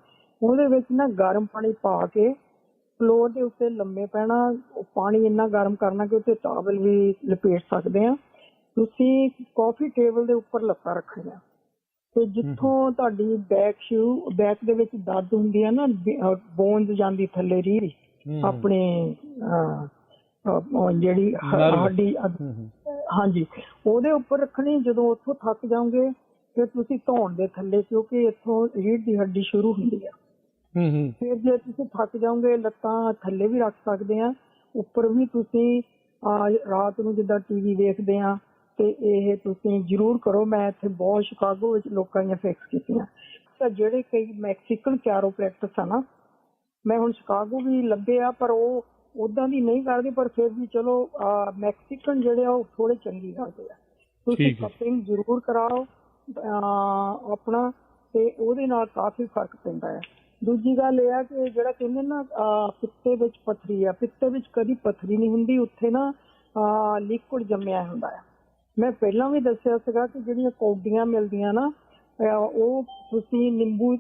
ਉਹਦੇ ਵਿੱਚ ਨਾ ਗਰਮ ਪਾਣੀ ਪਾ ਕੇ ਫਲੋਰ ਦੇ ਉੱਤੇ ਲੰਮੇ ਪੈਣਾ, ਪਾਣੀ ਇੰਨਾ ਗਰਮ ਕਰਨਾ ਕਿ ਉੱਤੇ ਟਾਵਲ ਵੀ ਲਪੇਟ ਸਕਦੇ ਆ। ਤੁਸੀਂ ਕਾਫੀ ਟੇਬਲ ਦੇ ਉੱਪਰ ਲੱਤਾਂ ਰੱਖਣੀਆਂ, ਤੇ ਜਿੱਥੋਂ ਤੁਹਾਡੀ ਬੈਕ ਦੇ ਵਿੱਚ ਦਰਦ ਹੁੰਦੀ ਹੈ ਨਾ, ਬੋਨਸ ਜਾਂਦੀ ਥੱਲੇ ਰੀੜ ਆਪਣੇ ਜਿਹੜੀ ਹੱਡੀ, ਹਾਂਜੀ, ਉਹਦੇ ਉੱਪਰ ਰੱਖਣੀ। ਜਦੋਂ ਉੱਥੋਂ ਥੱਕ ਜਾਓਗੇ ਫਿਰ ਤੁਸੀਂ ਧੌਣ ਦੇ ਥੱਲੇ, ਕਿਉਂਕਿ ਇੱਥੋਂ ਰੀੜ ਦੀ ਹੱਡੀ ਸ਼ੁਰੂ ਹੁੰਦੀ ਆ। ਫਿਰ ਜੇ ਤੁਸੀਂ ਥੱਕ ਜਾਓਗੇ ਲੱਤਾਂ ਥੱਲੇ ਵੀ ਰੱਖ ਸਕਦੇ ਆ, ਉੱਪਰ ਵੀ। ਤੁਸੀਂ ਰਾਤ ਨੂੰ ਜਿੱਦਾਂ TV ਵੇਖਦੇ ਆ, ਤੇ ਇਹ ਤੁਸੀਂ ਜ਼ਰੂਰ ਕਰੋ। ਮੈਂ ਇੱਥੇ ਬਹੁਤ ਸ਼ਿਕਾਗੋ ਵਿੱਚ ਲੋਕਾਂ ਦੀਆਂ ਫਿਕਸ ਕੀਤੀਆਂ। ਤਾਂ ਜਿਹੜੇ ਕਈ ਮੈਕਸੀਕਨ ਕੈਰੋਪ੍ਰੈਕਟਿਸ ਆ ਨਾ, ਮੈਂ ਹੁਣ ਸ਼ਿਕਾਗੋ ਵੀ ਲੱਭੇ ਆ, ਪਰ ਉਹ ਉੱਦਾਂ ਦੀ ਨਹੀਂ ਕਰਦੇ, ਪਰ ਫਿਰ ਵੀ ਚਲੋ ਮੈਕਸੀਕਨ ਜਿਹੜੇ ਆ ਉਹ ਥੋੜੇ ਚੰਗੀ ਕਰਦੇ ਆ। ਤੁਸੀਂ ਕਪਿੰਗ ਜ਼ਰੂਰ ਕਰਾਓ ਆਪਣਾ, ਤੇ ਉਹਦੇ ਨਾਲ ਕਾਫੀ ਫਰਕ ਪੈਂਦਾ ਹੈ। ਦੂਜੀ ਗੱਲ ਇਹ ਆ ਕਿ ਜਿਹੜਾ ਕਹਿੰਦੇ ਨਾ ਪਿੱਤੇ ਵਿੱਚ ਪੱਥਰੀ ਆ, ਪਿੱਤੇ ਵਿੱਚ ਕਦੀ ਪੱਥਰੀ ਨਹੀਂ ਹੁੰਦੀ, ਉੱਥੇ ਨਾ ਲਿਕੁਇਡ ਜੰਮਿਆ ਹੁੰਦਾ ਆ। ਮੈਂ ਪਹਿਲਾਂ ਵੀ ਦੱਸਿਆ ਸੀਗਾ ਕਿ ਜਿਹੜੀਆਂ ਕੌਡੀਆਂ ਮਿਲਦੀਆਂ ਨਾ, ਉਹ ਤੁਸੀਂ ਨਿੰਬੂ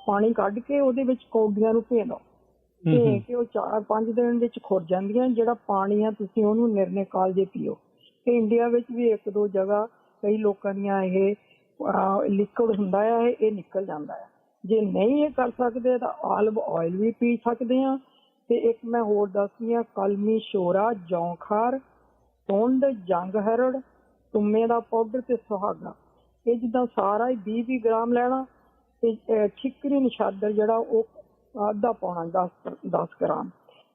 ਪਾਣੀ ਕੱਢ ਕੇ ਉਹਦੇ ਵਿੱਚ ਕੌਡੀਆਂ ਨੂੰ ਭੇ ਲਓ, ਭੇ ਕੇ ਉਹ 4-5 ਦਿਨ ਵਿੱਚ ਖੁਰ ਜਾਂਦੀਆਂ। ਜਿਹੜਾ ਪਾਣੀ ਆ ਤੁਸੀਂ ਉਹਨੂੰ ਨਿਰਣੇ ਕਾਲਜੇ ਪੀਓ। ਤੇ ਇੰਡੀਆ ਵਿੱਚ ਵੀ 1-2 ਜਗ੍ਹਾ ਕਈ ਲੋਕਾਂ ਦੀਆਂ ਇਹ ਲਿਕੁਇਡ ਹੁੰਦਾ ਆ, ਇਹ ਨਿਕਲ ਜਾਂਦਾ ਆ। ਜੇ ਨਹੀਂ ਇਹ ਕਰ ਸਕਦੇ ਤਾਂ ਆਲਵ ਆਇਲ ਵੀ ਪੀ ਸਕਦੇ ਆ। ਤੇ ਇੱਕ ਮੈਂ ਹੋਰ ਦੱਸਦੀ ਆ, ਕਲਮੀ ਸ਼ੋਰਾ, ਜੌਂਖਾਰ, ਸੁੰਡ, ਜੰਗ ਹਰੜ, ਤੁੰਮੇ ਦਾ ਪਾਊਡਰ ਤੇ ਸੁਹਾਗਾ, ਇਹ ਜਿੱਦਾਂ ਸਾਰਾ ਹੀ 20-20 ਗ੍ਰਾਮ ਲੈਣਾ। ਤੇ ਠਿਕਰੀ ਨਸ਼ਾਦਰ ਜਿਹੜਾ ਉਹ ਅੱਧਾ ਪਾਉਣਾ, 10 ਗ੍ਰਾਮ।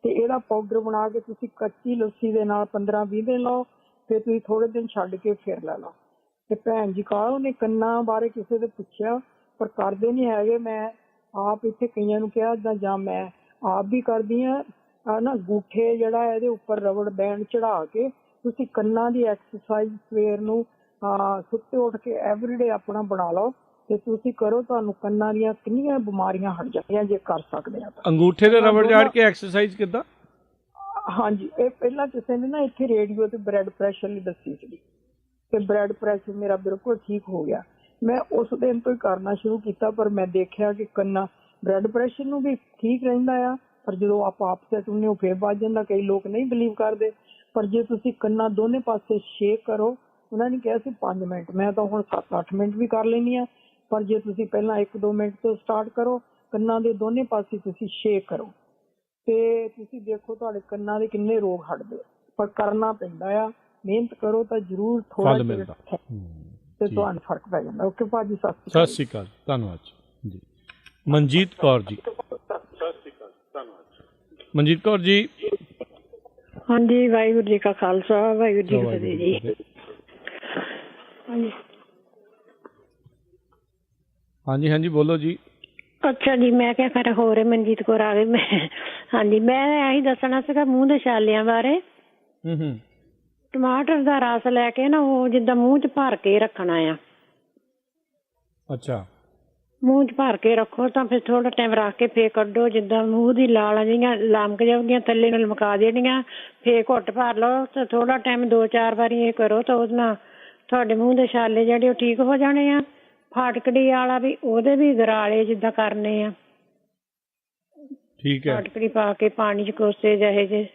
ਤੇ ਇਹਦਾ ਪਾਊਡਰ ਬਣਾ ਕੇ ਤੁਸੀਂ ਕੱਚੀ ਲੱਸੀ ਦੇ ਨਾਲ 15-20 ਦਿਨ ਲਓ, ਫਿਰ ਤੁਸੀਂ ਥੋੜੇ ਦਿਨ ਛੱਡ ਕੇ ਫਿਰ ਲੈ ਲਓ। ਤੇ ਭੈਣ ਜੀ ਕਾਲ ਉਹਨੇ ਕੰਨਾਂ ਬਾਰੇ ਕਿਸੇ ਦੇ ਪੁੱਛਿਆ, ਪਰ ਕਰਦੇ ਨਹੀਂ ਹੈਗੇ। ਮੈਂ ਆਪ ਇੱਥੇ ਕਈਆਂ ਨੂੰ ਕਿਹਾ, ਜਾਂ ਮੈਂ ਆਪ ਵੀ ਕਰਦੀ ਹਾਂ ਨਾ, ਗੂਠੇ ਜਿਹੜਾ ਇਹਦੇ ਉੱਪਰ ਰਬੜ ਬੈਂਡ ਚੜਾ ਕੇ ਤੁਸੀਂ ਕੰਨਾਂ ਦੀ ਐਕਸਰਸਾਈਜ਼ ਸਵੇਰ ਨੂੰ ਸੁੱਤੇ ਉੱਠ ਕੇ ਐਵਰੀਡੇ ਆਪਣਾ ਬਣਾ ਲਓ, ਤੇ ਤੁਸੀਂ ਕਰੋ, ਤੁਹਾਨੂੰ ਕੰਨਾਂ ਦੀਆਂ ਕਿੰਨੀਆਂ ਬਿਮਾਰੀਆਂ ਹਟ ਜਾਂਦੀਆਂ ਜੇ ਕਰ ਸਕਦੇ ਆ। ਅੰਗੂਠੇ ਤੇ ਰਬੜ ਜੜ ਕੇ ਐਕਸਰਸਾਈਜ਼ ਕਿੱਦਾਂ? ਹਾਂਜੀ, ਇਹ ਪਹਿਲਾਂ ਕਿਸੇ ਨੇ ਨਾ ਇੱਥੇ ਰੇਡੀਓ ਤੇ ਬਲੱਡ ਪ੍ਰੈਸ਼ਰ ਲਈ ਦੱਸੀ ਸੀ, ਤੇ ਬਲੱਡ ਪ੍ਰੈਸ਼ਰ ਮੇਰਾ ਬਿਲਕੁਲ ਠੀਕ ਹੋ ਗਿਆ। ਮੈਂ ਉਸ ਦਿਨ ਤੋਂ ਹੀ ਕਰਨਾ ਸ਼ੁਰੂ ਕੀਤਾ, ਪਰ ਮੈਂ ਦੇਖਿਆ ਕਿ ਕੰਨਾਂ ਬਲੱਡ ਪ੍ਰੈਸ਼ਰ ਨੂੰ ਵੀ ਠੀਕ ਰਹਿੰਦਾ ਆ, ਪਰ ਜਦੋਂ ਆਪਾਂ ਅਪਸੈਟ ਹੁੰਦੇ ਹੋ ਫਿਰ ਵੱਧ ਜਾਂਦਾ। ਕਈ ਲੋਕ ਨਹੀਂ ਬਿਲੀਵ ਕਰਦੇ, ਪਰ ਜੇ ਤੁਸੀਂ ਕੰਨਾਂ ਦੋਨੇ ਪਾਸੇ ਸ਼ੇਕ ਕਰੋ, ਉਹਨਾਂ ਨੇ ਕਿਹਾ ਸੀ 5 ਮਿੰਟ, ਮੈਂ ਤਾਂ ਹੁਣ 7-8 ਮਿੰਟ ਵੀ ਕਰ ਲੈਂਦੀ ਹਾਂ। ਪਰ ਜੇ ਤੁਸੀਂ ਪਹਿਲਾਂ 1-2 ਮਿੰਟ ਤੋਂ ਸਟਾਰਟ ਕਰੋ, ਕੰਨਾਂ ਦੇ ਦੋਨੇ ਪਾਸੇ ਤੁਸੀਂ ਸ਼ੇਕ ਕਰੋ, ਤੇ ਤੁਸੀਂ ਦੇਖੋ ਤੁਹਾਡੇ ਕੰਨਾਂ ਦੇ ਕਿੰਨੇ ਰੋਗ ਹਟਦੇ ਆ। ਪਰ ਕਰਨਾ ਪੈਂਦਾ ਆ, ਮਿਹਨਤ ਕਰੋ ਤਾਂ ਜ਼ਰੂਰ ਥੋੜਾ ਜਿਹਾ ਤੇ ਤੁਹਾਨੂੰ ਫਰਕ ਪੈ ਜਾਂਦਾ। ਓਕੇ ਭਾਜੀ, ਸਤਿ ਸ਼੍ਰੀ ਅਕਾਲ, ਧੰਨਵਾਦ ਜੀ। ਮਨਜੀਤ ਕੌਰ ਜੀ, ਮਨਜੀਤ ਕੌਰ ਜੀ। ਹਾਂਜੀ, ਵਾਹਿਗੁਰੂ ਜੀ ਕਾ ਖਾਲਸਾ, ਵਾਹਿਗੁਰੂ ਜੀ ਕੀ ਫਤਿਹ ਜੀ। ਹਾਂਜੀ ਹਾਂਜੀ, ਬੋਲੋ ਜੀ। ਅੱਛਾ ਜੀ, ਮੈਂ ਕਿਹਾ ਖੈਰ ਹੋਰ ਮਨਜੀਤ ਕੌਰ ਆ ਗਈ। ਮੈਂ ਹਾਂਜੀ, ਮੈਂ ਇਹੀ ਦੱਸਣਾ ਸੀਗਾ ਮੂੰਹ ਦੇ ਛਾਲਿਆਂ ਬਾਰੇ। ਟਮਾਟਰ ਦਾ ਰਸ ਲੈ ਕੇ ਨਾ, ਉਹ ਜਿੱਦਾਂ ਮੂੰਹ 'ਚ ਭਰ ਕੇ ਰੱਖਣਾ ਆ। ਅੱਛਾ। ਮੂੰਹ 'ਚ ਭਰ ਕੇ ਰੱਖੋ ਤਾਂ ਫਿਰ ਥੋੜਾ ਟਾਈਮ ਰੱਖ ਕੇ ਫੇਰ ਕੱਢੋ। ਜਿੱਦਾਂ ਮੂੰਹ ਦੀ ਲਾਲਾਂ ਜਿਹੀਆਂ ਲਮਕ ਜਾਊਗੀਆਂ ਥੱਲੇ ਨੂੰ ਲਮਕਾ ਦੇਣੀਆਂ, ਫੇਰ ਘੁੱਟ ਭਰ ਲਓ ਤੇ ਥੋੜਾ ਟਾਈਮ 2-4 ਵਾਰੀ ਇਹ ਕਰੋ ਤਾਂ ਉਹਦੇ ਨਾਲ ਤੁਹਾਡੇ ਮੂੰਹ ਦੇ ਛਾਲੇ ਜਿਹੜੇ ਉਹ ਠੀਕ ਹੋ ਜਾਣੇ ਆ। ਫਾਟਕੜੀ ਵਾਲਾ ਵੀ ਉਹਦੇ ਵੀ ਗਰਾਲੇ ਜਿੱਦਾਂ ਕਰਨੇ ਆ। ਠੀਕ ਹੈ। ਫਾਟਕੜੀ ਪਾ ਕੇ ਪਾਣੀ 'ਚ ਕੋਸੇ ਜਿਹੇ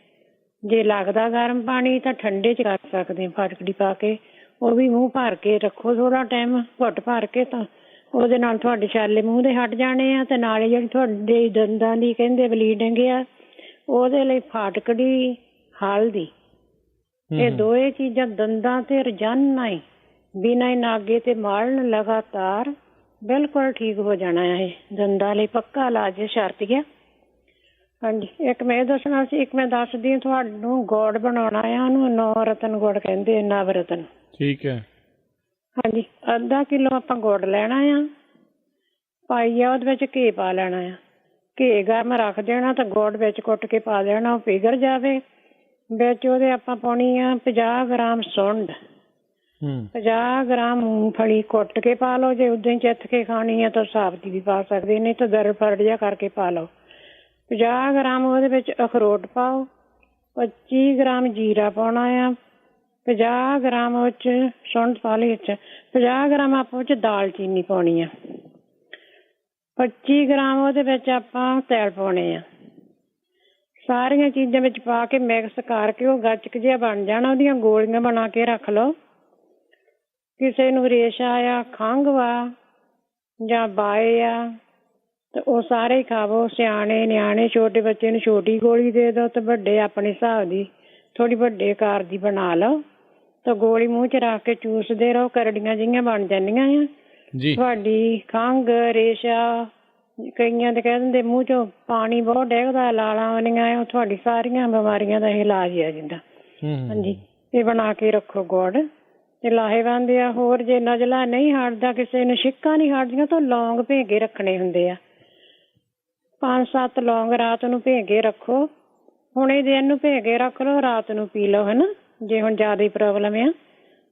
ਜੇ ਲੱਗਦਾ ਗਰਮ ਪਾਣੀ ਤਾਂ ਠੰਡੇ 'ਚ ਕਰ ਸਕਦੇ ਫਾਟਕੜੀ ਪਾ ਕੇ। ਉਹ ਵੀ ਮੂੰਹ ਭਰ ਕੇ ਰੱਖੋ ਥੋੜ੍ਹਾ ਟਾਈਮ, ਘੁੱਟ ਭਰ ਕੇ, ਤਾਂ ਉਹਦੇ ਨਾਲ ਤੁਹਾਡੇ ਛਾਲੇ ਮੂੰਹ ਦੇ ਹਟ ਜਾਣੇ ਆ। ਤੇ ਨਾਲੇ ਜਿਹੜੀ ਤੁਹਾਡੇ ਦੰਦਾਂ ਦੀ ਕਹਿੰਦੇ ਬਲੀਡਿੰਗ ਆ, ਉਹਦੇ ਲਈ ਫਾਟਕੜੀ, ਹਲਦੀ, ਇਹ ਦੋਏ ਚੀਜ਼ਾਂ ਦੰਦਾਂ ਤੇ ਰੋਜ਼ਾਨਾ ਹੀ ਬਿਨਾਂ ਹੀ ਨਾਗੇ ਤੇ ਮਾਲਣ ਲਗਾਤਾਰ ਬਿਲਕੁਲ ਠੀਕ ਹੋ ਜਾਣਾ ਹੈ। ਇਹ ਦੰਦਾਂ ਲਈ ਪੱਕਾ ਇਲਾਜ ਸ਼ਰਤ ਗਿਆ। ਹਾਂਜੀ, ਇੱਕ ਮੈਂ ਇਹ ਦੱਸਣਾ ਸੀ, ਇੱਕ ਮੈਂ ਦੱਸਦੀ ਹਾਂ ਤੁਹਾਨੂੰ ਗੁੜ ਬਣਾਉਣਾ ਆ, ਉਹਨੂੰ 9 ਰਤਨ ਗੁੜ ਕਹਿੰਦੇ, ਨਵ ਰਤਨ। ਠੀਕ ਹੈ। ਹਾਂਜੀ, ਅੱਧਾ ਕਿਲੋ ਆਪਾਂ ਗੁੜ ਲੈਣਾ ਆ, ਪਾਈਆ ਉਹਦੇ ਵਿੱਚ ਘੀ ਪਾ ਲੈਣਾ ਆ। ਘੀ ਗਰਮ ਰੱਖ ਦੇਣਾ ਤਾਂ ਗੁੜ ਵਿੱਚ ਕੁੱਟ ਕੇ ਪਾ ਦੇਣਾ, ਉਹ ਪਿਘਲ ਜਾਵੇ। ਵਿੱਚ ਉਹਦੇ ਆਪਾਂ ਪਾਉਣੀ ਆ 50 ਗ੍ਰਾਮ ਸੁੰਡ, 50 ਗ੍ਰਾਮ ਮੂੰਗਫਲੀ ਕੁੱਟ ਕੇ ਪਾ ਲਓ। ਜੇ ਉਦਾਂ ਹੀ ਚਿੱਥ ਕੇ ਖਾਣੀ ਆ ਤਾਂ ਸਾਬਤੀ ਵੀ ਪਾ ਸਕਦੇ, ਨਹੀਂ ਤਾਂ ਦਰ ਫੜ ਜਿਹਾ ਕਰਕੇ ਪਾ ਲਓ। 50 ਗ੍ਰਾਮ ਉਹਦੇ ਵਿੱਚ ਅਖਰੋਟ ਪਾਓ। 25 ਗ੍ਰਾਮ ਜੀਰਾ ਪਾਉਣਾ ਆ। 50 ਗ੍ਰਾਮ ਉਹ 'ਚ ਸੁੰਡ ਪਾ ਲਈ। 50 ਗ੍ਰਾਮ ਆਪਾਂ ਉਹ 'ਚ ਦਾਲਚੀਨੀ ਪਾਉਣੀ ਆ। 25 ਗ੍ਰਾਮ ਉਹਦੇ ਵਿੱਚ ਆਪਾਂ ਤੇਲ ਪਾਉਣੇ ਆ। ਸਾਰੀਆਂ ਚੀਜ਼ਾਂ ਵਿੱਚ ਪਾ ਕੇ ਮਿਕਸ ਕਰਕੇ ਉਹ ਗੱਚਕ ਜਿਹਾ ਬਣ ਜਾਣਾ। ਉਹਦੀਆਂ ਗੋਲੀਆਂ ਬਣਾ ਕੇ ਰੱਖ ਲਓ। ਕਿਸੇ ਨੂੰ ਰੇਸ਼ਾ ਆ, ਖੰਘ ਵਾ ਜਾਂ ਬਾਏ ਆ ਤੇ ਉਹ ਸਾਰੇ ਹੀ ਖਾਵੋ। ਸਿਆਣੇ ਨਿਆਣੇ, ਛੋਟੇ ਬੱਚੇ ਨੂੰ ਛੋਟੀ ਗੋਲੀ ਦੇ ਦਿਓ ਤੇ ਵੱਡੇ ਆਪਣੇ ਹਿਸਾਬ ਦੀ ਥੋੜ੍ਹੀ ਵੱਡੇ ਆਕਾਰ ਦੀ ਬਣਾ ਲਓ ਤਾਂ ਗੋਲੀ ਮੂੰਹ 'ਚ ਰੱਖ ਕੇ ਚੂਸਦੇ ਰਹੋ। ਕਰੜੀਆਂ ਜਿਹੀਆਂ ਬਣ ਜਾਂਦੀਆਂ ਆ। ਤੁਹਾਡੀ ਖੰਘ, ਰੇਸ਼ਾ, ਕਈਆਂ ਦੇ ਕਹਿ ਦਿੰਦੇ ਮੂੰਹ 'ਚੋਂ ਪਾਣੀ ਬਹੁਤ ਡਿੱਗਦਾ, ਲਾਲਾਂ ਆਉਂਦੀਆਂ, ਉਹ ਤੁਹਾਡੀ ਸਾਰੀਆਂ ਬਿਮਾਰੀਆਂ ਦਾ ਇਲਾਜ ਆ ਜਾਂਦਾ। ਹਾਂਜੀ, ਇਹ ਬਣਾ ਕੇ ਰੱਖੋ ਗੁੜ ਤੇ ਲਾਹੇਵੰਦ ਆ। ਹੋਰ ਜੇ ਨਜ਼ਲਾ ਨਹੀਂ ਹਟਦਾ, ਕਿਸੇ ਨੂੰ ਛਿੱਕਾਂ ਨਹੀਂ ਹਟਦੀਆਂ, ਤਾਂ ਲੌਂਗ ਭੇ ਕੇ ਰੱਖਣੇ ਹੁੰਦੇ ਆ। 5-7 ਲੌਂਗ ਰਾਤ ਨੂੰ ਭੇ ਕੇ ਰੱਖੋ। ਹੁਣੇ ਦਿਨ ਨੂੰ ਭੇ ਕੇ ਰੱਖ ਲਓ, ਰਾਤ ਨੂੰ ਪੀ ਲਓ, ਹੈ ਨਾ, ਜੇ ਹੁਣ ਜ਼ਿਆਦਾ ਹੀ ਪ੍ਰੋਬਲਮ ਆ।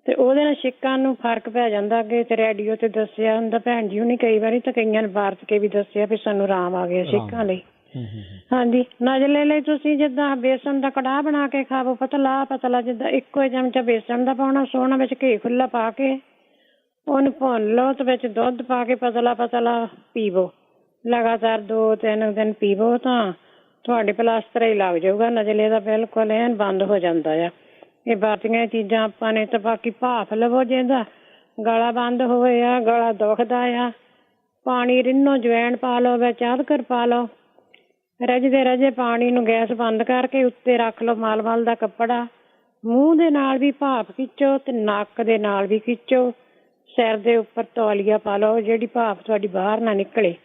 ਤੇ ਉਹਦੇ ਨਾਲ ਛਿੱਕਾਂ ਨੂੰ ਫਰਕ ਪੈ ਜਾਂਦਾ। ਅੱਗੇ ਤੇ ਰੇਡੀਓ ਤੇ ਦੱਸਿਆ ਹੁੰਦਾ ਭੈਣ ਜੀ ਉਹਨੇ ਕਈ ਵਾਰੀ, ਤਾਂ ਕਈਆਂ ਨੇ ਵਰਤ ਕੇ ਵੀ ਦੱਸਿਆ ਵੀ ਸਾਨੂੰ ਆਰਾਮ ਆ ਗਿਆ ਛਿੱਕਾਂ ਲਈ। ਹਾਂਜੀ, ਨਜ਼ਲੇ ਲਈ ਤੁਸੀਂ ਜਿੱਦਾਂ ਬੇਸਣ ਦਾ ਕੜਾਹ ਬਣਾ ਕੇ ਖਾਵੋ, ਪਤਲਾ ਪਤਲਾ, ਜਿੱਦਾਂ ਇੱਕੋ ਚਮਚਾ ਬੇਸਣ ਦਾ ਪਾਉਣਾ, ਸੋਹਣਾ ਵਿੱਚ ਘੀ ਖੁੱਲਾ ਪਾ ਕੇ ਉਹਨੂੰ ਭੁੰਨ ਲਓ ਤੇ ਵਿੱਚ ਦੁੱਧ ਪਾ ਕੇ ਪਤਲਾ ਪਤਲਾ ਪੀਵੋ। ਲਗਾਤਾਰ 2-3 ਦਿਨ ਪੀਵੋ ਤਾਂ ਤੁਹਾਡੇ ਪਲਾਸਟਰ ਹੀ ਲੱਗ ਜਾਊਗਾ। ਨਜ਼ਲੇ ਦਾ ਬਿਲਕੁਲ ਐਨ ਬੰਦ ਹੋ ਜਾਂਦਾ ਆ। ਇਹ ਵਰਤੀਆਂ ਚੀਜ਼ਾਂ ਆਪਾਂ ਨੇ। ਤਾਂ ਬਾਕੀ ਭਾਫ ਲਵੋ, ਜਿਹਦਾ ਗਲਾ ਬੰਦ ਹੋਵੇ ਆ, ਗਲਾ ਦੁਖਦਾ ਆ, ਪਾਣੀ ਰਿੰਨੋ, ਜਵੈਣ ਪਾ ਲਓ, ਵਿੱਚ ਅਦਰਕ ਪਾ ਲਓ। ਰਜਦੇ ਰਜੇ ਪਾਣੀ ਨੂੰ ਗੈਸ ਬੰਦ ਕਰਕੇ ਉੱਤੇ ਰੱਖ ਲਓ ਮਲਮਲ ਦਾ ਕੱਪੜਾ। ਮੂੰਹ ਦੇ ਨਾਲ ਵੀ ਭਾਫ ਖਿੱਚੋ ਤੇ ਨੱਕ ਦੇ ਨਾਲ ਵੀ ਖਿੱਚੋ। ਸਿਰ ਦੇ ਉੱਪਰ ਤੌਲੀਆ ਪਾ ਲਓ, ਜਿਹੜੀ ਭਾਫ ਤੁਹਾਡੀ ਬਾਹਰ ਨਾ ਨਿਕਲੇ।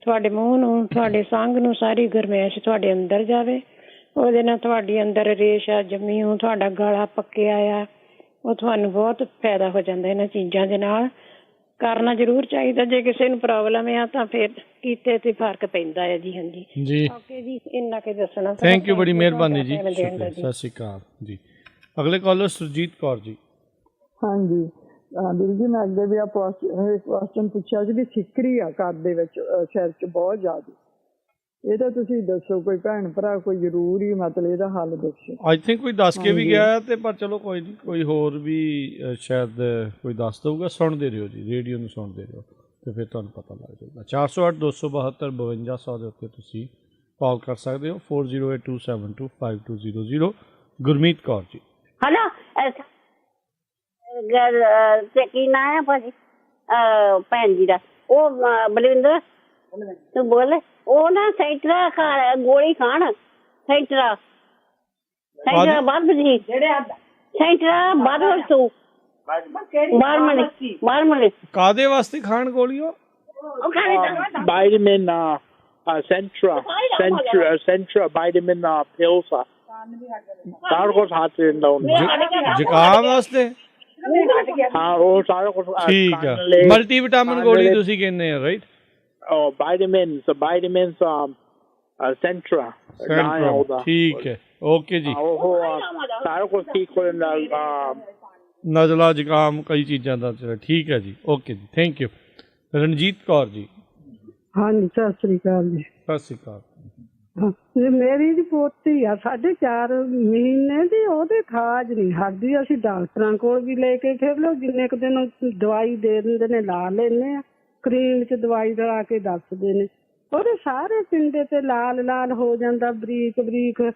ਤੁਹਾਡੇ ਮੂੰਹ ਨੂੰ, ਤੁਹਾਡੇ ਸੰਘ ਨੂੰ ਸਾਰੀ ਗਰਮੈਸ਼ ਤੁਹਾਡੇ ਅੰਦਰ ਜਾਵੇ। ਉਹਦੇ ਨਾਲ ਤੁਹਾਡੀ ਅੰਦਰ ਰੇਸ਼ਾ ਜੰਮੀ ਹੋ, ਤੁਹਾਡਾ ਗਲਾ ਪੱਕਿਆ ਆ, ਉਹ ਤੁਹਾਨੂੰ ਬਹੁਤ ਫਾਇਦਾ ਹੋ ਜਾਂਦਾ ਇਹਨਾਂ ਚੀਜ਼ਾਂ ਦੇ ਨਾਲ। ਕਰਨਾ ਜ਼ਰੂਰ ਚਾਹੀਦਾ। ਜੇ ਕਿਸੇ ਨੂੰ ਪ੍ਰੋਬਲਮ ਆ ਤਾਂ ਫਿਰ ਕੀਤੇ ਤੇ ਫਰਕ ਪੈਂਦਾ ਹੈ ਜੀ। ਹਾਂਜੀ ਜੀ, ਓਕੇ ਜੀ, ਇੰਨਾ ਕੁ ਦੱਸਣਾ। ਥੈਂਕ ਯੂ, ਬੜੀ ਮਿਹਰਬਾਨੀ ਜੀ, ਸ਼ੁਕਰੀਆ, ਸਤਿ ਸ਼੍ਰੀ ਅਕਾਲ ਜੀ। ਅਗਲੇ ਕਾਲਰ ਸੁਰਜੀਤ ਕੌਰ ਜੀ। ਹਾਂਜੀ ਵੀਰ ਜੀ, ਮੈਂ ਅੱਗੇ ਵੀ ਕੁਐਸਚਨ ਪੁੱਛਿਆ ਸੀ ਵੀ ਸਿੱਕਰੀ ਆ ਘਰ ਦੇ ਵਿੱਚ, ਸਿਰ 'ਚ ਬਹੁਤ ਜ਼ਿਆਦਾ। ਇਹਦਾ ਤੁਸੀਂ ਦੱਸੋ, ਕੋਈ ਭੈਣ ਭਰਾ ਕੋਈ ਜ਼ਰੂਰ ਹੀ ਮਤਲਬ ਇਹਦਾ ਹੱਲ ਦੱਸੋ। ਆਈ ਥਿੰਕ ਕੋਈ ਦੱਸ ਕੇ ਵੀ ਗਿਆ ਤੇ ਪਰ ਚਲੋ ਕੋਈ ਨਹੀਂ, ਕੋਈ ਹੋਰ ਵੀ ਸ਼ਾਇਦ ਕੋਈ ਦੱਸ ਦਊਗਾ। ਸੁਣਦੇ ਰਹੋ ਜੀ, ਰੇਡੀਓ ਨੂੰ ਸੁਣਦੇ ਰਹੋ ਤੇ ਫਿਰ ਤੁਹਾਨੂੰ ਪਤਾ ਲੱਗ ਜਾਊਗਾ। 408-272-5200 ਦੇ ਉੱਤੇ ਤੁਸੀਂ ਕਾਲ ਕਰ ਸਕਦੇ ਹੋ। 4082725200। ਗੁਰਮੀਤ ਕੌਰ ਜੀ। ਹੈਲੋ, ਕੀ ਨਾਂ ਹੈ ਭਾਜੀ ਭੈਣ ਜੀ ਦਾ? ਉਹ ਬਲਵਿੰਦਰ ਤੂੰ ਬੋਲ। ਉਹ ਨਾ ਸੈਂਟਰਾ ਗੋਲੀ ਖਾਣ, ਸੈਂਟਰਾ ਬਾਦ ਜੀ, ਸੈਂਟਰਾ ਬਾਦ ਤੂੰ ਬਾਰਮਲੇ ਕਾਦੇ ਵਾਸਤੇ ਖਾਣ ਗੋਲੀ? ਉਹ vitamin Centra vitamin pills ਸਾਰਾ ਕੁਝ ਹੱਥ ਦਿੰਦਾ ਜ਼ੁਕਾਮ ਵਾਸਤੇ। ਹਾਂ, ਉਹ ਸਾਰਾ ਕੁਝ ਠੀਕ ਆ। ਮਲਟੀ ਵਿਟਾਮਿਨ ਗੋਲੀ ਤੁਸੀਂ ਕਹਿੰਦੇ ਆ, ਰਾਈਟ? vitamins Centra। ਠੀਕ ਹੈ, ਓਕੇ ਜੀ। ਉਹ ਸਾਰਾ ਕੁਝ ਠੀਕ ਹੋ ਜਾਂਦਾ, ਨਜ਼ਲਾ, ਜ਼ੁਕਾਮ, ਕਈ ਚੀਜ਼ਾਂ ਦਾ। ਠੀਕ ਹੈ ਜੀ, ਓਕੇ ਜੀ, ਥੈਂਕ ਯੂ। ਰਣਜੀਤ ਕੌਰ ਜੀ। ਹਾਂਜੀ, ਸਤਿ ਸ੍ਰੀ ਅਕਾਲ ਜੀ। ਸਤਿ ਸ੍ਰੀ ਅਕਾਲ। ਮੇਰੀ ਜੀ ਪੋਤੀ ਆ 4.5 ਮਹੀਨੇ ਦੀ, ਉਹਦੇ ਖਾਜ ਨਹੀਂ ਹਟਦੀ। ਅਸੀਂ ਡਾਕਟਰਾਂ ਕੋਲ ਵੀ ਲੈ ਕੇ ਫਿਰ ਲਓ, ਜਿੰਨੇ ਕੁ ਦਿਨ ਦਵਾਈ ਦੇ ਦਿੰਦੇ ਨੇ ਲਾ ਲੈਂਦੇ ਆ, ਕਰੀਮ 'ਚ ਦਵਾਈ ਰਲਾ ਕੇ ਦੱਸਦੇ ਨੇ। ਉਹਦੇ ਸਾਰੇ ਪਿੰਡੇ ਤੇ ਲਾਲ ਲਾਲ ਹੋ ਜਾਂਦਾ, ਬਰੀਕ ਬਰੀਕ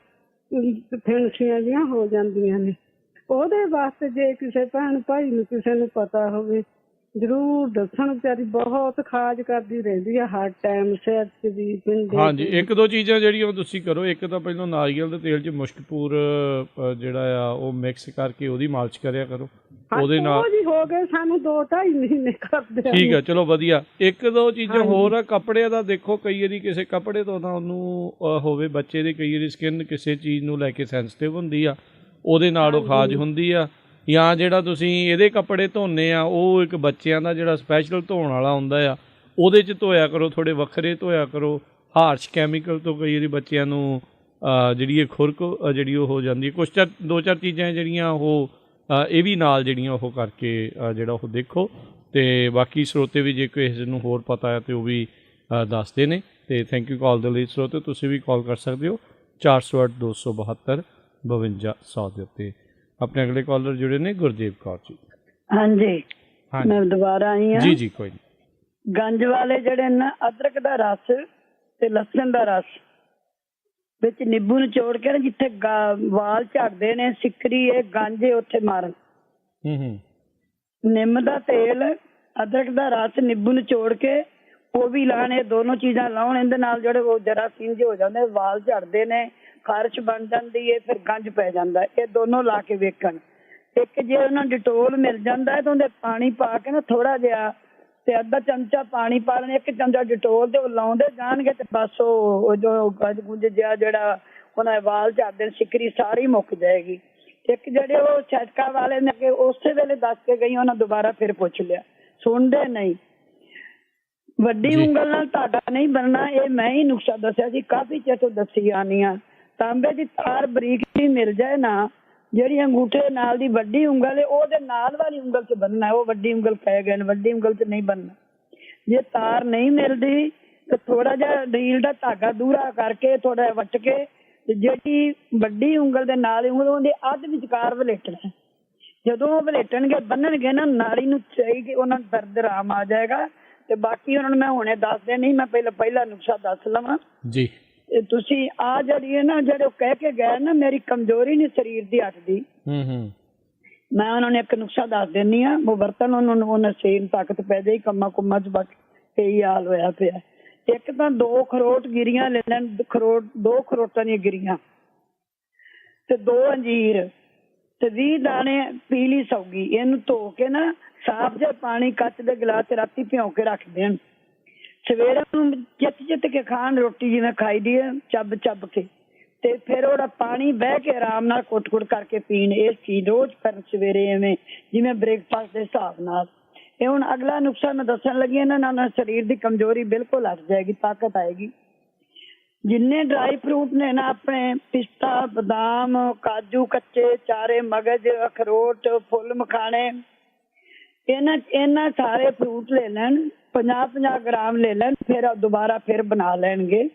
ਫਿਣਸੀਆਂ ਜਿਹੀਆਂ ਹੋ ਜਾਂਦੀਆਂ ਨੇ। ਉਹਦੇ ਵਾਸਤੇ ਜੇ ਕਿਸੇ ਭੈਣ ਭਾਈ ਨੂੰ ਕਿਸੇ ਨੂੰ ਪਤਾ ਹੋਵੇ ਜ਼ਰੂਰ ਦੱਸਣ। ਵਿਚਾਰੀ ਬਹੁਤ ਖਾਜ ਕਰਦੀ ਰਹਿੰਦੀ ਆ ਹਰ ਟਾਈਮ, ਸਿਰ 'ਚ ਵੀ ਪਿੰਡੇ। ਹਾਂਜੀ, ਇੱਕ ਦੋ ਚੀਜ਼ਾਂ ਜਿਹੜੀਆਂ ਤੁਸੀਂ ਕਰੋ। ਇੱਕ ਤਾਂ ਪਹਿਲਾਂ ਨਾਰੀਅਲ ਦੇ ਤੇਲ 'ਚ ਮੁਸ਼ਕਪੂਰ ਜਿਹੜਾ ਆ ਉਹ ਮਿਕਸ ਕਰਕੇ ਉਹਦੀ ਮਾਲਿਸ਼ ਕਰਿਆ ਕਰੋ। ਉਹਦੇ ਨਾਲ ਜੀ ਹੋ ਗਏ ਸਾਨੂੰ 2-2.5 ਮਹੀਨੇ ਕਰਦੇ। ਠੀਕ ਹੈ, ਚਲੋ ਵਧੀਆ। ਇੱਕ ਦੋ ਚੀਜ਼ਾਂ ਹੋਰ ਆ। ਕੱਪੜਿਆਂ ਦਾ ਦੇਖੋ, ਕਈ ਵਾਰੀ ਕਿਸੇ ਕੱਪੜੇ ਤੋਂ ਤਾਂ ਉਹਨੂੰ ਹੋਵੇ ਬੱਚੇ ਦੀ, ਕਈ ਵਾਰੀ ਸਕਿਨ ਕਿਸੇ ਚੀਜ਼ ਨੂੰ ਲੈ ਕੇ ਸੈਂਸਿਟਿਵ ਹੁੰਦੀ ਆ, ਉਹਦੇ ਨਾਲ ਉਹ ਖਾਜ ਹੁੰਦੀ ਆ। ਜਾਂ ਜਿਹੜਾ ਤੁਸੀਂ ਇਹਦੇ ਕੱਪੜੇ ਧੋਨੇ ਆ, ਉਹ ਇੱਕ ਬੱਚਿਆਂ ਦਾ ਜਿਹੜਾ ਸਪੈਸ਼ਲ ਧੋਣ ਵਾਲਾ ਹੁੰਦਾ ਆ, ਉਹਦੇ 'ਚ ਧੋਇਆ ਕਰੋ, ਥੋੜ੍ਹੇ ਵੱਖਰੇ ਧੋਇਆ ਕਰੋ। ਹਾਰਸ਼ ਕੈਮੀਕਲ ਤੋਂ ਕਈ ਵਾਰੀ ਬੱਚਿਆਂ ਨੂੰ ਜਿਹੜੀ ਇਹ ਖੁਰਕ ਜਿਹੜੀ ਉਹ ਹੋ ਜਾਂਦੀ ਹੈ। ਕੁਛ 2-4 ਚੀਜ਼ਾਂ ਜਿਹੜੀਆਂ ਉਹ ਇਹ ਵੀ ਨਾਲ ਜਿਹੜੀਆਂ ਉਹ ਕਰਕੇ ਜਿਹੜਾ ਉਹ ਦੇਖੋ। ਅਤੇ ਬਾਕੀ ਸਰੋਤੇ ਵੀ ਜੇ ਕਿਸੇ ਨੂੰ ਹੋਰ ਪਤਾ ਹੈ ਤਾਂ ਉਹ ਵੀ ਦੱਸਦੇ ਨੇ। ਅਤੇ ਥੈਂਕ ਯੂ ਕਾਲ ਦੇ ਲਈ ਸਰੋਤੇ। ਤੁਸੀਂ ਵੀ ਕਾਲ ਕਰ ਸਕਦੇ ਹੋ 408-272-5200 ਦੇ ਉੱਤੇ। ਆਪਣੇ ਅਗਲੇ ਕਾਲਰ ਜੁੜੇ ਨੇ ਗੁਰਦੇਵ ਕੌਰ ਜੀ। ਹਾਂਜੀ, ਮੈਂ ਦੁਬਾਰਾ ਆਈ ਹਾਂ। ਜੀ ਜੀ, ਕੋਈ ਨਹੀਂ। ਗੰਜ ਵਾਲੇ ਜਿਹੜੇ ਨਾ, ਅਦਰਕ ਦਾ ਰਸ ਤੇ ਲਸਣ ਦਾ ਰਸ ਵਿੱਚ ਨਿੰਬੂ ਨਿਚੋੜ ਕੇ ਨਾ, ਜਿੱਥੇ ਵਾਲ ਝੜਦੇ ਨੇ ਸਿੱਕਰੀ ਇਹ ਗੰਜ ਉੱਥੇ ਮਾਰਨ। ਨਿੰਮ ਦਾ ਤੇਲ, ਅਦਰਕ ਦਾ ਰਸ, ਨਿੰਬੂ ਨਿਚੋੜ ਕੇ ਉਹ ਵੀ ਲਾਉਣ। ਇਹ ਦੋਨੋਂ ਚੀਜ਼ਾਂ ਲਾਉਣ। ਇਹਦੇ ਨਾਲ ਜਿਹੜੇ ਉਹ ਜਰਾਸੀਮ ਜਿਹੇ ਹੋ ਜਾਂਦੇ, ਵਾਲ ਝੜਦੇ ਨੇ, ਖਾਰਿਸ਼ ਬਣ ਜਾਂਦੀ ਹੈ, ਫਿਰ ਗੰਜ ਪੈ ਜਾਂਦਾ। ਇਹ ਦੋਨੋਂ ਲਾ ਕੇ ਵੇਖਣ। ਇੱਕ ਜੇ ਉਹਨਾਂ ਡਿਟੋਲ ਮਿਲ ਜਾਂਦਾ ਹੈ ਤਾਂ ਉਹਦੇ ਪਾਣੀ ਪਾ ਕੇ ਨਾ ਥੋੜਾ ਜਿਹਾ, ਤੇ ਅੱਧਾ ਚਮਚਾ ਪਾਣੀ ਪਾ ਲੈਣਾ, 1 ਚਮਚਾ ਡਿਟੋਲ, ਤੇ ਉਹ ਲਾਉਂਦੇ ਜਾਣਗੇ ਤੇ ਬਸ ਉਹ ਜੋ ਗੱਜ ਗੁੰਜ ਜਿਹਾ ਜਿਹੜਾ ਉਹਨਾਂ ਦੇ ਵਾਲ ਝੜਦੇ ਸਿੱਕਰੀ ਸਾਰੀ ਮੁੱਕ ਜਾਏਗੀ। ਇੱਕ ਜਿਹੜੇ ਉਹ ਛਟਕਾ ਵਾਲੇ ਨੇ ਕਿ ਉਸੇ ਵੇਲੇ ਦੱਸ ਕੇ ਗਈ, ਉਹਨਾਂ ਦੁਬਾਰਾ ਫਿਰ ਪੁੱਛ ਲਿਆ, ਸੁਣਦੇ ਨਹੀਂ। ਵੱਡੀ ਉਂਗਲ ਨਾਲ ਧਾਗਾ ਨਹੀਂ ਬਣਨਾ, ਇਹ ਮੈਂ ਹੀ ਨੁਕਸਾ ਦੱਸਿਆ ਸੀ, ਕਾਫੀ ਚਿਰ ਤੋਂ ਦੱਸੀ ਆਉਂਦੀ ਹਾਂ। ਤਾਂਬੇ ਦੀ ਤਾਰ ਬਰੀਕ ਹੀ ਮਿਲ ਜਾਏ ਨਾ, ਜਿਹੜੀ ਅੰਗੂਠੇ ਨਾਲ ਦੀ ਵੱਡੀ ਉਂਗਲ ਹੈ ਉਹਦੇ ਨਾਲ ਵਾਲੀ ਉਂਗਲ 'ਚ ਬੰਨਣਾ। ਉਹ ਵੱਡੀ ਉਂਗਲ ਕਹੇ ਗਏ ਨੇ, ਵੱਡੀ ਉਂਗਲ 'ਚ ਨਹੀਂ ਬੰਨਣਾ। ਜੇ ਤਾਰ ਨਹੀਂ ਮਿਲਦੀ ਤਾਂ ਥੋੜਾ ਜਿਹਾ ਰੀਲ ਦਾ ਧਾਗਾ ਦੂਰਾ ਕਰਕੇ ਥੋੜਾ ਜਿਹਾ ਵੱਟ ਕੇ, ਤੇ ਜਿਹੜੀ ਵੱਡੀ ਉਂਗਲ ਦੇ ਨਾਲ ਉਂਗਲ ਉਹਦੇ ਅੱਧ ਵਿਚਕਾਰ ਵਲੇਟਣਾ। ਜਦੋਂ ਉਹ ਵਲੇਟਣਗੇ, ਬੰਨਣਗੇ ਨਾ, ਨਾੜੀ ਨੂੰ ਚਾਹੀਦੀ, ਉਹਨਾਂ ਨੂੰ ਦਰਦ ਆਰਾਮ ਆ ਜਾਏਗਾ। ਤੇ ਬਾਕੀ ਉਹਨਾਂ ਨੂੰ ਮੈਂ ਹੁਣੇ ਦੱਸ ਦੇਣੀ, ਮੈਂ ਪਹਿਲਾ ਨੁਕਸਾ ਦੱਸ ਲਵਾਂ ਜੀ। ਤੁਸੀਂ ਆ ਜਿਹੜੀ ਹੈ ਨਾ, ਜਿਹੜੇ ਉਹ ਕਹਿ ਕੇ ਗਏ ਨਾ ਮੇਰੀ ਕਮਜ਼ੋਰੀ ਨਹੀਂ ਸਰੀਰ ਦੀ ਹਟਦੀ, ਮੈਂ ਉਹਨਾਂ ਨੂੰ ਇੱਕ ਨੁਕਸਾ ਦੱਸ ਦਿੰਦੀ ਹਾਂ। ਉਹ ਵਰਤਨ ਉਹਨਾਂ ਸੇਮ ਤਾਕਤ ਪੈ ਜਾਈ, ਕੰਮਾਂ ਕੁੰਮਾਂ 'ਚ ਬਾਕੀ ਇਹੀ ਹਾਲ ਹੋਇਆ ਪਿਆ। ਇੱਕ ਤਾਂ 2 ਅਖਰੋਟ ਗਿਰੀਆਂ ਲੈ ਲੈਣ, 2 ਅਖਰੋਟਾਂ ਦੀਆਂ ਗਿਰੀਆਂ ਤੇ 2 ਅੰਜੀਰ ਤੇ 20 ਦਾਣੇ ਪੀਲੀ ਸੌਗੀ। ਇਹਨੂੰ ਧੋ ਕੇ ਨਾ ਸਾਫ਼ ਜਿਹਾ ਪਾਣੀ ਕੱਚ ਦੇ ਗਿਲਾਸ 'ਚ ਰਾਤੀ ਭਿਉਂ ਕੇ ਰੱਖ ਦੇਣ। ਸਵੇਰੇ ਨੂੰ ਚਿੱਤ ਕੇ ਖਾਣ, ਰੋਟੀ ਜਿਵੇਂ ਖਾਈ ਦੀ ਹੈ, ਚੱਬ ਕੇ, ਤੇ ਫਿਰ ਉਹਦਾ ਪਾਣੀ ਬਹਿ ਕੇ ਆਰਾਮ ਨਾਲ ਕੁੱਟ ਕਰਕੇ ਪੀਣ। ਇਹ ਚੀਜ਼ ਰੋਜ਼ ਕਰਨ ਸਵੇਰੇ, ਐਵੇਂ ਜਿਵੇਂ ਬ੍ਰੇਕਫਾਸਟ ਦੇ ਹਿਸਾਬ ਨਾਲ। ਇਹ ਹੁਣ ਅਗਲਾ ਨੁਕਸਾ ਮੈਂ ਦੱਸਣ ਲੱਗੀ, ਇਹਨਾਂ ਨਾਲ ਸਰੀਰ ਦੀ ਕਮਜ਼ੋਰੀ ਬਿਲਕੁਲ ਹਟ ਜਾਏਗੀ, ਤਾਕਤ ਆਏਗੀ। ਜਿੰਨੇ ਡਰਾਈ ਫਰੂਟ ਨੇ ਨਾ ਆਪਣੇ, ਪਿਸਤਾ, ਬਦਾਮ, ਕਾਜੂ ਕੱਚੇ, ਚਾਰੇ ਮਗਜ਼, ਅਖਰੋਟ, ਫੁੱਲ ਮਖਾਣੇ, ਇਹਨਾਂ ਸਾਰੇ ਫਰੂਟ ਲੈ ਲੈਣ, 50-50 ਗ੍ਰਾਮ ਲੈ ਲੈਣ। ਫਿਰ ਦੁਬਾਰਾ ਫਿਰ ਬਣਾ ਲੈਣਗੇ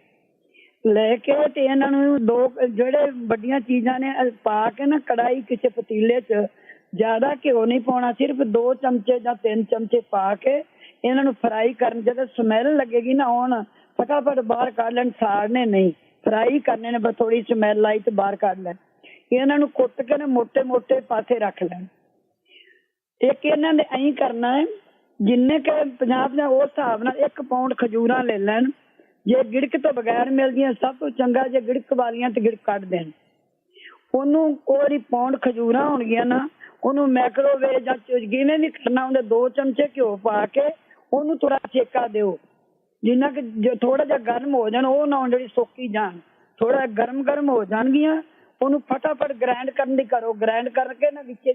ਲੈ ਕੇ, ਤੇ ਇਹਨਾਂ ਨੂੰ 2 ਜਿਹੜੇ ਵੱਡੀਆਂ ਚੀਜ਼ਾਂ ਨੇ ਪਾ ਕੇ ਨਾ ਕੜਾਈ ਕਿਸੇ ਪਤੀਲੇ 'ਚ, ਜ਼ਿਆਦਾ ਘਿਓ ਨਹੀਂ ਪਾਉਣਾ, ਸਿਰਫ 2 ਚਮਚੇ ਜਾਂ 3 ਚਮਚੇ ਪਾ ਕੇ ਇਹਨਾਂ ਨੂੰ ਫਰਾਈ ਕਰਨ। ਜਦੋਂ ਸਮੈਲ ਲੱਗੇਗੀ ਨਾ ਹੁਣ ਫਟਾਫਟ ਬਾਹਰ ਕੱਢ ਲੈਣ, ਸਾੜਨੇ ਨਹੀਂ, ਫਰਾਈ ਕਰਨੇ ਨੇ, ਬਸ ਥੋੜੀ ਸਮੈਲ ਆਈ ਤੇ ਬਾਹਰ ਕੱਢ ਲੈਣ। ਇਹਨਾਂ ਨੂੰ ਕੁੱਟ ਕੇ ਨਾ ਮੋਟੇ ਪਾਸੇ ਰੱਖ ਲੈਣ। ਇੱਕ ਇਹਨਾਂ ਦੇ ਐਂ ਕਰਨਾ ਹੈ, ਜਿੰਨੇ ਕਿ 50-50 ਉਸ ਹਿਸਾਬ ਨਾਲ 1 ਪਾਉਂਡ ਖਜੂਰਾਂ ਲੈ ਲੈਣ। ਜੇ ਗਿੜਕ ਤੋਂ ਬਗੈਰ ਮਿਲਦੀਆਂ ਸਭ ਤੋਂ ਚੰਗਾ, ਜੇ ਗਿੜਕ ਵਾਲੀਆਂ ਤੇ ਗਿੜਕ ਕੱਢ ਦੇਣ। ਉਹਨੂੰ ਉਹਦੀ ਪਾਉਂਡ ਖਜੂਰਾਂ ਹੋਣਗੀਆਂ ਨਾ, ਉਹਨੂੰ ਮਾਈਕ੍ਰੋਵੇਵ ਜਾਂ ਜਿਵੇਂ ਵੀ ਕਰਨਾ, ਉਹਦੇ 2 ਚਮਚੇ ਘਿਓ ਪਾ ਕੇ ਉਹਨੂੰ ਥੋੜਾ ਸੇਕਾ ਦਿਓ, ਜਿੰਨਾ ਕਿ ਜੋ ਥੋੜਾ ਜਿਹਾ ਗਰਮ ਹੋ ਜਾਣ, ਉਹ ਨਾ ਜਿਹੜੀ ਸੋਕੀ ਜਾਣ, ਥੋੜਾ ਗਰਮ ਹੋ ਜਾਣਗੀਆਂ। ਉਹਨੂੰ ਫਟਾਫਟ ਗ੍ਰਾਈਂਡ ਕਰਨ ਦੀ ਕਰੋ। ਗ੍ਰਾਈਂਡ ਕਰਕੇ ਨਾ ਵਿੱਚ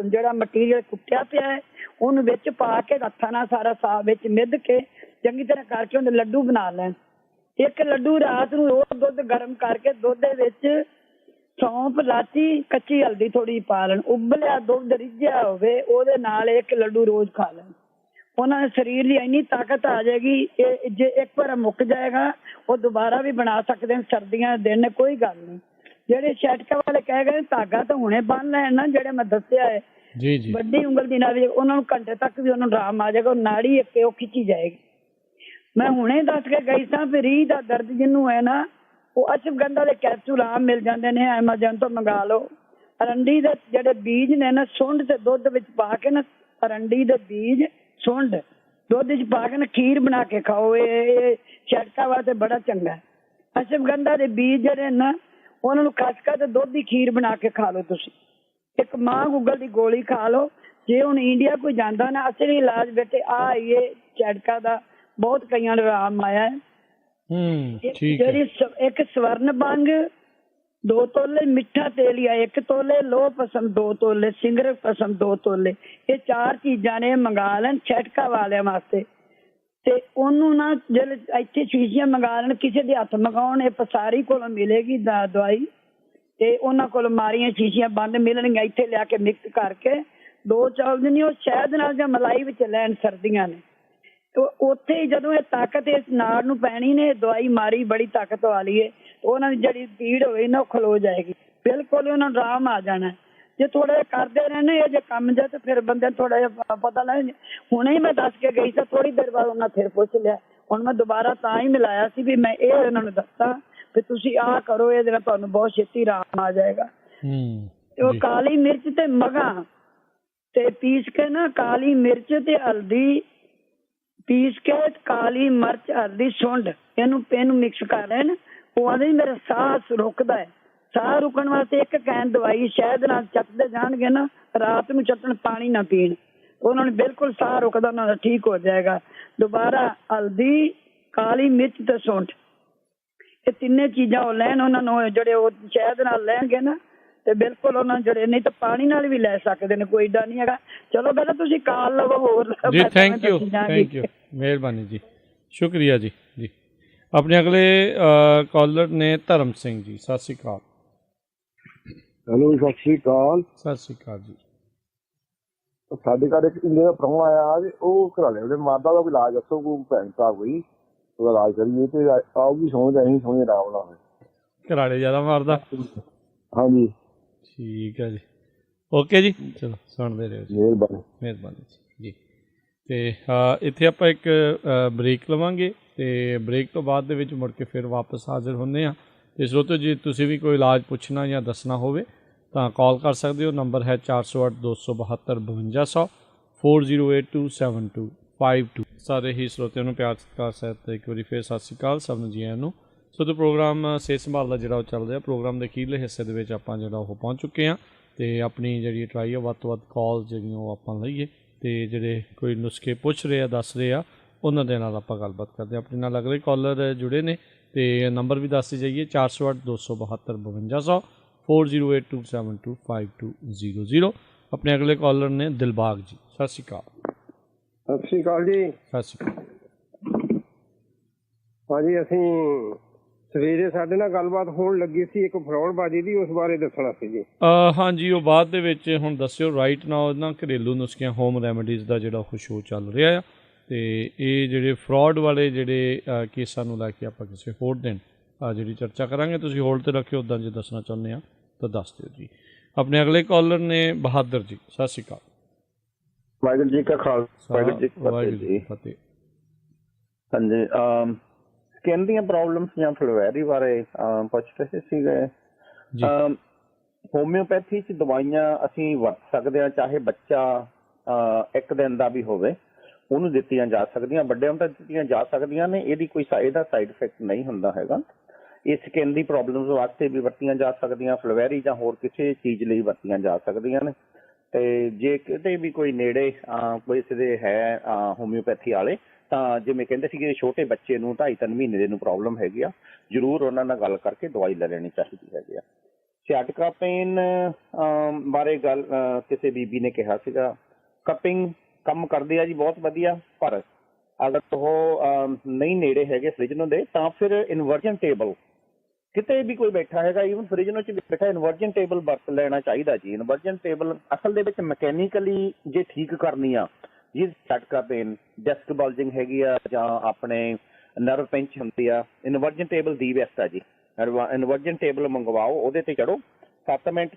ਜਿਹੜਾ ਮਟੀਰੀਅਲ ਕੁੱਟਿਆ ਪਿਆ ਹੈ ਉਹਨੂੰ ਵਿੱਚ ਪਾ ਕੇ ਹੱਥਾਂ ਨਾਲ ਸਾਰਾ ਸਾਫ ਵਿੱਚ ਮਿੱਧ ਕੇ ਚੰਗੀ ਤਰ੍ਹਾਂ ਕਰਕੇ ਉਹਦੇ ਲੱਡੂ ਬਣਾ ਲੈਣ। 1 ਲੱਡੂ ਰਾਤ ਨੂੰ ਰੋਜ਼ ਦੁੱਧ ਗਰਮ ਕਰਕੇ, ਦੁੱਧ ਦੇ ਵਿੱਚ ਸੌਂਫ, ਇਲਾਚੀ, ਕੱਚੀ ਹਲਦੀ ਥੋੜੀ ਪਾ ਲੈਣ। ਉਬਲਿਆ ਦੁੱਧ ਰਿੱਝਿਆ ਹੋਵੇ, ਉਹਦੇ ਨਾਲ 1 ਲੱਡੂ ਰੋਜ਼ ਖਾ ਲੈਣ। ਉਹਨਾਂ ਦੇ ਸਰੀਰ ਦੀ ਇੰਨੀ ਤਾਕਤ ਆ ਜਾਏਗੀ, ਇਹ ਜੇ ਇੱਕ ਵਾਰ ਮੁੱਕ ਜਾਏਗਾ ਉਹ ਦੁਬਾਰਾ ਵੀ ਬਣਾ ਸਕਦੇ ਨੇ। ਸਰਦੀਆਂ ਦੇ ਦਿਨ ਨੇ, ਕੋਈ ਗੱਲ ਨਹੀਂ। ਜਿਹੜੇ ਛਟਕਾ ਵਾਲੇ ਕਹਿ ਗਏ ਧਾਗਾ ਤਾਂ ਹੁਣੇ ਬੰਨ ਲੈਣ ਨਾ, ਜਿਹੜੇ ਮੈਂ ਦੱਸਿਆ ਹੈ ਜੀ ਜੀ, ਵੱਡੀ ਉਂਗਲ ਦੀ ਨਾੜੀ, ਉਹਨਾਂ ਨੂੰ ਘੰਟੇ ਤੱਕ ਵੀ ਉਹਨਾਂ ਨੂੰ ਆਰਾਮ ਆ ਜਾਏਗਾ। ਉਹ ਨਾੜੀ ਇੱਕ ਉਹ ਖਿੱਚੀ ਜਾਏਗੀ। ਮੈਂ ਹੁਣੇ ਦੱਸ ਕੇ ਗਈ ਸਾਂ ਵੀ ਰੀਹ ਦਾ ਦਰਦ ਜਿਹਨੂੰ ਹੈ ਨਾ, ਉਹ ਅਸ਼ਵਗੰਧਾ ਦੇ ਕੈਪਸੂਲ ਆਮ ਮਿਲ ਜਾਂਦੇ ਨੇ, ਐਮਾਜ਼ੋਨ ਤੋਂ ਮੰਗਾ ਲਓ। ਅਰੰਡੀ ਦੇ ਜਿਹੜੇ ਬੀਜ ਨੇ ਨਾ, ਸੁੰਡ ਤੇ ਦੁੱਧ ਵਿੱਚ ਪਾ ਕੇ ਨਾ, ਅਰੰਡੀ ਦੇ ਬੀਜ ਸੁੰਡ ਦੁੱਧ ਵਿੱਚ ਪਾ ਕੇ ਨਾ ਖੀਰ ਬਣਾ ਕੇ ਖਾਓ। ਇਹ ਛਟਕਾ ਵਾਸਤੇ ਬੜਾ ਚੰਗਾ। ਅਸ਼ਵਗੰਧਾ ਦੇ ਬੀਜ ਜਿਹੜੇ ਨਾ, ਉਹਨਾਂ ਨੂੰ ਕੱਚ ਕੇ ਤੇ ਦੁੱਧ ਦੀ ਖੀਰ ਬਣਾ ਕੇ ਖਾ ਲਓ। ਤੁਸੀਂ ਇੱਕ ਮਾਂ ਗੂਗਲ ਦੀ ਗੋਲੀ ਖਾ ਲਓ। ਜੇ ਹੁਣ ਇੰਡੀਆ ਕੋਈ ਜਾਂਦਾ ਨਾ, ਅਸਲੀ ਇਲਾਜ ਬੇਟੇ ਆ ਇਹ ਛਟਕਾ ਦਾ ਬਹੁਤ ਕਈਆਂ ਨੂੰ ਆਰਾਮ ਆਇਆ ਹੈ। ਜਿਹੜੀ ਇੱਕ ਸਵਰਨ ਭੰਗ 2 ਤੋਲੇ, ਮਿੱਠਾ ਤੇਲੀਆ 1 ਤੋਲੇ, ਲੋਹ ਪਸਮ 2 ਤੋਲੇ, ਸਿੰਗਰ ਪਸਮ 2 ਤੋਲੇ, ਇਹ 4 ਚੀਜ਼ਾਂ ਨੇ ਮੰਗਾ ਲੈਣ ਛਟਕਾ ਵਾਲਿਆਂ ਵਾਸਤੇ। ਤੇ ਉਹਨੂੰ ਨਾ ਜਿਹੜੇ ਇੱਥੇ ਸ਼ੀਸ਼ੀਆਂ ਮੰਗਾ ਲੈਣ, ਕਿਸੇ ਦੇ ਹੱਥ ਮੰਗਾਉਣ। ਇਹ ਪਸਾਰੀ ਕੋਲੋਂ ਮਿਲੇਗੀ ਦਵਾਈ, ਤੇ ਉਹਨਾਂ ਕੋਲ ਮਾਰੀਆਂ ਸ਼ੀਸ਼ੀਆਂ ਬੰਦ ਮਿਲਣਗੀਆਂ। ਇੱਥੇ ਲਿਆ ਕੇ ਮਿਕਸ ਕਰਕੇ 2 ਚੌਲ ਨਹੀਂ, ਉਹ ਸ਼ਹਿਦ ਨਾਲ ਜਾਂ ਮਲਾਈ ਵਿੱਚ ਲੈਣ ਸਰਦੀਆਂ ਨੇ। ਉੱਥੇ ਹੀ ਜਦੋਂ ਇਹ ਤਾਕਤ ਇਸ ਨਾੜ ਨੂੰ ਪੈਣੀ ਨੇ, ਦਵਾਈ ਮਾਰੀ ਬੜੀ ਤਾਕਤ ਵਾਲੀ ਹੈ, ਉਹਨਾਂ ਦੀ ਜਿਹੜੀ ਪੀੜ ਹੋਈ ਨਾ ਉਹ ਖਲੋ ਜਾਏਗੀ ਬਿਲਕੁਲ, ਉਹਨਾਂ ਨੂੰ ਆਰਾਮ ਆ ਜਾਣਾ। ਜੇ ਥੋੜਾ ਜਿਹਾ ਕਰਦੇ ਰਹਿਣਾ ਇਹ ਜੇ ਕੰਮ ਜਾ, ਤੇ ਫਿਰ ਬੰਦੇ ਥੋੜਾ ਜਿਹਾ ਪਤਾ ਲੱਗ। ਹੁਣੇ ਹੀ ਮੈਂ ਦੱਸ ਕੇ ਗਈ ਸੀ, ਥੋੜੀ ਦੇਰ ਬਾਅਦ ਉਹਨਾਂ ਫਿਰ ਪੁੱਛ ਲਿਆ। ਹੁਣ ਮੈਂ ਦੁਬਾਰਾ ਤਾਂ ਹੀ ਮਿਲਾਇਆ ਸੀ ਵੀ ਮੈਂ ਇਹ ਇਹਨਾਂ ਨੂੰ ਦੱਸਾਂ ਵੀ ਤੁਸੀਂ ਆਹ ਕਰੋ, ਇਹਦੇ ਨਾਲ ਤੁਹਾਨੂੰ ਬਹੁਤ ਛੇਤੀ ਆਰਾਮ ਆ ਜਾਏਗਾ। ਤੇ ਉਹ ਕਾਲੀ ਮਿਰਚ ਤੇ ਮਗਾ ਤੇ ਪੀਸ ਕੇ ਨਾ, ਕਾਲੀ ਮਿਰਚ ਤੇ ਹਲਦੀ ਪੀਸ ਕੇ, ਕਾਲੀ ਮਿਰਚ ਹਲਦੀ ਸੁੰਡ ਇਹਨੂੰ ਮਿਕਸ ਕਰ ਲੈਣ। ਉਹ ਆਂਦੇ ਮੇਰਾ ਸਾਹ ਰੁਕਦਾ ਹੈ। ਸਾਹ ਰੁਕਣ ਵਾਸਤੇ ਇੱਕ ਕੈਨ ਦਵਾਈ ਸ਼ਹਿਦ ਨਾਲ ਚੱਟਦੇ ਜਾਣਗੇ ਨਾ, ਰਾਤ ਨੂੰ ਚੱਟਣ, ਪਾਣੀ ਨਾ ਪੀਣ, ਉਹਨਾਂ ਨੂੰ ਬਿਲਕੁਲ ਸਾਹ ਰੁਕਦਾ, ਉਹਨਾਂ ਦਾ ਠੀਕ ਹੋ ਜਾਏਗਾ। ਦੁਬਾਰਾ ਹਲਦੀ, ਕਾਲੀ ਮਿਰਚ ਤੇ ਸੁੰਡ, ਇਹ ਤਿੰਨੇ ਚੀਜ਼ਾਂ ਉਹ ਲੈਣ। ਉਹਨਾਂ ਨੂੰ ਜਿਹੜੇ ਉਹ ਸ਼ਹਿਦ ਨਾਲ ਲੈਣਗੇ ਨਾ, ਤੇ ਬਿਲਕੁਲ ਉਹਨਾਂ ਜਿਹੜੇ, ਨਹੀਂ ਤਾਂ ਪਾਣੀ ਨਾਲ ਵੀ ਲੈ ਸਕਦੇ ਨੇ, ਕੋਈ ਏਡਾ ਨਹੀਂ ਹੈਗਾ। ਚਲੋ ਪਹਿਲਾਂ ਤੁਸੀਂ ਕਾਲ ਲਵੋ ਹੋਰ ਜੀ। ਥੈਂਕ ਯੂ, ਮਿਹਰਬਾਨੀ ਜੀ, ਸ਼ੁਕਰੀਆ ਜੀ। ਜੀ ਆਪਣੇ ਅਗਲੇ ਕਾਲਰ ਨੇ ਧਰਮ ਸਿੰਘ ਜੀ। ਸਤਿ ਸ਼੍ਰੀ ਅਕਾਲ। ਹੈਲੋ, ਸਤਿ ਸ਼੍ਰੀ ਅਕਾਲ। ਸਤਿ ਸ਼੍ਰੀ ਅਕਾਲ ਜੀ। ਸਾਡੇ ਘਰ ਇੱਕ ਇੰਡੀਆ ਦਾ ਪ੍ਰਾਹੁਣਾ ਆਇਆ ਜੀ, ਉਹ ਕਰਾ ਲਿਆ ਉਹਦੇ ਮਾਤਾ ਦਾ ਕੋਈ ਇਲਾਜ ਦੱਸੋ, ਕੋਈ ਭੈਣ ਸਾਹਿਬ ਕੋਈ ਉਹਦਾ ਇਲਾਜ ਕਰੀਏ ਤੇ ਆਓ ਵੀ ਸੋਹਣੇ, ਅਸੀਂ ਸੋਹਣੇ ਆਰਾਮ ਨਾਲ। ਘਰਾੜੇ ਜ਼ਿਆਦਾ ਮਾਰਦਾ? ਹਾਂਜੀ ਠੀਕ ਹੈ ਜੀ, ਓਕੇ ਜੀ, ਚਲੋ ਸੁਣਦੇ ਰਹੋ ਜੀ। ਮਿਹਰਬਾਨੀ ਜੀ। ਤੇ ਇੱਥੇ ਆਪਾਂ ਇੱਕ ਬ੍ਰੇਕ ਲਵਾਂਗੇ, ਤੇ ਬ੍ਰੇਕ ਤੋਂ ਬਾਅਦ ਦੇ ਵਿੱਚ ਮੁੜ ਕੇ ਫਿਰ ਵਾਪਸ ਹਾਜ਼ਰ ਹੁੰਦੇ ਹਾਂ। ਤੇ ਸਰੋਤਿਓ, ਜੇ ਤੁਸੀਂ ਵੀ ਕੋਈ ਇਲਾਜ ਪੁੱਛਣਾ ਜਾਂ ਦੱਸਣਾ ਹੋਵੇ ਤਾਂ ਕਾਲ ਕਰ ਸਕਦੇ ਹੋ। ਨੰਬਰ ਹੈ 408 272 5200 40827252। ਸਾਰੇ ਹੀ ਸਰੋਤਿਆਂ ਨੂੰ ਪਿਆਰ ਸਤਿਕਾਰ ਸਹਿਤ ਇੱਕ ਵਾਰੀ ਫਿਰ ਸਤਿ ਸ਼੍ਰੀ ਅਕਾਲ ਸਭ ਨੂੰ ਜੀ ਆਇਆਂ ਨੂੰ। ਸੋ ਤੇ ਪ੍ਰੋਗਰਾਮ ਸਿਹਤ ਸੰਭਾਲ ਦਾ ਜਿਹੜਾ ਉਹ ਚੱਲ ਰਿਹਾ, ਪ੍ਰੋਗਰਾਮ ਦੇ ਅਖੀਰਲੇ ਹਿੱਸੇ ਦੇ ਵਿੱਚ ਆਪਾਂ ਜਿਹੜਾ ਉਹ ਪਹੁੰਚ ਚੁੱਕੇ ਹਾਂ। ਤੇ ਆਪਣੀ ਜਿਹੜੀ ਟਰਾਈ ਆ ਵੱਧ ਤੋਂ ਵੱਧ ਕਾਲ ਜਿਹੜੀਆਂ ਉਹ ਆਪਾਂ ਲਈਏ, ਤੇ ਜਿਹੜੇ ਕੋਈ ਨੁਸਖੇ ਪੁੱਛ ਰਹੇ ਆ, ਦੱਸ ਰਹੇ ਆ, ਉਹਨਾਂ ਦੇ ਨਾਲ ਆਪਾਂ ਗੱਲਬਾਤ ਕਰਦੇ ਹਾਂ। ਆਪਣੇ ਨਾਲ ਅਗਲੇ ਕਾਲਰ ਜੁੜੇ ਨੇ, ਤੇ ਨੰਬਰ ਵੀ ਦੱਸ ਜਾਈਏ 408 272 5200 4082725200। ਆਪਣੇ ਅਗਲੇ ਕਾਲਰ ਨੇ ਦਿਲਬਾਗ ਜੀ। ਸਤਿ ਸ਼੍ਰੀ ਅਕਾਲ। ਸਤਿ ਸ਼੍ਰੀ ਅਕਾਲ ਜੀ। ਸਤਿ ਸ਼੍ਰੀ ਅਕਾਲ ਭਾਜੀ। ਅਸੀਂ ਸਵੇਰੇ ਸਾਡੇ ਨਾਲ ਗੱਲਬਾਤ ਹੋਣ ਲੱਗੀ ਸੀ ਇੱਕ ਫਰੌਡਬਾਜ਼ੀ ਦੀ, ਉਸ ਬਾਰੇ ਦੱਸਣਾ ਸੀ ਜੀ। ਹਾਂਜੀ, ਉਹ ਬਾਅਦ ਦੇ ਵਿੱਚ ਹੁਣ ਦੱਸਿਓ। ਰਾਈਟ ਨਾਓ ਨਾ ਘਰੇਲੂ ਨੁਸਖਿਆਂ, ਹੋਮ ਰੈਮਡੀਜ਼ ਦਾ ਜਿਹੜਾ ਉਹ ਸ਼ੋਅ ਚੱਲ ਰਿਹਾ ਆ, ਤੇ ਇਹ ਜਿਹੜੇ ਫਰਾਡ ਵਾਲੇ ਜਿਹੜੇ ਕੇਸਾਂ ਨੂੰ ਲੈ ਕੇ ਆਪਾਂ ਕਿਸੇ ਹੋਰ ਦਿਨ ਜਿਹੜੀ ਚਰਚਾ ਕਰਾਂਗੇ। ਤੁਸੀਂ ਹੋਲਡ 'ਤੇ ਰੱਖਿਓ, ਉੱਦਾਂ ਜੇ ਦੱਸਣਾ ਚਾਹੁੰਦੇ ਆ ਤਾਂ ਦੱਸ ਦਿਓ ਜੀ। ਆਪਣੇ ਅਗਲੇ ਕਾਲਰ ਨੇ ਬਹਾਦਰ ਜੀ। ਸਤਿ ਸ਼੍ਰੀ ਅਕਾਲ। ਵਾਹਿਗੁਰੂ ਜੀ ਕਾ ਖਾਲਸਾ, ਵਾਹਿਗੁਰੂ ਜੀ ਕੀ ਫਤਿਹ। ਹਾਂਜੀ, ਸਕਿਨ ਦੀਆਂ ਪ੍ਰੋਬਲਮਸ ਜਾਂ ਫਲਵੈਰੀ ਬਾਰੇ ਪੁੱਛ ਰਹੇ ਸੀਗੇ। ਹੋਮਿਓਪੈਥੀ 'ਚ ਦਵਾਈਆਂ ਅਸੀਂ ਵਰਤ ਸਕਦੇ ਹਾਂ, ਚਾਹੇ ਬੱਚਾ 1 ਦਿਨ ਦਾ ਵੀ ਹੋਵੇ, ਉਹਨੂੰ ਦਿੱਤੀਆਂ ਜਾ ਸਕਦੀਆਂ, ਵੱਡਿਆਂ ਨੂੰ ਤਾਂ ਦਿੱਤੀਆਂ ਜਾ ਸਕਦੀਆਂ ਨੇ। ਇਹਦਾ ਸਾਈਡ ਇਫੈਕਟ ਨਹੀਂ ਹੁੰਦਾ ਹੈਗਾ। ਇਹ ਸਕਿਨ ਦੀ ਪ੍ਰੋਬਲਮਸ ਵਾਸਤੇ ਵੀ ਵਰਤੀਆਂ ਜਾ ਸਕਦੀਆਂ, ਫਲਵੈਰੀ ਜਾਂ ਹੋਰ ਕਿਸੇ ਚੀਜ਼ ਲਈ ਵਰਤੀਆਂ ਜਾ ਸਕਦੀਆਂ ਨੇ। ਤੇ ਜੇ ਕਿਤੇ ਵੀ ਕੋਈ ਨੇੜੇ ਕੋਈ ਕਿਸੇ ਦੇ ਹੈ ਹੋਮਿਓਪੈਥੀ ਵਾਲੇ, ਤਾਂ ਜਿਵੇਂ ਕਹਿੰਦੇ ਸੀਗੇ ਛੋਟੇ ਬੱਚੇ ਨੂੰ 2.5-3 ਮਹੀਨੇ ਦੇ ਨੂੰ ਪ੍ਰੋਬਲਮ ਹੈਗੀ ਆ, ਜ਼ਰੂਰ ਉਹਨਾਂ ਨਾਲ ਗੱਲ ਕਰਕੇ ਦਵਾਈ ਲੈ ਲੈਣੀ ਚਾਹੀਦੀ ਹੈਗੀ ਆ। ਸਿਆਟਿਕਾ ਪੇਨ ਬਾਰੇ ਗੱਲ ਕਿਸੇ ਬੀਬੀ ਨੇ ਕਿਹਾ ਸੀਗਾ, ਕਪਿੰਗ ਕੰਮ ਕਰਦੇ ਆ ਜੀ, ਬਹੁਤ ਵਧੀਆ। ਪਰ ਅਗਰ ਉਹ ਨਹੀਂ ਨੇੜੇ ਹੈਗੇ ਫਰਿੱਜ ਦੇ, ਤਾਂ ਫਿਰ ਇਨਵਰਜਨ ਟੇਬਲ ਕਿਤੇ ਵੀ ਕੋਈ ਬੈਠਾ ਹੈਗਾ, ਈਵਨ ਫਰਿੱਜ ਨੂੰ 'ਚ ਬੈਠਾ, ਇਨਵਰਜਨ ਟੇਬਲ ਵਰਤ ਲੈਣਾ ਚਾਹੀਦਾ ਜੀ। ਇਨਵਰਜਨ ਟੇਬਲ ਅਸਲ ਦੇ ਵਿੱਚ ਮਕੈਨੀਕਲੀ ਜੇ ਠੀਕ ਕਰਨੀ ਆ ਜੀ ਝਟਕਾ ਪੇਨ, ਡਿਸਕ ਬਲਜਿੰਗ ਹੈਗੀ ਆ, ਜਾਂ ਆਪਣੇ ਨਰਵ ਪਿੰਚ ਹੁੰਦੀ ਆ, ਇਨਵਰਜਨ ਟੇਬਲ ਦੀ ਬੈਸਟ ਆ ਜੀ। ਇਨਵਰਜਨ ਟੇਬਲ ਮੰਗਵਾਓ, ਉਹਦੇ ਤੇ ਚੜੋ 7 ਮਿੰਟ,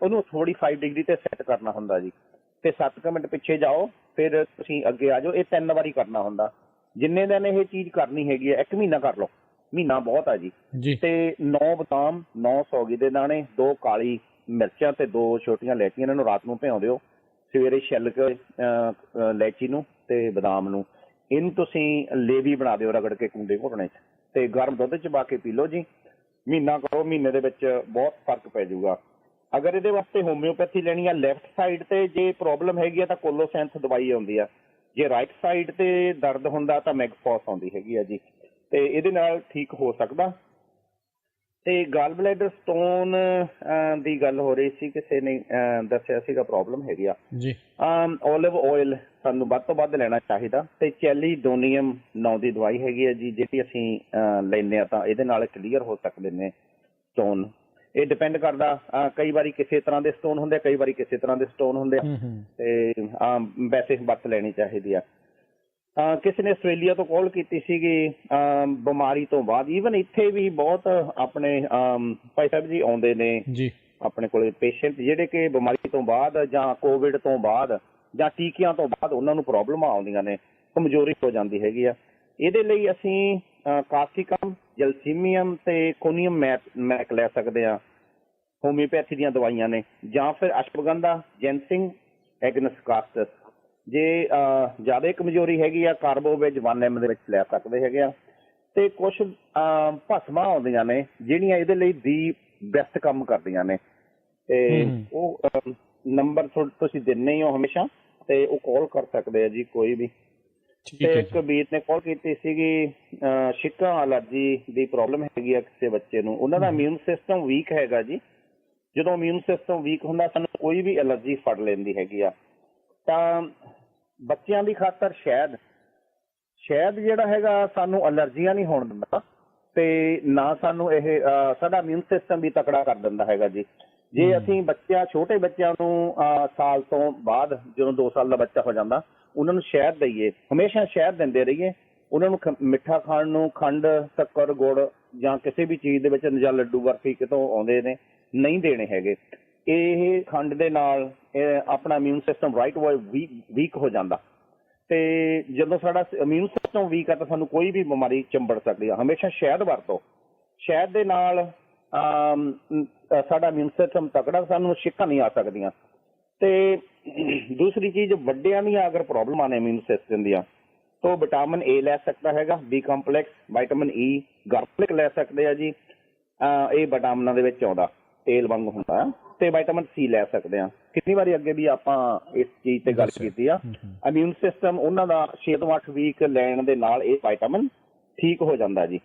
ਉਹਨੂੰ 45 ਡਿਗਰੀ ਤੇ ਸੈੱਟ ਕਰਨਾ ਹੁੰਦਾ ਜੀ, ਤੇ 7 ਮਿੰਟ ਪਿੱਛੇ ਜਾਓ, ਫਿਰ ਤੁਸੀਂ ਅੱਗੇ ਆ ਜਾਓ। ਇਹ 3 ਵਾਰੀ ਕਰਨਾ ਹੁੰਦਾ। ਜਿੰਨੇ ਦਿਨ ਇਹ ਚੀਜ਼ ਕਰਨੀ ਹੈਗੀ ਆ, 1 ਮਹੀਨਾ ਕਰ ਲਓ, ਮਹੀਨਾ ਬਹੁਤ ਆ ਜੀ। ਤੇ 9 ਬਦਾਮ, 9 ਸੌਗੀ ਦੇ ਦਾਣੇ, 2 ਕਾਲੀ ਮਿਰਚਾਂ ਤੇ 2 ਛੋਟੀਆਂ ਇਲਾਇਚੀਆਂ, ਇਹਨਾਂ ਨੂੰ ਰਾਤ ਨੂੰ ਭਿਉਂ ਦਿਓ, ਸਵੇਰੇ ਛਿੱਲ ਕੇ ਇਲਾਇਚੀ ਨੂੰ ਤੇ ਬਦਾਮ ਨੂੰ, ਇਹਨੂੰ ਤੁਸੀਂ ਲੇਵੀ ਬਣਾ ਦਿਓ ਰਗੜ ਕੇ ਕੁੰਡੇ ਘੁੱਟਣੇ 'ਚ, ਤੇ ਗਰਮ ਦੁੱਧ 'ਚ ਪਾ ਕੇ ਪੀ ਲਓ ਜੀ। ਮਹੀਨਾ ਕਰੋ, ਮਹੀਨੇ ਦੇ ਵਿੱਚ ਬਹੁਤ ਫਰਕ ਪੈ ਜਾਊਗਾ। ਅਗਰ ਇਹਦੇ ਵਾਸਤੇ ਹੋਮਿਓਪੈਥੀ ਲੈਣੀ ਆ, ਲੈਫਟ ਸਾਈਡ ਤੇ ਜੇ ਪ੍ਰੋਬਲਮ ਹੈਗੀ ਆ ਤਾਂ ਕੋਲੋਸੈਂਸ ਦਵਾਈ ਆਉਂਦੀ ਆ, ਜੇ ਰਾਈਟ ਸਾਈਡ ਤੇ ਦਰਦ ਹੁੰਦਾ ਤਾਂ ਮੈਗਫੋਸ ਆਉਂਦੀ ਹੈਗੀ ਆ ਜੀ, ਤੇ ਇਹਦੇ ਨਾਲ ਠੀਕ ਹੋ ਸਕਦਾ। ਤੇ ਗਾਲ ਬਲੈਡਰ ਸਟੋਨ ਦੀ ਗੱਲ ਹੋ ਰਹੀ ਸੀ, ਕਿਸੇ ਨੇ ਦੱਸਿਆ ਸੀਗਾ ਪ੍ਰੋਬਲਮ ਹੈਗੀ ਆ ਜੀ। ਓਲਿਵ ਆਇਲ ਸਾਨੂੰ ਵੱਧ ਤੋਂ ਵੱਧ ਲੈਣਾ ਚਾਹੀਦਾ, ਤੇ ਚੈਲੀਡੋਨੀਅਮ ਨਾਂ ਦੀ ਦਵਾਈ ਹੈਗੀ ਆ ਜੀ, ਜਿਹੜੀ ਅਸੀਂ ਲੈਂਦੇ ਆ ਤਾਂ ਇਹਦੇ ਨਾਲ ਕਲੀਅਰ ਹੋ ਸਕਦੇ ਨੇ ਸਟੋਨ। ਇਹ ਡਿਪੈਂਡ ਕਰਦਾ, ਕਈ ਵਾਰੀ ਕਿਸੇ ਤਰ੍ਹਾਂ ਦੇ ਸਟੋਨ ਹੁੰਦੇ, ਕਈ ਵਾਰੀ ਕਿਸੇ ਤਰ੍ਹਾਂ ਦੇ ਸਟੋਨ ਹੁੰਦੇ ਆ, ਤੇ ਵੈਸੇ ਵਰਤ ਲੈਣੀ ਚਾਹੀਦੀ ਆ। ਕਿਸੇ ਨੇ ਆਸਟ੍ਰੇਲੀਆ ਤੋਂ ਕਾਲ ਕੀਤੀ ਸੀਗੀ ਬਿਮਾਰੀ ਤੋਂ ਬਾਅਦ। ਈਵਨ ਇੱਥੇ ਵੀ ਬਹੁਤ ਆਪਣੇ ਭਾਈ ਸਾਹਿਬ ਜੀ ਆਉਂਦੇ ਨੇ ਜੀ ਆਪਣੇ ਕੋਲੇ ਪੇਸ਼ੈਂਟ, ਜਿਹੜੇ ਕਿ ਬਿਮਾਰੀ ਤੋਂ ਬਾਅਦ ਜਾਂ ਕੋਵਿਡ ਤੋਂ ਬਾਅਦ ਜਾਂ ਟੀਕਿਆਂ ਤੋਂ ਬਾਅਦ ਉਹਨਾਂ ਨੂੰ ਪ੍ਰੋਬਲਮਾਂ ਆਉਂਦੀਆਂ ਨੇ, ਕਮਜ਼ੋਰੀ ਹੋ ਜਾਂਦੀ ਹੈਗੀ ਆ। ਇਹਦੇ ਲਈ ਅਸੀਂ ਕਾਸਟਿਕਮ, ਜਲਸੀਮੀਅਮ ਤੇ ਕੋਨੀਅਮ ਮੈਕ ਲੈ ਸਕਦੇ ਹਾਂ, ਹੋਮਿਓਪੈਥੀ ਦੀਆਂ ਦਵਾਈਆਂ ਨੇ, ਜਾਂ ਫਿਰ ਅਸ਼ਵਗੰਧਾ, ਜੈਂਸਿੰਗ, ਐਗਨਸ ਕਾਸਟਸ। ਜੇ ਜ਼ਿਆਦਾ ਕਮਜ਼ੋਰੀ ਹੈਗੀ ਆ, ਕਾਰਬੋਵੇਜ 1 ml ਦੇ ਵਿੱਚ ਲੈ ਸਕਦੇ ਹੈਗੇ ਆ। ਤੇ ਕੁਛ ਭਸਮਾਂ ਆਉਂਦੀਆਂ ਨੇ ਜਿਹੜੀਆਂ ਇਹਦੇ ਲਈ ਦੀ ਬੈਸਟ ਕੰਮ ਕਰਦੀਆਂ ਨੇ, ਤੇ ਉਹ ਨੰਬਰ ਤੁਸੀਂ ਦਿੰਦੇ ਹੀ ਹੋ ਹਮੇਸ਼ਾ, ਤੇ ਉਹ ਕਾਲ ਕਰ ਸਕਦੇ ਆ ਜੀ ਕੋਈ ਵੀ। ਤੇ ਇੱਕ ਵੀਰ ਨੇ ਕਾਲ ਕੀਤੀ ਸੀਗੀ, ਛਿੱਕਾਂ ਅਲਰਜੀ ਦੀ ਪ੍ਰੋਬਲਮ ਹੈਗੀ ਆ ਕਿਸੇ ਬੱਚੇ ਨੂੰ, ਉਹਨਾਂ ਦਾ ਇਮਿਊਨ ਸਿਸਟਮ ਵੀਕ ਹੈਗਾ ਜੀ। ਜਦੋਂ ਇਮਿਊਨ ਸਿਸਟਮ ਵੀਕ ਹੁੰਦਾ, ਸਾਨੂੰ ਕੋਈ ਵੀ ਐਲਰਜੀ ਫੜ ਲੈਂਦੀ ਹੈਗੀ ਆ। ਤਾਂ ਬੱਚਿਆਂ ਦੀ ਖਾਤਰ ਸ਼ਹਿਦ ਜਿਹੜਾ ਹੈਗਾ ਸਾਨੂੰ ਅਲਰਜੀਆਂ ਨਹੀਂ ਹੋਣ ਦਿੰਦਾ, ਤੇ ਨਾ ਸਾਨੂੰ ਇਹ ਸਾਡਾ ਇਮਿਊਨ ਸਿਸਟਮ ਵੀ ਤਕੜਾ ਕਰ ਦਿੰਦਾ ਹੈਗਾ ਜੀ। ਜੇ ਅਸੀਂ ਛੋਟੇ ਬੱਚਿਆਂ ਨੂੰ ਸਾਲ ਤੋਂ ਬਾਅਦ, ਜਦੋਂ 2 ਸਾਲ ਦਾ ਬੱਚਾ ਹੋ ਜਾਂਦਾ, ਉਹਨਾਂ ਨੂੰ ਸ਼ਹਿਦ ਦਈਏ, ਹਮੇਸ਼ਾ ਸ਼ਹਿਦ ਦਿੰਦੇ ਰਹੀਏ। ਉਹਨਾਂ ਨੂੰ ਮਿੱਠਾ ਖਾਣ ਨੂੰ ਖੰਡ, ਸ਼ੱਕਰ, ਗੁੜ ਜਾਂ ਕਿਸੇ ਵੀ ਚੀਜ਼ ਦੇ ਵਿੱਚ, ਜਾਂ ਲੱਡੂ ਬਰਫੀ ਕਿਤੋਂ ਆਉਂਦੇ ਨੇ, ਨਹੀਂ ਦੇਣੇ ਹੈਗੇ। ਇਹ ਖੰਡ ਦੇ ਨਾਲ ਆਪਣਾ ਇਮਿਊਨ ਸਿਸਟਮ ਵੀਕ ਹੋ ਜਾਂਦਾ, ਤੇ ਜਦੋਂ ਸਾਡਾ ਇਮਿਊਨ ਸਿਸਟਮ ਵੀਕ ਆ ਤਾਂ ਸਾਨੂੰ ਕੋਈ ਵੀ ਬਿਮਾਰੀ ਚੰਬੜ ਸਕਦੀ ਆ। ਹਮੇਸ਼ਾ ਸ਼ਹਿਦ ਵਰਤੋ, ਸ਼ਹਿਦ ਦੇ ਨਾਲ ਸਾਡਾ ਇਮਿਊਨ ਸਿਸਟਮ ਤਕੜਾ, ਸਾਨੂੰ ਛਿੱਕਾਂ ਨਹੀਂ ਆ ਸਕਦੀਆਂ। ਤੇ ਦੂਸਰੀ ਚੀਜ਼, ਵੱਡਿਆਂ ਦੀਆਂ ਅਗਰ ਪ੍ਰੋਬਲਮਾਂ ਨੇ ਇਮਿਊਨ ਸਿਸਟਮ ਦੀਆਂ, ਤਾਂ ਵਿਟਾਮਿਨ ਏ ਲੈ ਸਕਦਾ ਹੈਗਾ, B complex, vitamin E, garlic ਲੈ ਸਕਦੇ ਆ ਜੀ। ਇਹ ਵਿਟਾਮਿਨਾਂ ਦੇ ਵਿੱਚ ਆਉਂਦਾ, ਤੇਲ ਵਾਂਗ ਹੁੰਦਾ, ਤੇ ਵਿਟਾਮਿਨ ਸੀ ਲੈ ਸਕਦੇ ਆ। ਕਿੰਨੀ ਵਾਰੀ ਅੱਗੇ ਵੀ ਆਪਾਂ ਇਸ ਚੀਜ਼ ਤੇ ਗੱਲ ਕੀਤੀ ਆ। ਇਮਿਊਨ ਸਿਸਟਮ ਉਹਨਾਂ ਦਾ 6 ਤੋਂ 8 ਵੀਕ ਲੈਣ ਦੇ ਨਾਲ ਇਹ ਵਿਟਾਮਿਨ ਠੀਕ ਹੋ ਜਾਂਦਾ ਜੀ।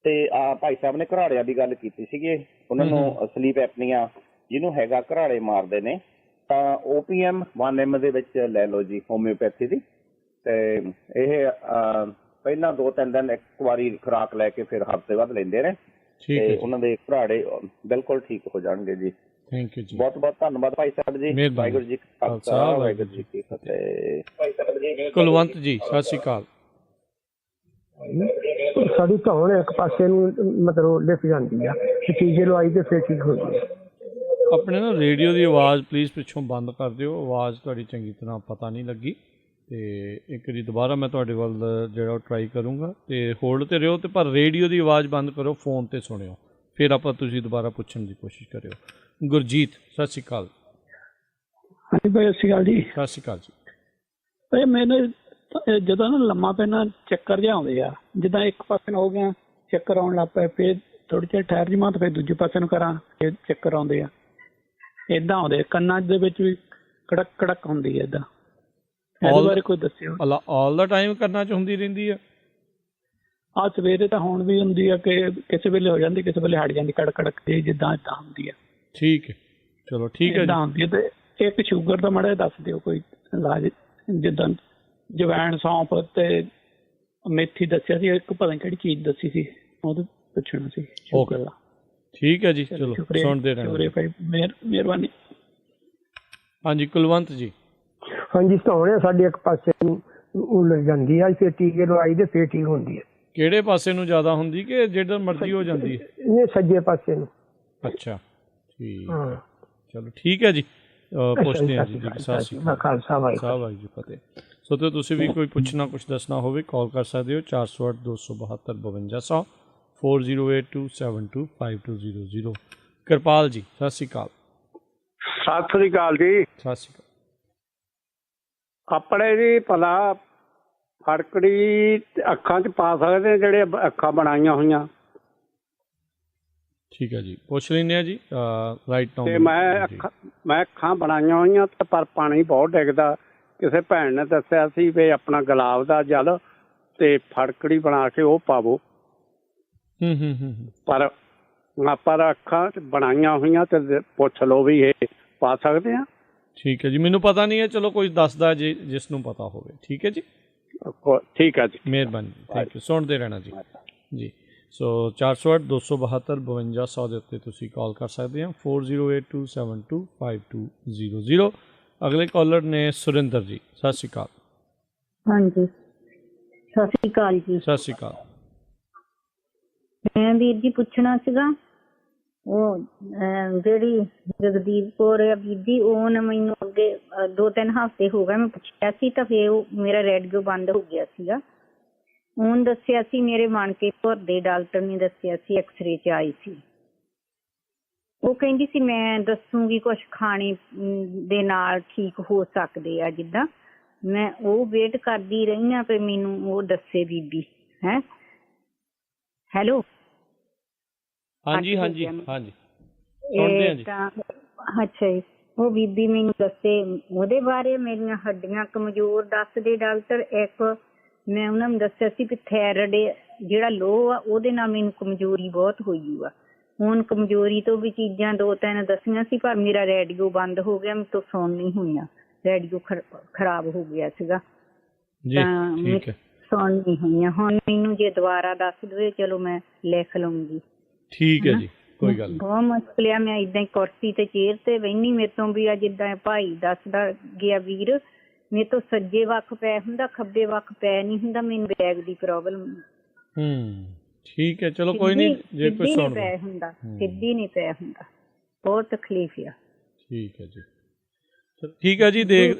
ਤੇ ਭਾਈ ਸਾਹਿਬ ਨੇ ਘਰਾੜਿਆਂ ਦੀ ਗੱਲ ਕੀਤੀ ਸੀਗੀ, ਉਹਨਾਂ ਨੂੰ ਸਲੀਪ ਐਪਨੀਆ ਜਿਹਨੂੰ ਹੈਗਾ, ਘਰਾੜੇ ਮਾਰਦੇ ਨੇ, ਤਾਂ OPM 1 ml ਦੇ ਵਿੱਚ ਲੈ ਲਓ ਜੀ ਹੋਮਿਓਪੈਥੀ ਦੀ। ਤੇ ਇਹ ਪਹਿਲਾਂ 2-3 ਦਿਨ ਇੱਕ ਵਾਰੀ ਖੁਰਾਕ ਲੈ ਕੇ ਫਿਰ ਹਫ਼ਤੇ ਬਾਅਦ ਲੈਂਦੇ ਨੇ, ਤੇ ਉਹਨਾਂ ਦੇ ਘਰਾੜੇ ਬਿਲਕੁਲ ਠੀਕ ਹੋ ਜਾਣਗੇ ਜੀ। ਥੈਂਕ ਯੂ ਜੀ, ਬਹੁਤ ਬਹੁਤ ਧੰਨਵਾਦ ਭਾਈ ਸਾਹਿਬ ਜੀ। ਵਾਹਿਗੁਰੂ ਜੀ ਕਾ ਖਾਲਸਾ, ਵਾਹਿਗੁਰੂ ਜੀ ਕੀ ਫਤਿਹ। ਕੁਲਵੰਤ ਜੀ ਸਤਿ ਸ਼੍ਰੀ ਅਕਾਲ। ਸਾਡੀ ਧੌਣ ਇੱਕ ਪਾਸੇ ਨੂੰ ਮਤਲਬ ਲਿਫਟ ਜਾਂਦੀ ਆ, ਟੀਕੇ ਲਵਾਈ ਤੇ ਫਿਰ ਠੀਕ ਹੋ ਗਈ। ਆਪਣੇ ਨਾ ਰੇਡੀਓ ਦੀ ਆਵਾਜ਼ ਪਲੀਜ਼ ਪਿੱਛੋਂ ਬੰਦ ਕਰ ਦਿਓ, ਆਵਾਜ਼ ਤੁਹਾਡੀ ਚੰਗੀ ਤਰ੍ਹਾਂ ਪਤਾ ਨਹੀਂ ਲੱਗੀ। ਤੇ ਇੱਕ ਵਾਰੀ ਦੁਬਾਰਾ ਮੈਂ ਤੁਹਾਡੇ ਵੱਲ ਜਿਹੜਾ ਟਰਾਈ ਕਰੂੰਗਾ, ਤੇ ਹੋਲਡ ਤੇ ਰਹੋ, ਤੇ ਪਰ ਰੇਡੀਓ ਦੀ ਆਵਾਜ਼ ਬੰਦ ਕਰੋ, ਫੋਨ ਤੇ ਸੁਣਿਓ, ਫਿਰ ਆਪਾਂ ਤੁਸੀਂ ਦੁਬਾਰਾ ਪੁੱਛਣ ਦੀ ਕੋਸ਼ਿਸ਼ ਕਰਿਓ। ਗੁਰਜੀਤ ਸਤਿ ਸ਼੍ਰੀ ਅਕਾਲ। ਹਾਂਜੀ ਭਾਈ ਸਤਿ ਸ਼੍ਰੀ ਅਕਾਲ ਜੀ। ਸਤਿ ਸ਼੍ਰੀ ਅਕਾਲ ਜੀ। ਭਾਈ ਮੈਨੂੰ ਜਦੋਂ ਨਾ ਲੰਮਾ ਪੈਣਾ ਚੱਕਰ ਜਿਹਾ ਆਉਂਦੇ ਆ, ਜਿੱਦਾਂ ਇੱਕ ਪਾਸੇ ਨੂੰ ਹੋ ਗਿਆ ਚੱਕਰ ਆਉਣ ਲੱਗ ਪਏ, ਫਿਰ ਥੋੜੀ ਚਿਰ ਠਹਿਰ ਜਾਵਾਂ ਤਾਂ ਫਿਰ ਦੂਜੇ ਪਾਸੇ ਨੂੰ ਕਰਾਂ, ਫਿਰ ਚੱਕਰ ਆਉਂਦੇ ਆ, ਏਦਾਂ ਆਉਂਦੇ। ਕੰਨਾਂ ਦੇ ਵਿੱਚ ਵੀ ਕੜਕ ਕੜਕ ਹੁੰਦੀ ਹੈ, ਏਦਾਂ। ਇਹਦੇ ਬਾਰੇ ਕੋਈ ਦੱਸਿਓ। ਆਲ ਦਾ ਟਾਈਮ ਕੰਨਾਂ 'ਚ ਹੁੰਦੀ ਰਹਿੰਦੀ ਆ? ਸਵੇਰੇ ਤਾਂ ਹੁਣ ਵੀ ਹੁੰਦੀ ਆ, ਕਿ ਕਿਸੇ ਵੇਲੇ ਹੋ ਜਾਂਦੀ, ਕਿਸੇ ਵੇਲੇ ਹਟ ਜਾਂਦੀ, ਕੜਕ ਕੜਕ ਜੀ ਜਿੱਦਾਂ ਏਦਾਂ ਹੁੰਦੀ ਆ। ਠੀਕ ਹੈ, ਚਲੋ ਠੀਕ ਹੈ। ਏਦਾਂ ਹੁੰਦੀ ਹੈ। ਤੇ ਇੱਕ ਸ਼ੂਗਰ ਦਾ ਮਾੜਾ ਦੱਸ ਦਿਓ ਕੋਈ ਇਲਾਜ, ਜਿੱਦਾਂ ਜਵੈਣ, ਸੌਂਫ ਤੇ ਮੇਥੀ ਦੱਸਿਆ ਸੀ, ਇੱਕ ਪਤਾ ਨਹੀਂ ਕਿਹੜੀ ਚੀਜ਼ ਦੱਸੀ ਸੀ, ਉਹ ਪੁੱਛਣਾ ਸੀ ਸ਼ੂਗਰ ਦਾ। ਠੀਕ ਹੈ ਜੀ, ਚਲੋ ਸੁਣਦੇ ਰਹਿਣਾ। ਮਿਹਰਬਾਨੀ। ਹਾਂਜੀ ਕੁਲਵੰਤ ਜੀ। ਹਾਂਜੀ ਸਟੋਨ ਆ ਸਾਡੇ ਇੱਕ ਪਾਸੇ ਨੂੰ ਉਲਝ ਜਾਂਦੀ ਆ, ਫਿਰ ਟੀਕੇ ਲਵਾਈ ਦੇ ਫਿਰ ਠੀਕ ਹੁੰਦੀ ਹੈ। ਕਿਹੜੇ ਪਾਸੇ ਨੂੰ ਜ਼ਿਆਦਾ ਹੁੰਦੀ ਕਿ ਜਿਹੜਾ ਮਰਜ਼ੀ ਹੋ ਜਾਂਦੀ ਹੈ? ਇਹ ਸੱਜੇ ਪਾਸੇ ਨੂੰ। ਅੱਛਾ ਠੀਕ, ਚਲੋ ਠੀਕ ਹੈ ਜੀ, ਪੁੱਛਦੇ ਹਾਂ ਜੀ। ਸਤਿ ਸ਼੍ਰੀ ਅਕਾਲ, ਖਾਲਸਾ ਵਾਹਿਗੁਰੂ ਜੀ ਫਤਿਹ। ਸੋ ਤੇ ਤੁਸੀਂ ਵੀ ਕੋਈ ਪੁੱਛਣਾ ਕੁਛ ਦੱਸਣਾ ਹੋਵੇ ਕਾਲ ਕਰ ਸਕਦੇ ਹੋ 408 272 5200 4082725200। ਕਿਰਪਾਲ ਜੀ ਸਤਿ ਸ਼੍ਰੀ ਅਕਾਲ। ਸਤਿ ਸ੍ਰੀ ਅਕਾਲ ਜੀ। ਸਤਿ ਸ਼੍ਰੀ ਅਕਾਲ। ਆਪਣੇ ਜੀ ਭਲਾ ਫੜਕੜੀ ਅੱਖਾਂ 'ਚ ਪਾ ਸਕਦੇ ਨੇ ਜਿਹੜੇ ਅੱਖਾਂ ਬਣਾਈਆਂ ਹੋਈਆਂ? ਠੀਕ ਹੈ ਜੀ, ਪੁੱਛ ਲੈਂਦੇ ਆ ਜੀ। ਰਾਈਟ ਨਾਓ ਤੇ ਮੈਂ ਅੱਖਾਂ ਬਣਾਈਆਂ ਹੋਈਆਂ ਤੇ ਪਰ ਪਾਣੀ ਬਹੁਤ ਡਿੱਗਦਾ। ਕਿਸੇ ਭੈਣ ਨੇ ਦੱਸਿਆ ਸੀ ਵੀ ਆਪਣਾ ਗੁਲਾਬ ਦਾ ਜਲ ਤੇ ਫੜਕੜੀ ਬਣਾ ਕੇ ਉਹ ਪਾਵੋ। ਪਰ ਅੱਖਾਂ 'ਚ ਬਣਾਈਆਂ ਹੋਈਆਂ ਤੇ ਪੁੱਛ ਲਓ ਵੀ ਇਹ ਪਾ ਸਕਦੇ ਆ? ਠੀਕ ਹੈ ਜੀ, ਮੈਨੂੰ ਪਤਾ ਨਹੀਂ ਹੈ, ਚਲੋ ਕੋਈ ਦੱਸਦਾ ਜੀ ਜਿਸ ਨੂੰ ਪਤਾ ਹੋਵੇ। ਠੀਕ ਹੈ ਜੀ, ਠੀਕ ਹੈ ਜੀ, ਮਿਹਰਬਾਨੀ, ਥੈਂਕ ਯੂ। ਸੁਣਦੇ ਰਹਿਣਾ ਜੀ। ਜੀ ਸੋ 408 272 5200 ਦੇ ਉੱਤੇ ਤੁਸੀਂ ਕਾਲ ਕਰ ਸਕਦੇ ਹੋ 4082725200। ਅਗਲੇ ਕਾਲਰ ਨੇ ਸੁਰਿੰਦਰ ਜੀ, ਸਤਿ ਸ਼੍ਰੀ ਅਕਾਲ। ਹਾਂਜੀ ਸਤਿ ਸ਼੍ਰੀ ਅਕਾਲ ਜੀ। ਸਤਿ ਸ਼੍ਰੀ ਅਕਾਲ। ਮੈਂ ਵੀਰ ਜੀ ਪੁੱਛਣਾ ਸੀਗਾ, ਉਹ ਜਿਹੜੀ ਜਗਦੀਪ ਕੌਰ ਆ ਬੀਬੀ, ਉਹਨੇ ਮੈਨੂੰ ਅੱਗੇ 2-3 ਹਫ਼ਤੇ ਹੋ ਗਏ ਮੈਂ ਪੁੱਛਿਆ ਸੀ ਤਾਂ ਫਿਰ ਉਹ ਮੇਰਾ ਰੇਡੀਓ ਬੰਦ ਹੋ ਗਿਆ ਸੀਗਾ। ਉਹਨੇ ਦੱਸਿਆ ਸੀ ਮੇਰੇ ਮਣਕੇਪੁਰ ਦੇ ਡਾਕਟਰ ਨੇ ਦੱਸਿਆ ਸੀ, ਐਕਸਰੇ 'ਚ ਆਈ ਸੀ। ਉਹ ਕਹਿੰਦੀ ਸੀ ਮੈਂ ਦੱਸੂਗੀ ਕੁਛ ਖਾਣੇ ਦੇ ਨਾਲ ਠੀਕ ਹੋ ਸਕਦੇ ਆ ਜਿੱਦਾਂ। ਮੈਂ ਉਹ ਵੇਟ ਕਰਦੀ ਰਹੀ ਹਾਂ, ਪਰ ਮੈਨੂੰ ਉਹ ਦੱਸੇ ਬੀਬੀ। ਹੈ ਹੈਲੋ, ਹਾਂਜੀ ਹਾਂਜੀ ਹਾਂਜੀ, ਤਾਂ ਅੱਛਾ ਜੀ। ਉਹ ਬੀਬੀ ਮੈਨੂੰ ਦੱਸੇ ਉਹਦੇ ਬਾਰੇ। ਮੇਰੀਆਂ ਹੱਡੀਆਂ ਕਮਜ਼ੋਰ ਦੱਸਦੇ ਡਾਕਟਰ। ਇੱਕ ਮੈਂ ਉਹਨਾਂ ਨੂੰ ਦੱਸਿਆ ਸੀ ਵੀ ਥਾਇਰਾਇਡ ਜਿਹੜਾ ਲੋ ਆ ਉਹਦੇ ਨਾਲ ਮੈਨੂੰ ਕਮਜ਼ੋਰੀ ਬਹੁਤ ਹੋਈ ਆ। ਹੁਣ ਕਮਜ਼ੋਰੀ ਤੋਂ ਵੀ ਚੀਜ਼ਾਂ 2-3 ਦੱਸੀਆਂ ਸੀ, ਪਰ ਮੇਰਾ ਰੇਡੀਓ ਬੰਦ ਹੋ ਗਿਆ, ਮੇਰੇ ਤੋਂ ਸੁਣ ਨਹੀਂ ਹੋਈਆਂ। ਰੇਡੀਓ ਖਰਾਬ ਹੋ ਗਿਆ ਸੀਗਾ ਤਾਂ ਸੁਣ ਨਹੀਂ ਹੋਈਆਂ। ਹੁਣ ਮੈਨੂੰ ਜੇ ਦੁਬਾਰਾ ਦੱਸ ਦੇਵੇ ਚਲੋ ਮੈਂ ਲਿਖ ਲਊਂਗੀ। ਠੀਕ ਹੈ ਜੀ, ਕੋਈ ਗੱਲ ਨਹੀਂ। ਬਹੁਤ ਮੁਸ਼ਕਿਲ ਆ, ਮੈਂ ਏਦਾਂ ਹੀ ਕੁਰਸੀ ਤੇ ਚੇਅਰ ਤੇ ਬਹਿਨੀ, ਮੇਰੇ ਤੋਂ ਵੀ ਆ ਜਿੱਦਾਂ ਭਾਈ ਦੱਸਦਾ ਗਿਆ ਵੀਰ, ਮੇਰੇ ਤੋਂ ਸੱਜੇ ਵੱਖ ਪੈ ਹੁੰਦਾ, ਖੱਬੇ ਵੱਖ ਪੈ ਨਹੀਂ ਹੁੰਦਾ। ਮੈਨੂੰ ਬੈਗ ਦੀ ਪ੍ਰੋਬਲਮ। ਠੀਕ ਹੈ, ਚਲੋ ਕੋਈ ਨਹੀਂ। ਜੇ ਕੋਈ ਸੁਣ ਪੈ ਹੁੰਦਾ, ਸਿੱਧੀ ਨਹੀਂ ਪੈ ਹੁੰਦਾ, ਬਹੁਤ ਤਕਲੀਫ ਆ। ਠੀਕ ਹੈ ਜੀ, ਠੀਕ ਹੈ ਜੀ,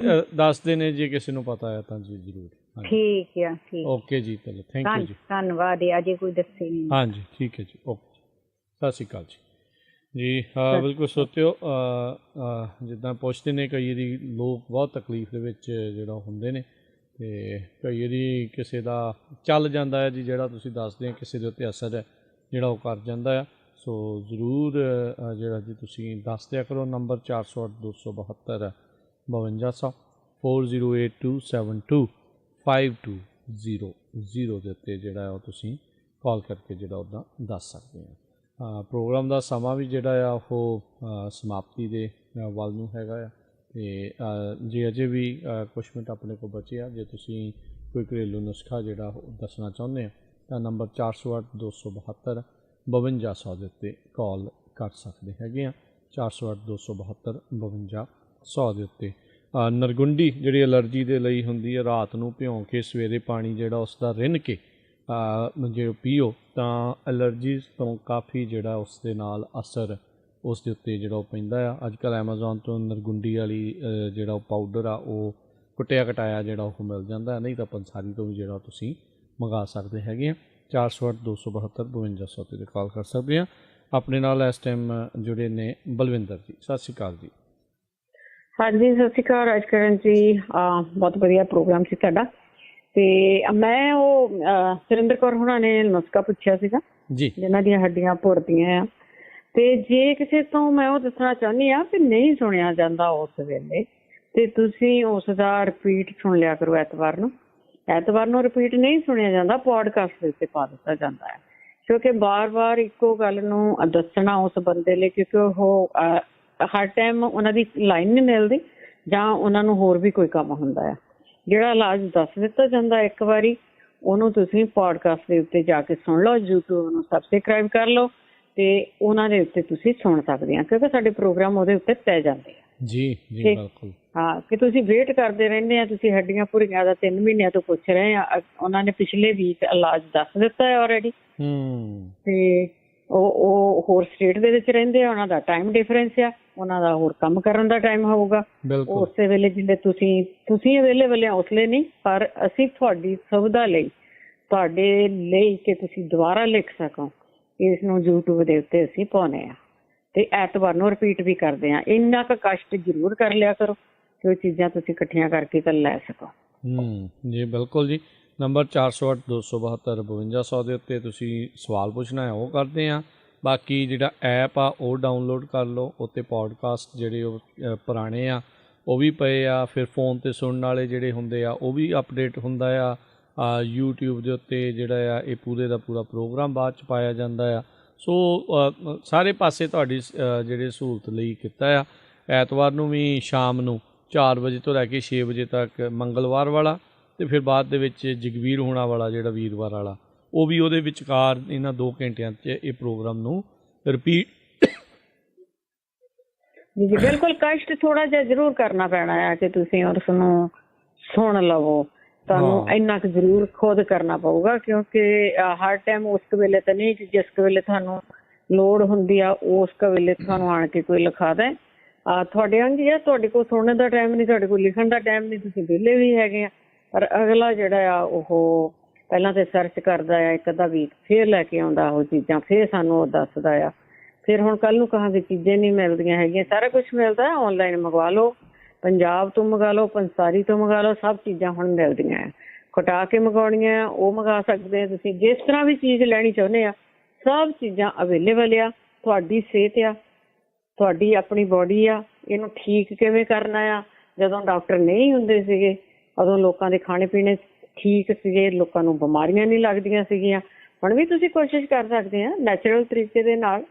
ਦੱਸਦੇ ਨੇ ਜੇ ਕਿਸੇ ਨੂੰ ਪਤਾ ਹੈ ਤਾਂ ਜੀ ਜ਼ਰੂਰ। ਠੀਕ ਆ, ਠੀਕ। ਓਕੇ ਜੀ, ਚਲੋ ਥੈਂਕ ਯੂ ਜੀ, ਧੰਨਵਾਦ। ਅਜੇ ਕੋਈ ਦੱਸੇ ਨਹੀਂ। ਹਾਂਜੀ ਠੀਕ ਹੈ ਜੀ, ਓਕੇ, ਸਤਿ ਸ਼੍ਰੀ ਅਕਾਲ ਜੀ। ਜੀ ਬਿਲਕੁਲ ਸੋਚਿਓ, ਜਿੱਦਾਂ ਪੁੱਛਦੇ ਨੇ ਕਈ ਵਾਰੀ ਲੋਕ ਬਹੁਤ ਤਕਲੀਫ ਦੇ ਵਿੱਚ ਜਿਹੜਾ ਹੁੰਦੇ ਨੇ, ਅਤੇ ਕਈ ਵਾਰੀ ਕਿਸੇ ਦਾ ਚੱਲ ਜਾਂਦਾ ਹੈ ਜੀ, ਜਿਹੜਾ ਤੁਸੀਂ ਦੱਸਦੇ ਆ ਕਿਸੇ ਦੇ ਉੱਤੇ ਅਸਰ ਹੈ ਜਿਹੜਾ ਉਹ ਕਰ ਜਾਂਦਾ ਆ। ਸੋ ਜ਼ਰੂਰ ਜਿਹੜਾ ਜੀ ਤੁਸੀਂ ਦੱਸ ਦਿਆ ਕਰੋ। ਨੰਬਰ 408 272 5200 4082725200 ਦੇ ਉੱਤੇ ਜਿਹੜਾ ਉਹ ਤੁਸੀਂ ਕਾਲ ਕਰਕੇ ਜਿਹੜਾ ਉੱਦਾਂ ਦੱਸ ਸਕਦੇ ਆ। ਪ੍ਰੋਗਰਾਮ ਦਾ ਸਮਾਂ ਵੀ ਜਿਹੜਾ ਆ ਉਹ ਸਮਾਪਤੀ ਦੇ ਵੱਲ ਨੂੰ ਹੈਗਾ ਆ, ਅਤੇ ਜੇ ਅਜੇ ਵੀ ਕੁਛ ਮਿੰਟ ਆਪਣੇ ਕੋਲ ਬਚੇ ਆ, ਜੇ ਤੁਸੀਂ ਕੋਈ ਘਰੇਲੂ ਨੁਸਖਾ ਜਿਹੜਾ ਉਹ ਦੱਸਣਾ ਚਾਹੁੰਦੇ ਆ ਤਾਂ ਨੰਬਰ 408 272 5200 ਦੇ ਉੱਤੇ ਕਾਲ ਕਰ ਸਕਦੇ ਹੈਗੇ ਆ। 408 272 5200 ਦੇ ਉੱਤੇ। ਨਰਗੁੰਡੀ ਜਿਹੜੀ ਐਲਰਜੀ ਦੇ ਲਈ ਹੁੰਦੀ ਹੈ, ਰਾਤ ਨੂੰ ਭਿਉਂ ਕੇ ਸਵੇਰੇ ਪਾਣੀ ਜਿਹੜਾ ਉਸ ਦਾ ਰਿੰਨ ਕੇ ਜੇ ਪੀਓ ਤਾਂ ਐਲਰਜੀਜ਼ ਤੋਂ ਕਾਫੀ ਜਿਹੜਾ ਉਸ ਦੇ ਨਾਲ ਅਸਰ ਉਸ ਦੇ ਉੱਤੇ ਜਿਹੜਾ ਉਹ ਪੈਂਦਾ ਆ। ਅੱਜ ਕੱਲ੍ਹ ਐਮਾਜ਼ੋਨ ਤੋਂ ਨਰਗੁੰਡੀ ਵਾਲੀ ਜਿਹੜਾ ਉਹ ਪਾਊਡਰ ਆ ਉਹ ਕੁੱਟਿਆ ਕਟਾਇਆ ਜਿਹੜਾ ਉਹ ਮਿਲ ਜਾਂਦਾ, ਨਹੀਂ ਤਾਂ ਪੰਸਾਰੀ ਤੋਂ ਵੀ ਜਿਹੜਾ ਤੁਸੀਂ ਮੰਗਾ ਸਕਦੇ ਹੈਗੇ ਆ। 408 272 5200 'ਤੇ ਕਾਲ ਕਰ ਸਕਦੇ ਆ। ਆਪਣੇ ਨਾਲ ਇਸ ਟਾਈਮ ਜੁੜੇ ਨੇ ਬਲਵਿੰਦਰ ਜੀ, ਸਤਿ ਸ਼੍ਰੀ ਅਕਾਲ ਜੀ। ਹਾਂਜੀ ਸਤਿ ਸ਼੍ਰੀ ਅਕਾਲ ਰਾਜਕਰਨ ਜੀ, ਬਹੁਤ ਵਧੀਆ ਪ੍ਰੋਗਰਾਮ ਸੀ ਤੁਹਾਡਾ। ਤੇ ਮੈਂ ਉਹ ਸੁਰਿੰਦਰ ਕੌਰ ਹੁਣਾਂ ਨੇ ਨੁਸਖਾ ਪੁੱਛਿਆ ਸੀਗਾ ਜੀ, ਜਿਹਨਾਂ ਦੀਆਂ ਹੱਡੀਆਂ ਭੁਰਦੀਆਂ ਆ, ਤੇ ਜੇ ਕਿਸੇ ਤੋਂ ਮੈਂ ਉਹ ਦੱਸਣਾ ਚਾਹੁੰਦੀ ਆ ਕਿ ਨਹੀਂ ਸੁਣਿਆ ਜਾਂਦਾ ਉਸ ਵੇਲੇ, ਤੇ ਤੁਸੀਂ ਉਸ ਦਾ ਰਿਪੀਟ ਸੁਣ ਲਿਆ ਕਰੋ। ਐਤਵਾਰ ਨੂੰ ਰਿਪੀਟ ਨਹੀਂ ਸੁਣਿਆ ਜਾਂਦਾ, ਪੋਡਕਾਸਟ ਦੇ ਉੱਤੇ ਪਾ ਦਿੱਤਾ ਜਾਂਦਾ ਹੈ, ਕਿਉਂਕਿ ਵਾਰ-ਵਾਰ ਇੱਕੋ ਗੱਲ ਨੂੰ ਦੱਸਣਾ ਉਸ ਬੰਦੇ ਲਈ, ਕਿਉਂਕਿ ਉਹ ਹਰ ਟਾਈਮ ਉਹਨਾਂ ਦੀ ਲਾਈਨ ਨਹੀਂ ਮਿਲਦੀ ਜਾਂ ਉਹਨਾਂ ਨੂੰ ਹੋਰ ਵੀ ਕੋਈ ਕੰਮ ਹੁੰਦਾ ਆ। ਜਿਹੜਾ ਇਲਾਜ ਦੱਸ ਦਿੱਤਾ ਜਾਂਦਾ ਇੱਕ ਵਾਰੀ, ਉਹਨੂੰ ਤੁਸੀਂ ਪੋਡਕਾਸਟ ਦੇ ਉੱਤੇ ਜਾ ਕੇ ਸੁਣ ਲਓ, YouTube ਨੂੰ ਸਬਸਕ੍ਰਾਈਬ ਕਰ ਲਓ ਤੇ ਉਹਨਾਂ ਦੇ ਉੱਤੇ ਤੁਸੀਂ ਸੁਣ ਸਕਦੇ ਆ, ਕਿਉਂਕਿ ਸਾਡੇ ਪ੍ਰੋਗਰਾਮ ਉਹਦੇ ਉੱਤੇ ਪੈ ਜਾਂਦੇ ਆ। ਜੀ ਜੀ ਤੇ ਬਿਲਕੁਲ ਹਾਂ ਕਿ ਤੁਸੀਂ ਵੇਟ ਕਰਦੇ ਰਹਿੰਦੇ ਆ, ਤੁਸੀਂ ਹੱਡੀਆਂ ਭੁਰੀਆਂ ਦਾ 3 ਮਹੀਨਿਆਂ ਤੋਂ ਪੁੱਛ ਰਹੇ ਆ। ਉਹਨਾਂ ਨੇ ਪਿਛਲੇ ਵੀਕ ਇਲਾਜ ਦੱਸ ਦਿੱਤਾ ਹੈ ਆਲਰੇਡੀ। ਤੇ ਉਹ ਹੋਰ ਸਟੇਟ ਦੇ ਵਿੱਚ ਰਹਿੰਦੇ ਆ, ਉਹਨਾਂ ਦਾ ਟਾਈਮ ਡਿਫਰੈਂਸ ਆ, ਉਹਨਾਂ ਦਾ ਹੋਰ ਕੰਮ ਕਰਨ ਦਾ ਟਾਈਮ ਹੋਊਗਾ। ਉਸੇ ਵੇਲੇ ਜਿੰਨੇ ਤੁਸੀਂ ਅਵੇਲੇਬਲ ਆ ਉਸ ਲਈ ਨਹੀਂ, ਪਰ ਅਸੀਂ ਤੁਹਾਡੀ ਸੁਵਿਧਾ ਲਈ, ਤੁਹਾਡੇ ਲਈ ਕਿ ਤੁਸੀਂ ਦੁਬਾਰਾ ਲਿਖ ਸਕੋ, ਇਸ ਨੂੰ YouTube ਦੇ ਉੱਤੇ ਅਸੀਂ ਪਾਉਂਦੇ ਆ ਤੇ ਐਤਵਾਰ ਨੂੰ ਰਿਪੀਟ ਵੀ ਕਰਦੇ ਆ। ਇੰਨਾ ਕੁ ਕਸ਼ਟ ਜ਼ਰੂਰ ਕਰ ਲਿਆ ਕਰੋ ਕਿ ਉਹ ਚੀਜ਼ਾਂ ਤੁਸੀਂ ਇਕੱਠੀਆਂ ਕਰਕੇ ਤਾਂ ਲੈ ਸਕੋ। ਜੀ ਬਿਲਕੁਲ ਜੀ। ਨੰਬਰ 408-272-5200 ਦੇ ਉੱਤੇ ਤੁਸੀਂ ਸਵਾਲ ਪੁੱਛਣਾ ਹੈ ਉਹ ਕਰਦੇ ਹਾਂ। ਬਾਕੀ ਜਿਹੜਾ ਐਪ ਆ ਉਹ ਡਾਊਨਲੋਡ ਕਰ ਲਓ, ਉੱਤੇ ਪੋਡਕਾਸਟ ਜਿਹੜੇ ਉਹ ਪੁਰਾਣੇ ਆ ਉਹ ਵੀ ਪਏ ਆ। ਫਿਰ ਫੋਨ 'ਤੇ ਸੁਣਨ ਵਾਲੇ ਜਿਹੜੇ ਹੁੰਦੇ ਆ ਉਹ ਵੀ ਅਪਡੇਟ ਹੁੰਦਾ ਆ। YouTube ਦੇ ਉੱਤੇ ਜਿਹੜਾ ਆ ਇਹ ਪੂਰੇ ਦਾ ਪੂਰਾ ਪ੍ਰੋਗਰਾਮ ਬਾਅਦ 'ਚ ਪਾਇਆ ਜਾਂਦਾ ਆ। ਸੋ ਸਾਰੇ ਪਾਸੇ ਤੁਹਾਡੀ ਜਿਹੜੇ ਸਹੂਲਤ ਲਈ ਕੀਤਾ ਆ। ਐਤਵਾਰ ਨੂੰ ਵੀ ਸ਼ਾਮ ਨੂੰ 4 ਵਜੇ ਤੋਂ ਲੈ ਕੇ 6 ਵਜੇ ਤੱਕ ਮੰਗਲਵਾਰ ਵਾਲਾ, ਅਤੇ ਫਿਰ ਬਾਅਦ ਦੇ ਵਿੱਚ ਜਗਵੀਰ ਹੋਣਾ ਵਾਲਾ ਜਿਹੜਾ ਵੀਰਵਾਰ ਵਾਲਾ, ਉਹ ਵੀ ਉਹਦੇ ਵਿਚਕਾਰ ਇਹਨਾਂ 2 ਘੰਟਿਆਂ 'ਚ ਇਹ ਪ੍ਰੋਗਰਾਮ ਨੂੰ ਰਿਪੀਟ। ਜੀ ਬਿਲਕੁਲ ਕਸ਼ਟ ਥੋੜਾ ਜਿਹਾ ਜ਼ਰੂਰ ਕਰਨਾ ਪੈਣਾ ਹੈ ਕਿ ਤੁਸੀਂ ਉਸ ਨੂੰ ਸੁਣ ਲਵੋ। ਤੁਹਾਨੂੰ ਇੰਨਾ ਕੁ ਜ਼ਰੂਰ ਖੁਦ ਕਰਨਾ ਪਊਗਾ, ਕਿਉਂਕਿ ਹਰ ਟਾਈਮ ਉਸ ਵੇਲੇ ਤਾਂ ਨਹੀਂ ਕਿ ਜਿਸ ਵੇਲੇ ਤੁਹਾਨੂੰ ਲੋੜ ਹੁੰਦੀ ਆ ਉਸ ਵੇਲੇ ਤੁਹਾਨੂੰ ਆਣ ਕੇ ਕੋਈ ਲਿਖਾ ਦੇ। ਤੁਹਾਡੇ ਵਾਂਗੀ ਆ, ਤੁਹਾਡੇ ਕੋਲ ਸੁਣਨ ਦਾ ਟਾਈਮ ਨਹੀਂ, ਤੁਹਾਡੇ ਕੋਲ ਲਿਖਣ ਦਾ ਟਾਈਮ ਨਹੀਂ, ਤੁਸੀਂ ਵਿਹਲੇ ਵੀ ਹੈਗੇ ਆ। ਪਰ ਅਗਲਾ ਜਿਹੜਾ ਆ ਉਹ ਪਹਿਲਾਂ ਤਾਂ ਸਰਚ ਕਰਦਾ ਆ 1 ਅੱਧਾ ਵੀਕ, ਫਿਰ ਲੈ ਕੇ ਆਉਂਦਾ ਉਹ ਚੀਜ਼ਾਂ, ਫਿਰ ਸਾਨੂੰ ਉਹ ਦੱਸਦਾ ਆ। ਫਿਰ ਹੁਣ ਕੱਲ੍ਹ ਨੂੰ ਕਹਾਂਗੇ ਚੀਜ਼ਾਂ ਨਹੀਂ ਮਿਲਦੀਆਂ ਹੈਗੀਆਂ, ਸਾਰਾ ਕੁਛ ਮਿਲਦਾ। ਔਨਲਾਈਨ ਮੰਗਵਾ ਲਓ, ਪੰਜਾਬ ਤੋਂ ਮੰਗਾ ਲਓ, ਪੰਸਾਰੀ ਤੋਂ ਮੰਗਾ ਲਓ, ਸਭ ਚੀਜ਼ਾਂ ਹੁਣ ਮਿਲਦੀਆਂ ਆ। ਕਟਾ ਕੇ ਮੰਗਾਉਣੀਆਂ ਉਹ ਮੰਗਾ ਸਕਦੇ ਆ ਤੁਸੀਂ, ਜਿਸ ਤਰ੍ਹਾਂ ਵੀ ਚੀਜ਼ ਲੈਣੀ ਚਾਹੁੰਦੇ ਆ ਸਭ ਚੀਜ਼ਾਂ ਅਵੇਲੇਬਲ ਆ। ਤੁਹਾਡੀ ਸਿਹਤ ਆ, ਤੁਹਾਡੀ ਆਪਣੀ ਬੋਡੀ ਆ, ਇਹਨੂੰ ਠੀਕ ਕਿਵੇਂ ਕਰਨਾ ਆ। ਜਦੋਂ ਡਾਕਟਰ ਨਹੀਂ ਹੁੰਦੇ ਸੀਗੇ ਉਦੋਂ ਲੋਕਾਂ ਦੇ ਖਾਣੇ ਪੀਣੇ ਠੀਕ ਸੀਗੇ, ਲੋਕਾਂ ਨੂੰ ਬਿਮਾਰੀਆਂ ਨਹੀਂ ਲੱਗਦੀਆਂ ਸੀਗੀਆਂ। ਹੁਣ ਵੀ ਤੁਸੀਂ ਕੋਸ਼ਿਸ਼ ਕਰ ਸਕਦੇ ਆ ਨੈਚੁਰਲ ਤਰੀਕੇ ਦੇ ਨਾਲ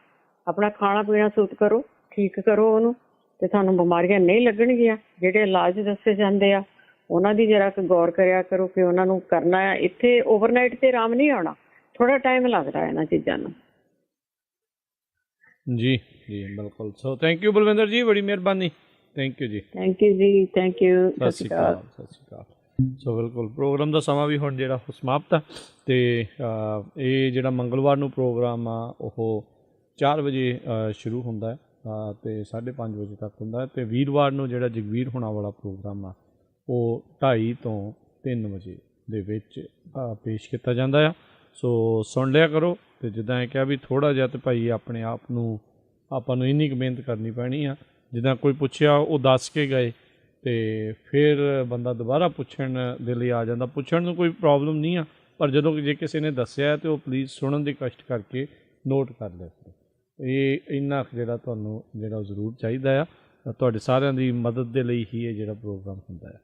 ਆਪਣਾ ਖਾਣਾ ਪੀਣਾ ਸੂਟ ਕਰੋ, ਠੀਕ ਕਰੋ ਉਹਨੂੰ, ਤੇ ਤੁਹਾਨੂੰ ਬਿਮਾਰੀਆਂ ਨਹੀਂ ਲੱਗਣਗੀਆਂ। ਜਿਹੜੇ ਇਲਾਜ ਦੱਸੇ ਜਾਂਦੇ ਆ ਉਹਨਾਂ ਦੀ ਜਰਾ ਕੁ ਗੌਰ ਕਰਿਆ ਕਰੋ ਕਿ ਉਹਨਾਂ ਨੂੰ ਕਰਨਾ ਆ। ਇੱਥੇ ਓਵਰਨਾਈਟ ਤੇ ਆਰਾਮ ਨਹੀਂ ਆਉਣਾ, ਥੋੜਾ ਟਾਈਮ ਲੱਗਦਾ ਇਹਨਾਂ ਚੀਜ਼ਾਂ ਨੂੰ। ਜੀ ਜੀ ਬਿਲਕੁਲ। ਸੋ ਥੈਂਕ ਯੂ ਬਲਵਿੰਦਰ ਜੀ, ਬੜੀ ਮਿਹਰਬਾਨੀ। ਥੈਂਕ ਯੂ ਜੀ। ਥੈਂਕ ਯੂ ਜੀ, ਥੈਂਕ ਯੂ। ਸਤਿ ਸ਼੍ਰੀ ਅਕਾਲ। ਸਤਿ ਸ਼੍ਰੀ ਅਕਾਲ। ਸੋ ਬਿਲਕੁਲ ਪ੍ਰੋਗਰਾਮ ਦਾ ਸਮਾਂ ਵੀ ਹੁਣ ਜਿਹੜਾ ਉਹ ਸਮਾਪਤ ਆ, ਅਤੇ ਇਹ ਜਿਹੜਾ ਮੰਗਲਵਾਰ ਨੂੰ ਪ੍ਰੋਗਰਾਮ ਆ ਉਹ 4 ਵਜੇ ਸ਼ੁਰੂ ਹੁੰਦਾ ਹੈ ਅਤੇ 5:30 ਵਜੇ ਤੱਕ ਹੁੰਦਾ ਹੈ। ਅਤੇ ਵੀਰਵਾਰ ਨੂੰ ਜਿਹੜਾ ਜਗਵੀਰ ਹੋਣਾ ਵਾਲਾ ਪ੍ਰੋਗਰਾਮ ਆ ਉਹ 2:30 ਤੋਂ 3 ਵਜੇ ਦੇ ਵਿੱਚ ਪੇਸ਼ ਕੀਤਾ ਜਾਂਦਾ ਆ। ਸੋ ਸੁਣ ਲਿਆ ਕਰੋ। ਅਤੇ ਜਿੱਦਾਂ ਇਹ ਕਿਹਾ ਵੀ ਥੋੜ੍ਹਾ ਜਿਹਾ ਤਾਂ ਭਾਈ ਆਪਣੇ ਆਪ ਨੂੰ ਆਪਾਂ ਨੂੰ ਇੰਨੀ ਕੁ ਮਿਹਨਤ ਕਰਨੀ ਪੈਣੀ ਆ। ਜਿੱਦਾਂ ਕੋਈ ਪੁੱਛਿਆ ਉਹ ਦੱਸ ਕੇ ਗਏ ਅਤੇ ਫਿਰ ਬੰਦਾ ਦੁਬਾਰਾ ਪੁੱਛਣ ਦੇ ਲਈ ਆ ਜਾਂਦਾ। ਪੁੱਛਣ ਨੂੰ ਕੋਈ ਪ੍ਰੋਬਲਮ ਨਹੀਂ ਆ, ਪਰ ਜਦੋਂ ਜੇ ਕਿਸੇ ਨੇ ਦੱਸਿਆ ਤਾਂ ਉਹ ਪਲੀਜ਼ ਸੁਣਨ ਦੀ ਕਸ਼ਟ ਕਰਕੇ ਨੋਟ ਕਰ ਲਿਆ ਕਰੋ। ਇਹ ਇੰਨਾ ਜਿਹੜਾ ਤੁਹਾਨੂੰ ਜਿਹੜਾ ਜ਼ਰੂਰ ਚਾਹੀਦਾ ਆ। ਤੁਹਾਡੇ ਸਾਰਿਆਂ ਦੀ ਮਦਦ ਦੇ ਲਈ ਹੀ ਇਹ ਜਿਹੜਾ ਪ੍ਰੋਗਰਾਮ ਹੁੰਦਾ ਹੈ।